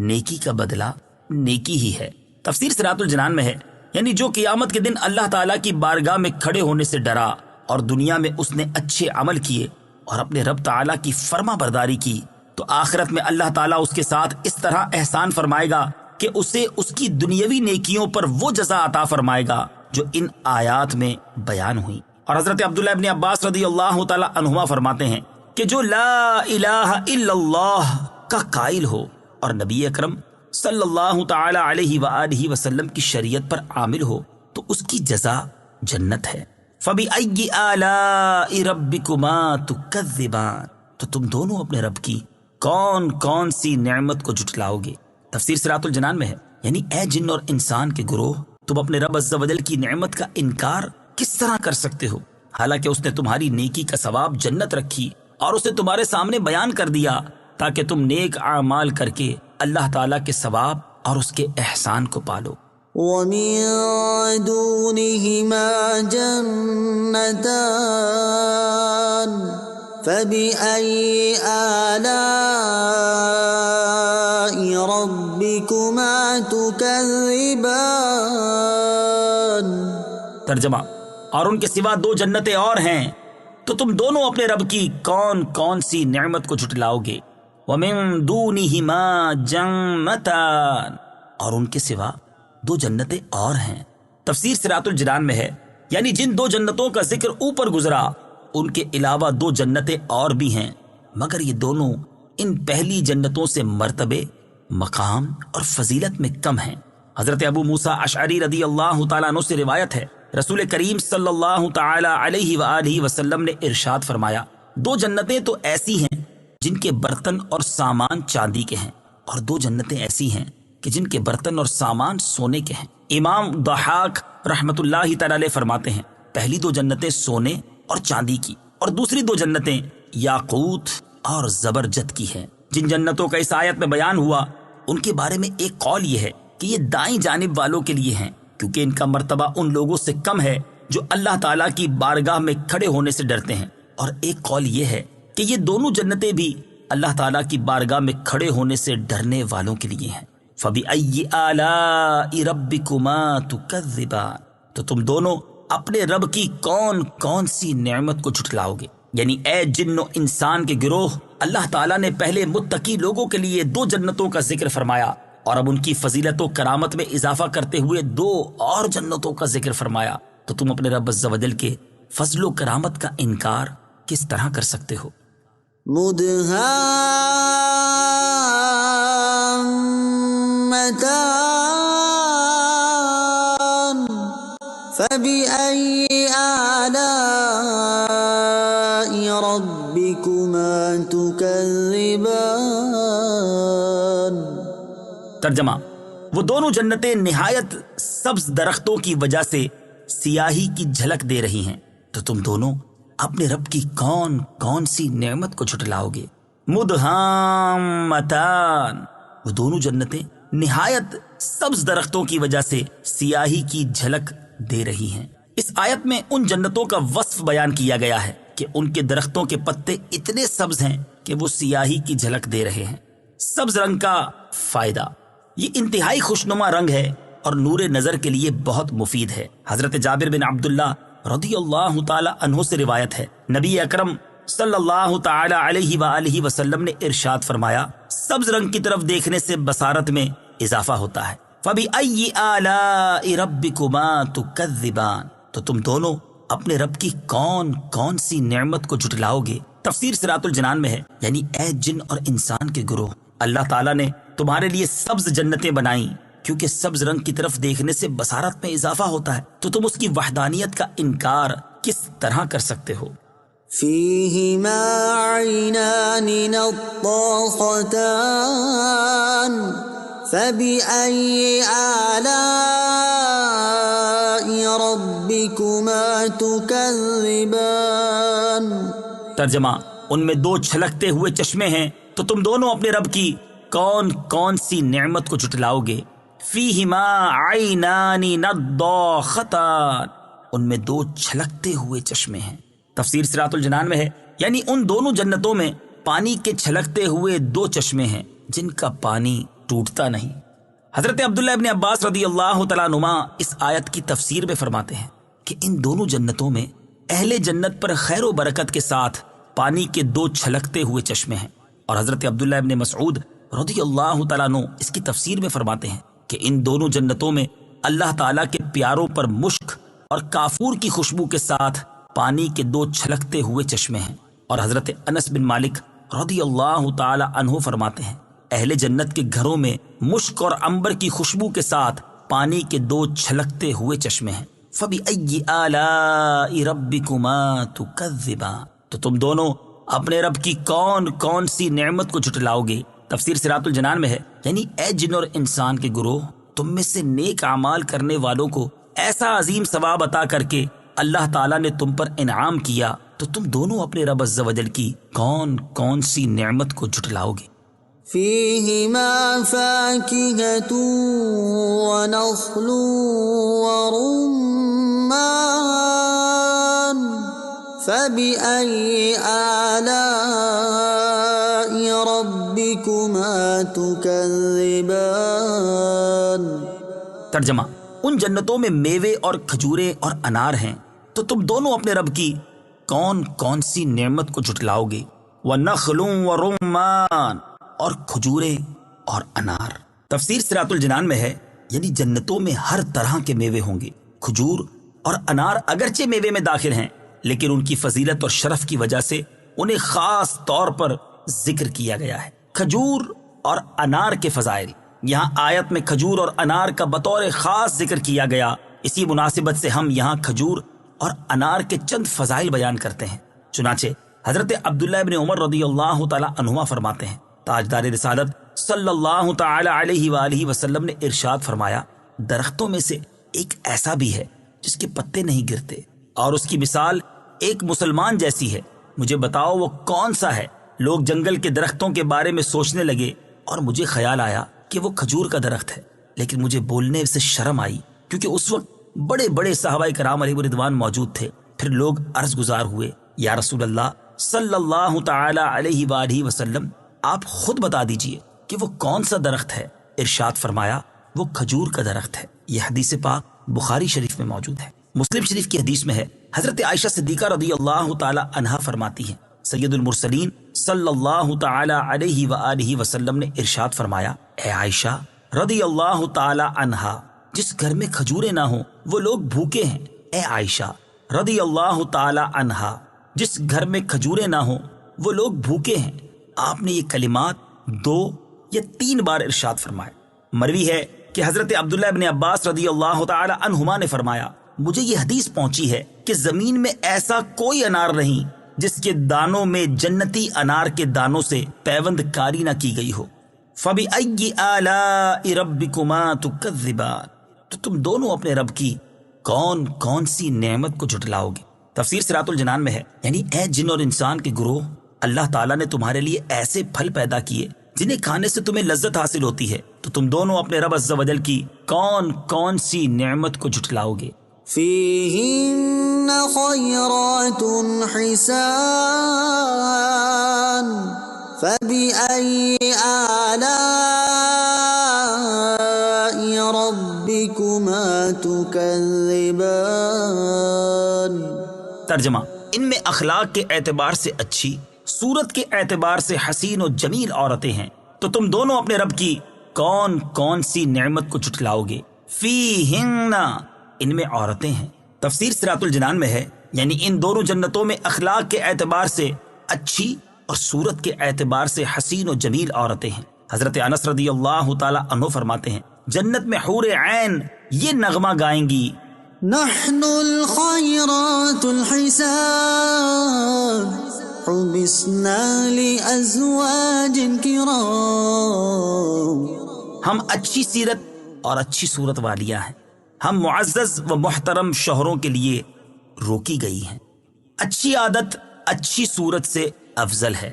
نیکی کا بدلہ نیکی ہی ہے۔ تفسیر صراط الجنان میں ہے، یعنی جو قیامت کے دن اللہ تعالیٰ کی بارگاہ میں کھڑے ہونے سے ڈرا اور دنیا میں اس نے اچھے عمل کیے اور اپنے رب تعالیٰ کی فرما برداری کی، تو آخرت میں اللہ تعالیٰ اس کے ساتھ اس طرح احسان فرمائے گا کہ اسے اس کی دنیاوی نیکیوں پر وہ جزا عطا فرمائے گا جو ان آیات میں بیان ہوئی۔ اور حضرت عبداللہ ابن عباس رضی اللہ تعالیٰ عنہما فرماتے ہیں کہ جو لا الہ الا اللہ کا قائل ہو اور نبی اکرم صلی اللہ تعالی علیہ وآلہ وسلم کی شریعت پر عامل ہو تو اس کی جزا جنت ہے۔ فَبِأَيِّ آلَاءِ رَبِّكُمَا تُكَذِّبَانِ، تو تم دونوں اپنے رب کی کون کون سی نعمت کو جھٹلاؤ گے؟ تفسیر صراط الجنان میں ہے، یعنی اے جن اور انسان کے گروہ، تم اپنے رب عز و جل کی نعمت کا انکار کس طرح کر سکتے ہو، حالانکہ اس نے تمہاری نیکی کا ثواب جنت رکھی اور اسے تمہارے سامنے بیان کر دیا تاکہ تم نیک اعمال کر کے اللہ تعالیٰ کے ثواب اور اس کے احسان کو پالو۔ وَمِن دُونِهِمَا جَنَّتَانِ فَبِأَيِّ آلَاءِ رَبِّكُمَا تُكَذِّبَانِ۔ ترجمہ، اور ان کے سوا دو جنتیں اور ہیں تو تم دونوں اپنے رب کی کون کون سی نعمت کو جھٹلاؤ گے؟ وَمِن دُونِهِمَا جَنَّتَانِ، اور ان کے سوا دو جنتیں اور ہیں۔ تفسیر صراط الجنان میں ہے، یعنی جن دو جنتوں کا ذکر اوپر گزرا ان کے علاوہ دو جنتیں اور بھی ہیں، مگر یہ دونوں ان پہلی جنتوں سے مرتبے، مقام اور فضیلت میں کم ہیں۔ حضرت ابو موسیٰ اشعری رضی اللہ تعالیٰ عنہ سے روایت ہے، رسول کریم صلی اللہ تعالی علیہ وآلہ وسلم نے ارشاد فرمایا، دو جنتیں تو ایسی ہیں جن کے برتن اور سامان چاندی کے ہیں، اور دو جنتیں ایسی ہیں کہ جن کے برتن اور سامان سونے کے ہیں۔ امام ضحاک رحمت اللہ تعالی علیہ فرماتے ہیں، پہلی دو جنتیں سونے اور چاندی کی اور دوسری دو جنتیں یاقوت اور زبرجد کی ہیں۔ جن جنتوں کا اس آیت میں بیان ہوا ان کے بارے میں ایک قول یہ ہے کہ یہ دائیں جانب والوں کے لیے ہیں، کیونکہ ان کا مرتبہ ان لوگوں سے کم ہے جو اللہ تعالیٰ کی بارگاہ میں کھڑے ہونے سے ڈرتے ہیں، اور ایک قول یہ ہے کہ یہ دونوں جنتیں بھی اللہ تعالیٰ کی بارگاہ میں کھڑے ہونے سے ڈرنے والوں کے لیے ہیں۔ فَبِأَيِّ آلَاءِ رَبِّكُمَا تُكَذِّبَانِ، تو تم دونوں اپنے رب کی کون کون سی نعمت کو جھٹلاؤ گے؟ یعنی اے جن و انسان کے گروہ، اللہ تعالیٰ نے پہلے متقی لوگوں کے لیے دو جنتوں کا ذکر فرمایا اور اب ان کی فضیلت و کرامت میں اضافہ کرتے ہوئے دو اور جنتوں کا ذکر فرمایا، تو تم اپنے رب عز و جل کے فضل و کرامت کا انکار کس طرح کر سکتے ہو؟ مدهامتان فبأي آلاء ربكما تكذبان۔ ترجمہ، وہ دونوں جنتیں نہایت سبز درختوں کی وجہ سے سیاہی کی جھلک دے رہی ہیں، تو تم دونوں اپنے رب کی کون کون سی نعمت کو جھٹلاؤ گے؟ مدہامتان، وہ دونوں جنتیں نہایت سبز درختوں کی وجہ سے سیاہی کی جھلک دے رہی ہیں۔ اس آیت میں ان جنتوں کا وصف بیان کیا گیا ہے کہ ان کے درختوں کے پتے اتنے سبز ہیں کہ وہ سیاہی کی جھلک دے رہے ہیں۔ سبز رنگ کا فائدہ، یہ انتہائی خوشنما رنگ ہے اور نور نظر کے لیے بہت مفید ہے۔ حضرت جابر بن عبداللہ رضی اللہ تعالی عنہ سے روایت ہے، نبی اکرم صلی اللہ تعالی علیہ وآلہ وسلم نے ارشاد فرمایا، سبز رنگ کی طرف دیکھنے سے بصارت میں اضافہ ہوتا ہے۔ فَبِأَيِّ آلَاءِ رَبِّكُمَا تُكَذِّبَانِ، تو تم دونوں اپنے رب کی کون کون سی نعمت کو جھٹلاؤ گے؟ تفسیر صراط الجنان میں ہے، یعنی اے جن اور انسان کے گروہ، اللہ تعالیٰ نے تمہارے لیے سبز جنتیں بنائیں، کیونکہ سبز رنگ کی طرف دیکھنے سے بصارت میں اضافہ ہوتا ہے، تو تم اس کی وحدانیت کا انکار کس طرح کر سکتے ہو؟ فیہما عینان نضاختان فبأي آلاء ربكما تكذبان۔ ترجمہ، ان میں دو چھلکتے ہوئے چشمے ہیں، تو تم دونوں اپنے رب کی کون کون سی نعمت کو جھٹلاؤ گے؟ فیہما عینان نضاختان، ان میں دو چھلکتے ہوئے چشمے ہیں۔ تفسیر صراط الجنان میں ہے، یعنی ان دونوں جنتوں میں پانی کے چھلکتے ہوئے دو چشمے ہیں جن کا پانی ٹوٹتا نہیں۔ حضرت عبداللہ ابن عباس رضی اللہ تعالیٰ عنہما اس آیت کی تفسیر میں فرماتے ہیں کہ ان دونوں جنتوں میں اہل جنت پر خیر و برکت کے ساتھ پانی کے دو چھلکتے ہوئے چشمے ہیں، اور حضرت عبداللہ ابن مسعود رضی اللہ تعالیٰ عنہ اس کی تفسیر میں فرماتے ہیں کہ ان دونوں جنتوں میں اللہ تعالیٰ کے پیاروں پر مشک اور کافور کی خوشبو کے ساتھ پانی کے دو چھلکتے ہوئے چشمے ہیں۔ اور حضرت انس بن مالک رضی اللہ تعالی عنہ فرماتے ہیں، اہل جنت کے گھروں میں مشک اور عنبر کی خوشبو کے ساتھ پانی کے دو چھلکتے ہوئے چشمے ہیں۔ فَبِأَيِّ آلَاءِ رَبِّكُمَا تُكَذِّبَانِ، تو تم دونوں اپنے رب کی کون کون سی نعمت کو جھٹلاؤ گے؟ تفسیر صراط الجنان میں ہے، یعنی اے جن اور انسان کے گروہ، تم میں سے نیک اعمال کرنے والوں کو ایسا عظیم ثواب عطا کر کے اللہ تعالیٰ نے تم پر انعام کیا، تو تم دونوں اپنے رب عز و جل کی کون کون سی نعمت کو جھٹلاؤ گے؟ فیہما فاکہۃ ونخل ورمان فبأي آلاء ربكما تكذبان۔ ترجمہ، ان جنتوں میں میوے اور کھجوریں اور انار ہیں، تو تم دونوں اپنے رب کی کون کون سی نعمت کو جھٹلاؤ گے؟ وَنَخْلٌ وَرُمَّانٌ، اور کھجوریں اور انار۔ تفسیر صراط الجنان میں ہے، یعنی جنتوں میں ہر طرح کے میوے ہوں گے۔ کھجور اور انار اگرچہ میوے میں داخل ہیں، لیکن ان کی فضیلت اور شرف کی وجہ سے انہیں خاص طور پر ذکر کیا گیا ہے۔ کھجور اور انار کے فضائل، یہاں آیت میں کھجور اور انار کا بطور خاص ذکر کیا گیا، اسی مناسبت سے ہم یہاں کھجور اور انار کے چند فضائل بیان کرتے ہیں۔ چنانچہ حضرت عبداللہ ابن عمر رضی اللہ تعالی عنہما فرماتے ہیں، تاجدار رسالت صلی اللہ تعالی علیہ وآلہ وسلم نے ارشاد فرمایا، درختوں میں سے ایک ایسا بھی ہے جس کے پتے نہیں گرتے، اور اس کی مثال ایک مسلمان جیسی ہے، مجھے بتاؤ وہ کون سا ہے؟ لوگ جنگل کے درختوں کے بارے میں سوچنے لگے، اور مجھے خیال آیا کہ وہ کھجور کا درخت ہے، لیکن مجھے بولنے سے شرم آئی، کیونکہ اس وقت بڑے بڑے صحابہ کرام علیہ رضوان موجود تھے۔ پھر لوگ عرض گزار ہوئے، یا رسول اللہ صلی اللہ تعالی علیہ وآلہ وسلم، آپ خود بتا دیجئے کہ وہ کون سا درخت ہے؟ ارشاد فرمایا، وہ کھجور کا درخت ہے۔ یہ حدیث پاک بخاری شریف میں موجود ہے۔ مسلم شریف کی حدیث میں ہے، حضرت عائشہ صدیقہ رضی اللہ تعالی عنہا فرماتی ہیں، سید المرسلین صلی اللہ تعالی علیہ وآلہ وسلم نے ارشاد فرمایا، اے عائشہ رضی اللہ تعالی عنہا، جس گھر میں کھجوریں نہ ہوں وہ لوگ بھوکے ہیں۔ اے عائشہ رضی اللہ تعالی عنہا، جس گھر میں کھجوریں نہ ہوں وہ لوگ بھوکے ہیں۔ آپ نے یہ کلمات 2 یا 3 بار ارشاد فرمائے۔ مروی ہے کہ حضرت عبداللہ ابن عباس رضی اللہ تعالی عنہما نے فرمایا، مجھے یہ حدیث پہنچی ہے کہ زمین میں ایسا کوئی انار نہیں جس کے دانوں میں جنتی انار کے دانوں سے پیوند کاری نہ کی گئی ہو۔ فَبِأَيِّ آلَاءِ رَبِّكُمَا تُكَذِّبَانِ، تو تم دونوں اپنے رب کی کون کون سی نعمت کو جھٹلاؤ گے؟ تفسیر صراط الجنان میں ہے، یعنی اے جن اور انسان کے گروہ، اللہ تعالیٰ نے تمہارے لیے ایسے پھل پیدا کیے جنہیں کھانے سے تمہیں لذت حاصل ہوتی ہے، تو تم دونوں اپنے رب عز و جل کی کون کون سی نعمت کو جھٹلاؤ گے؟ فیہن خیرات حسان فبأي آلاء ربكما تكذبان۔ ترجمہ: ان میں اخلاق کے اعتبار سے اچھی، صورت کے اعتبار سے حسین و جمیل عورتیں ہیں، تو تم دونوں اپنے رب کی کون کون سی نعمت کو جھٹلاؤ گے؟ فیہن، ان میں عورتیں ہیں۔ تفسیر صراط الجنان میں ہے، یعنی ان دونوں جنتوں میں اخلاق کے اعتبار سے اچھی اور صورت کے اعتبار سے حسین و جمیل عورتیں ہیں۔ حضرت انس رضی اللہ تعالی عنہ فرماتے ہیں، جنت میں حور عین یہ نغمہ گائیں گی: نحن الخيرات الحسان حبسنا لأزواج کرام، ہم اچھی سیرت اور اچھی صورت والیاں ہیں، ہم معزز و محترم شوہروں کے لیے روکی گئی ہیں۔ اچھی عادت اچھی صورت سے افضل ہے۔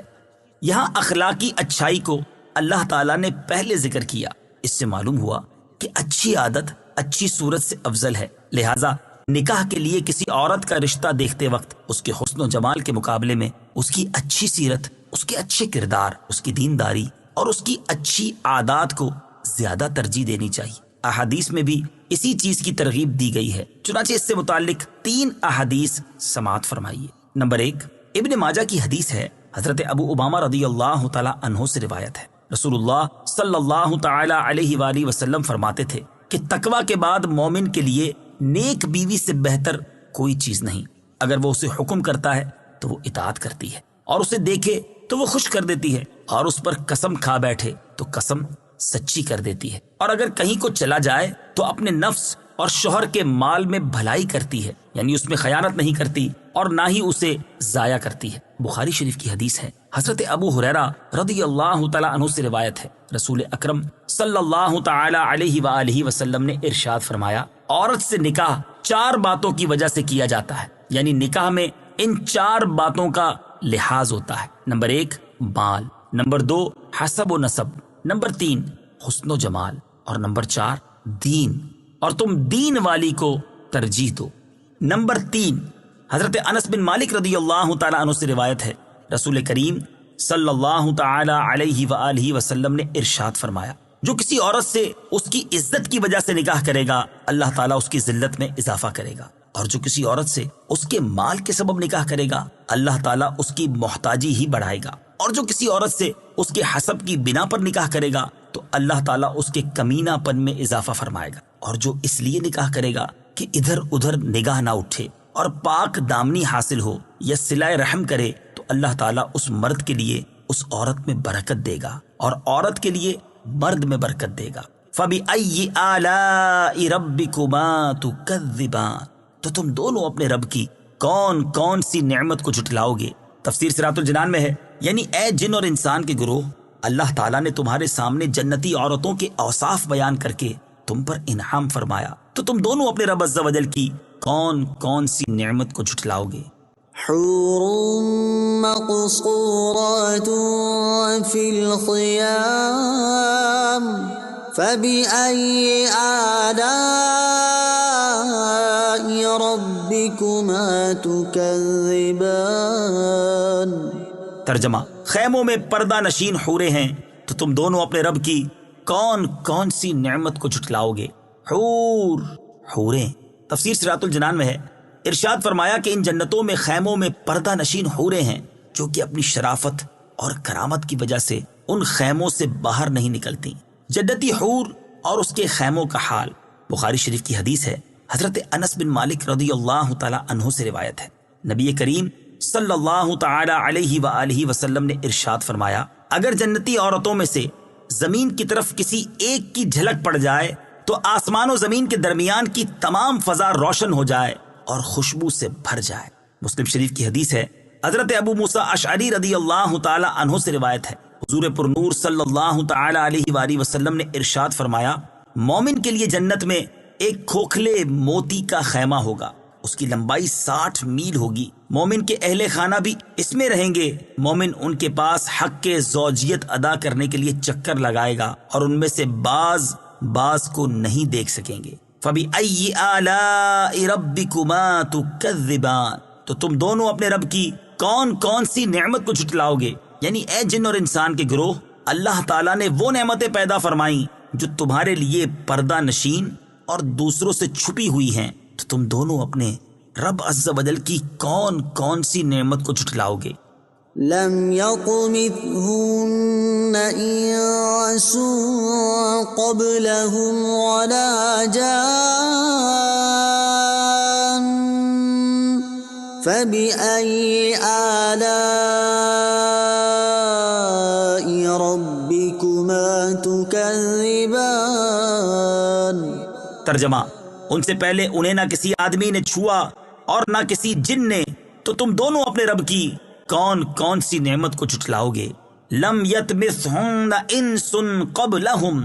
یہاں اخلاقی اچھائی کو اللہ تعالیٰ نے پہلے ذکر کیا، اس سے معلوم ہوا کہ اچھی عادت اچھی صورت سے افضل ہے، لہٰذا نکاح کے لیے کسی عورت کا رشتہ دیکھتے وقت اس کے حسن و جمال کے مقابلے میں اس کی اچھی سیرت، اس کے اچھے کردار، اس کی دینداری اور اس کی اچھی عادات کو زیادہ ترجیح دینی چاہیے۔ احادیث میں بھی اسی چیز کی ترغیب دی گئی ہے، چنانچہ اس سے متعلق 3 احادیث سماعت فرمائیے۔ نمبر 1، ابن ماجہ کی حدیث ہے، حضرت ابو امامہ رضی اللہ تعالی عنہ سے روایت ہے، رسول اللہ صلی اللہ تعالی علیہ وآلہ وسلم فرماتے تھے کہ تقوی کے بعد مومن کے لیے نیک بیوی سے بہتر کوئی چیز نہیں۔ اگر وہ اسے حکم کرتا ہے تو وہ اطاعت کرتی ہے، اور اسے دیکھے تو وہ خوش کر دیتی ہے، اور اس پر قسم کھا بیٹھے تو قسم سچی کر دیتی ہے، اور اگر کہیں کو چلا جائے تو اپنے نفس اور شوہر کے مال میں بھلائی کرتی ہے، یعنی اس میں خیانت نہیں کرتی اور نہ ہی اسے ضائع کرتی ہے۔ بخاری شریف کی حدیث ہے، حضرت ابو ہریرہ رضی اللہ تعالی عنہ سے روایت ہے، رسول اکرم صلی اللہ تعالی علیہ وآلہ وسلم نے ارشاد فرمایا، عورت سے نکاح 4 باتوں کی وجہ سے کیا جاتا ہے، یعنی نکاح میں ان 4 باتوں کا لحاظ ہوتا ہے۔ نمبر 1 مال، نمبر 2 حسب و نسب، نمبر 3 حسن و جمال، اور نمبر 4 دین، اور تم دین والی کو ترجیح دو۔ نمبر 3، حضرت انس بن مالک رضی اللہ تعالی عنہ سے روایت ہے، رسول کریم صلی اللہ تعالی علیہ وآلہ وسلم نے ارشاد فرمایا، جو کسی عورت سے اس کی عزت کی وجہ سے نکاح کرے گا، اللہ تعالیٰ اس کی ذلت میں اضافہ کرے گا، اور جو کسی عورت سے اس کے مال کے سبب نکاح کرے گا، اللہ تعالیٰ اس کی محتاجی ہی بڑھائے گا، اور جو کسی عورت سے اس کے حسب کی بنا پر نکاح کرے گا تو اللہ تعالیٰ اس کے کمینہ پن میں اضافہ فرمائے گا، اور جو اس لیے نکاح کرے گا کہ ادھر ادھر نگاہ نہ اٹھے اور پاک دامنی حاصل ہو یا صلہ رحم کرے، تو اللہ تعالیٰ اس مرد کے لیے اس عورت میں برکت دے گا اور عورت کے لیے مرد میں برکت دے گا۔ فَبِأَيِّ آلَاءِ رَبِّكُمَا تُكَذِّبَانِ، تو تم دونوں اپنے رب کی کون کون سی نعمت کو جھٹلاؤ گے؟ تفسیر صراط الجنان میں ہے، یعنی اے جن اور انسان کے گروہ، اللہ تعالیٰ نے تمہارے سامنے جنتی عورتوں کے اوصاف بیان کر کے تم پر انعام فرمایا، تو تم دونوں اپنے رب عز و جل کی کون کون سی نعمت کو جھٹلاؤ گے؟ حور مقصورات فی الخیام فبأي آلاء ربكما تكذبان۔ ترجمہ: خیموں میں پردہ نشین حوریں ہیں، تو تم دونوں اپنے رب کی کون کون سی نعمت کو جھٹلاؤ گے؟ حوریں۔ تفسیر صراط الجنان میں ہے، ارشاد فرمایا کہ ان جنتوں میں خیموں میں پردہ نشین حوریں ہیں، جو کہ اپنی شرافت اور کرامت کی وجہ سے ان خیموں سے باہر نہیں نکلتی۔ جنتی حور اور اس کے خیموں کا حال، بخاری شریف کی حدیث ہے، حضرت انس بن مالک رضی اللہ تعالی عنہ سے روایت ہے، نبی کریم صلی اللہ تعالی علیہ وآلہ وسلم نے ارشاد فرمایا، اگر جنتی عورتوں میں سے زمین کی طرف کسی ایک کی جھلک پڑ جائے تو آسمان و زمین کے درمیان کی تمام فضا روشن ہو جائے اور خوشبو سے بھر جائے۔ مسلم شریف کی حدیث ہے، حضرت ابو موسیٰ اشعری رضی اللہ تعالی عنہ سے روایت ہے، حضور پر نور صلی اللہ تعالی علیہ وآلہ وسلم نے ارشاد فرمایا، مومن کے لیے جنت میں ایک کھوکھلے موتی کا خیمہ ہوگا، اس کی لمبائی 60 میل ہوگی، مومن کے اہل خانہ بھی اس میں رہیں گے، مومن ان کے پاس حق کے زوجیت ادا کرنے کے لیے چکر لگائے گا اور ان میں سے بعض کو نہیں دیکھ سکیں گے۔ فَبِأَيِّ آلَاءِ رَبِّكُمَا تُكَذِّبَانِ، تو تم دونوں اپنے رب کی کون کون سی نعمت کو جھٹلاؤ گے؟ یعنی اے جن اور انسان کے گروہ، اللہ تعالیٰ نے وہ نعمتیں پیدا فرمائیں جو تمہارے لیے پردہ نشین اور دوسروں سے چھپی ہوئی ہیں، تو تم دونوں اپنے رب عز و جل کی کون کون سی نعمت کو جھٹلاؤ گے؟ لم يطمثهن انس قبلهم ولا جان فبأي آلاء ربكما تكذبان۔ ترجمہ، ان سے پہلے انہیں نہ کسی آدمی نے چھوا اور نہ کسی جن نے، تو تم دونوں اپنے رب کی کون کون سی نعمت کو جھٹلاؤ گے؟ لم یطمثہن انس قبلہم،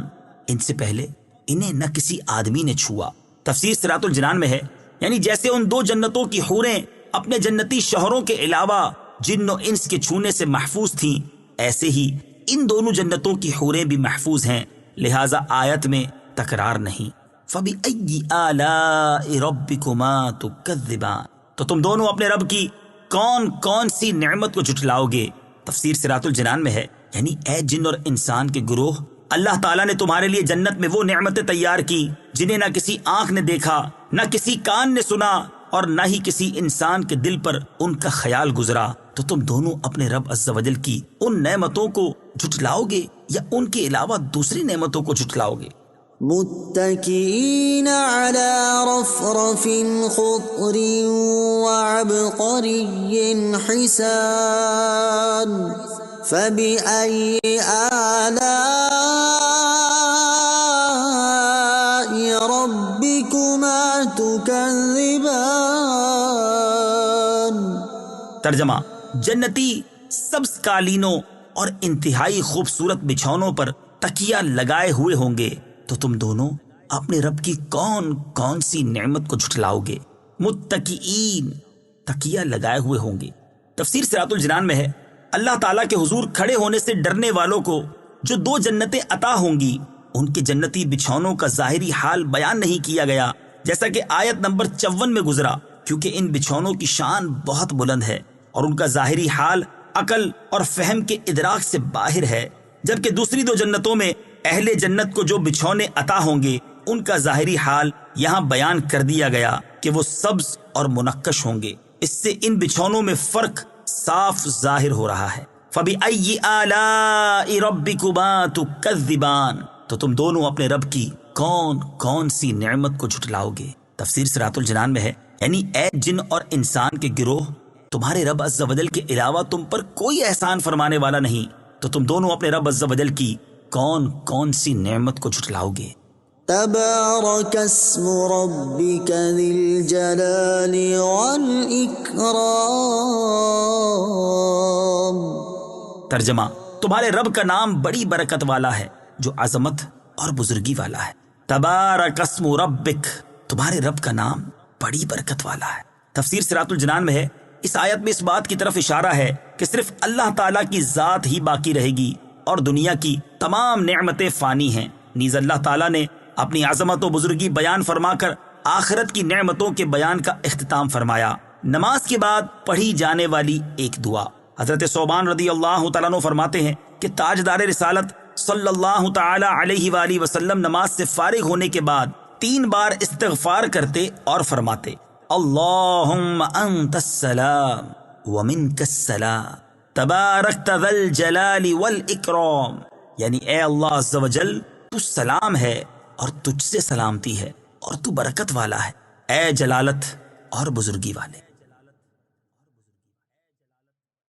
ان سے پہلے انہیں نہ کسی آدمی نے چھوا۔ تفسیر صراط الجنان میں ہے، یعنی جیسے ان دو جنتوں کی حوریں اپنے جنتی شوہروں کے علاوہ جن و انس کے چھونے سے محفوظ تھیں، ایسے ہی ان دونوں جنتوں کی حوریں بھی محفوظ ہیں، لہٰذا آیت میں تکرار نہیں۔ فَبِأَيِّ آلَاءِ رَبِّكُمَا تُكَذِّبَانِ، تو تم دونوں اپنے رب کی کون کون سی نعمت کو جھٹلاؤ گے؟ تفسیر صراط الجنان میں ہے، یعنی اے جن اور انسان کے گروہ، اللہ تعالیٰ نے تمہارے لیے جنت میں وہ نعمتیں تیار کی جنہیں نہ کسی آنکھ نے دیکھا، نہ کسی کان نے سنا، اور نہ ہی کسی انسان کے دل پر ان کا خیال گزرا۔ تو تم دونوں اپنے رب عز و جل کی ان نعمتوں کو جھٹلاؤ گے یا ان کے علاوہ دوسری نعمتوں کو جھٹلاؤ گے؟ متكئين على رفرف خضر وعبقري حسان فبأي آلاء ربكما تكذبان۔ ترجمہ، جنتی سبز قالینوں اور انتہائی خوبصورت بچھونوں پر تکیہ لگائے ہوئے ہوں گے، تو تم دونوں اپنے رب کی کون کون سی نعمت کو جھٹلاؤ گے؟ متکئین، تکیہ لگائے ہوئے ہوں گے۔ تفسیر صراط الجنان میں ہے، اللہ تعالیٰ کے حضور کھڑے ہونے سے ڈرنے والوں کو جو دو جنتیں عطا ہوں گی، ان کے جنتی بچھونوں کا ظاہری حال بیان نہیں کیا گیا، جیسا کہ آیت نمبر 54 میں گزرا، کیونکہ ان بچھونوں کی شان بہت بلند ہے اور ان کا ظاہری حال عقل اور فہم کے ادراک سے باہر ہے، جبکہ دوسری دو جنتوں میں اہل جنت کو جو بچھونے عطا ہوں گے ان کا ظاہری حال یہاں بیان کر دیا گیا کہ وہ سبز اور منقش ہوں گے۔ اس سے ان بچھونوں میں فرق صاف ظاہر ہو رہا ہے۔ فَبِأَيِّ آلَاءِ رَبِّكُمَا تُكَذِّبَانِ، تو تم دونوں اپنے رب کی کون کون سی نعمت کو جھٹلاؤ گے؟ تفسیر صراط الجنان میں ہے، یعنی اے جن اور انسان کے گروہ، تمہارے رب عز و جل کے علاوہ تم پر کوئی احسان فرمانے والا نہیں، تو تم دونوں اپنے رب عز و جل کی کون کون سی نعمت کو جھٹلاؤ گے؟ تبارک اسم ربک ذی الجلال والاکرام۔ ترجمہ، تمہارے رب کا نام بڑی برکت والا ہے جو عظمت اور بزرگی والا ہے۔ تبارک اسم ربک، تمہارے رب کا نام بڑی برکت والا ہے۔ تفسیر صراط الجنان میں ہے، اس آیت میں اس بات کی طرف اشارہ ہے کہ صرف اللہ تعالیٰ کی ذات ہی باقی رہے گی اور دنیا کی تمام نعمتیں فانی ہیں۔ نیز اللہ تعالیٰ نے اپنی عظمت و بزرگی بیان فرما کر آخرت کی نعمتوں کے بیان کا اختتام فرمایا۔ نماز کے بعد پڑھی جانے والی ایک دعا، حضرت ثوبان رضی اللہ تعالیٰ عنہ فرماتے ہیں کہ تاجدار رسالت صلی اللہ تعالی علیہ وآلہ وسلم نماز سے فارغ ہونے کے بعد 3 بار استغفار کرتے اور فرماتے، اللہم انت السلام ومنک السلام تبارکت ذی الجلال والاکرام، یعنی اے اللہ عز و جل، تو سلام ہے اور تجھ سے سلامتی ہے اور تو برکت والا ہے، اے جلالت اور بزرگی والے۔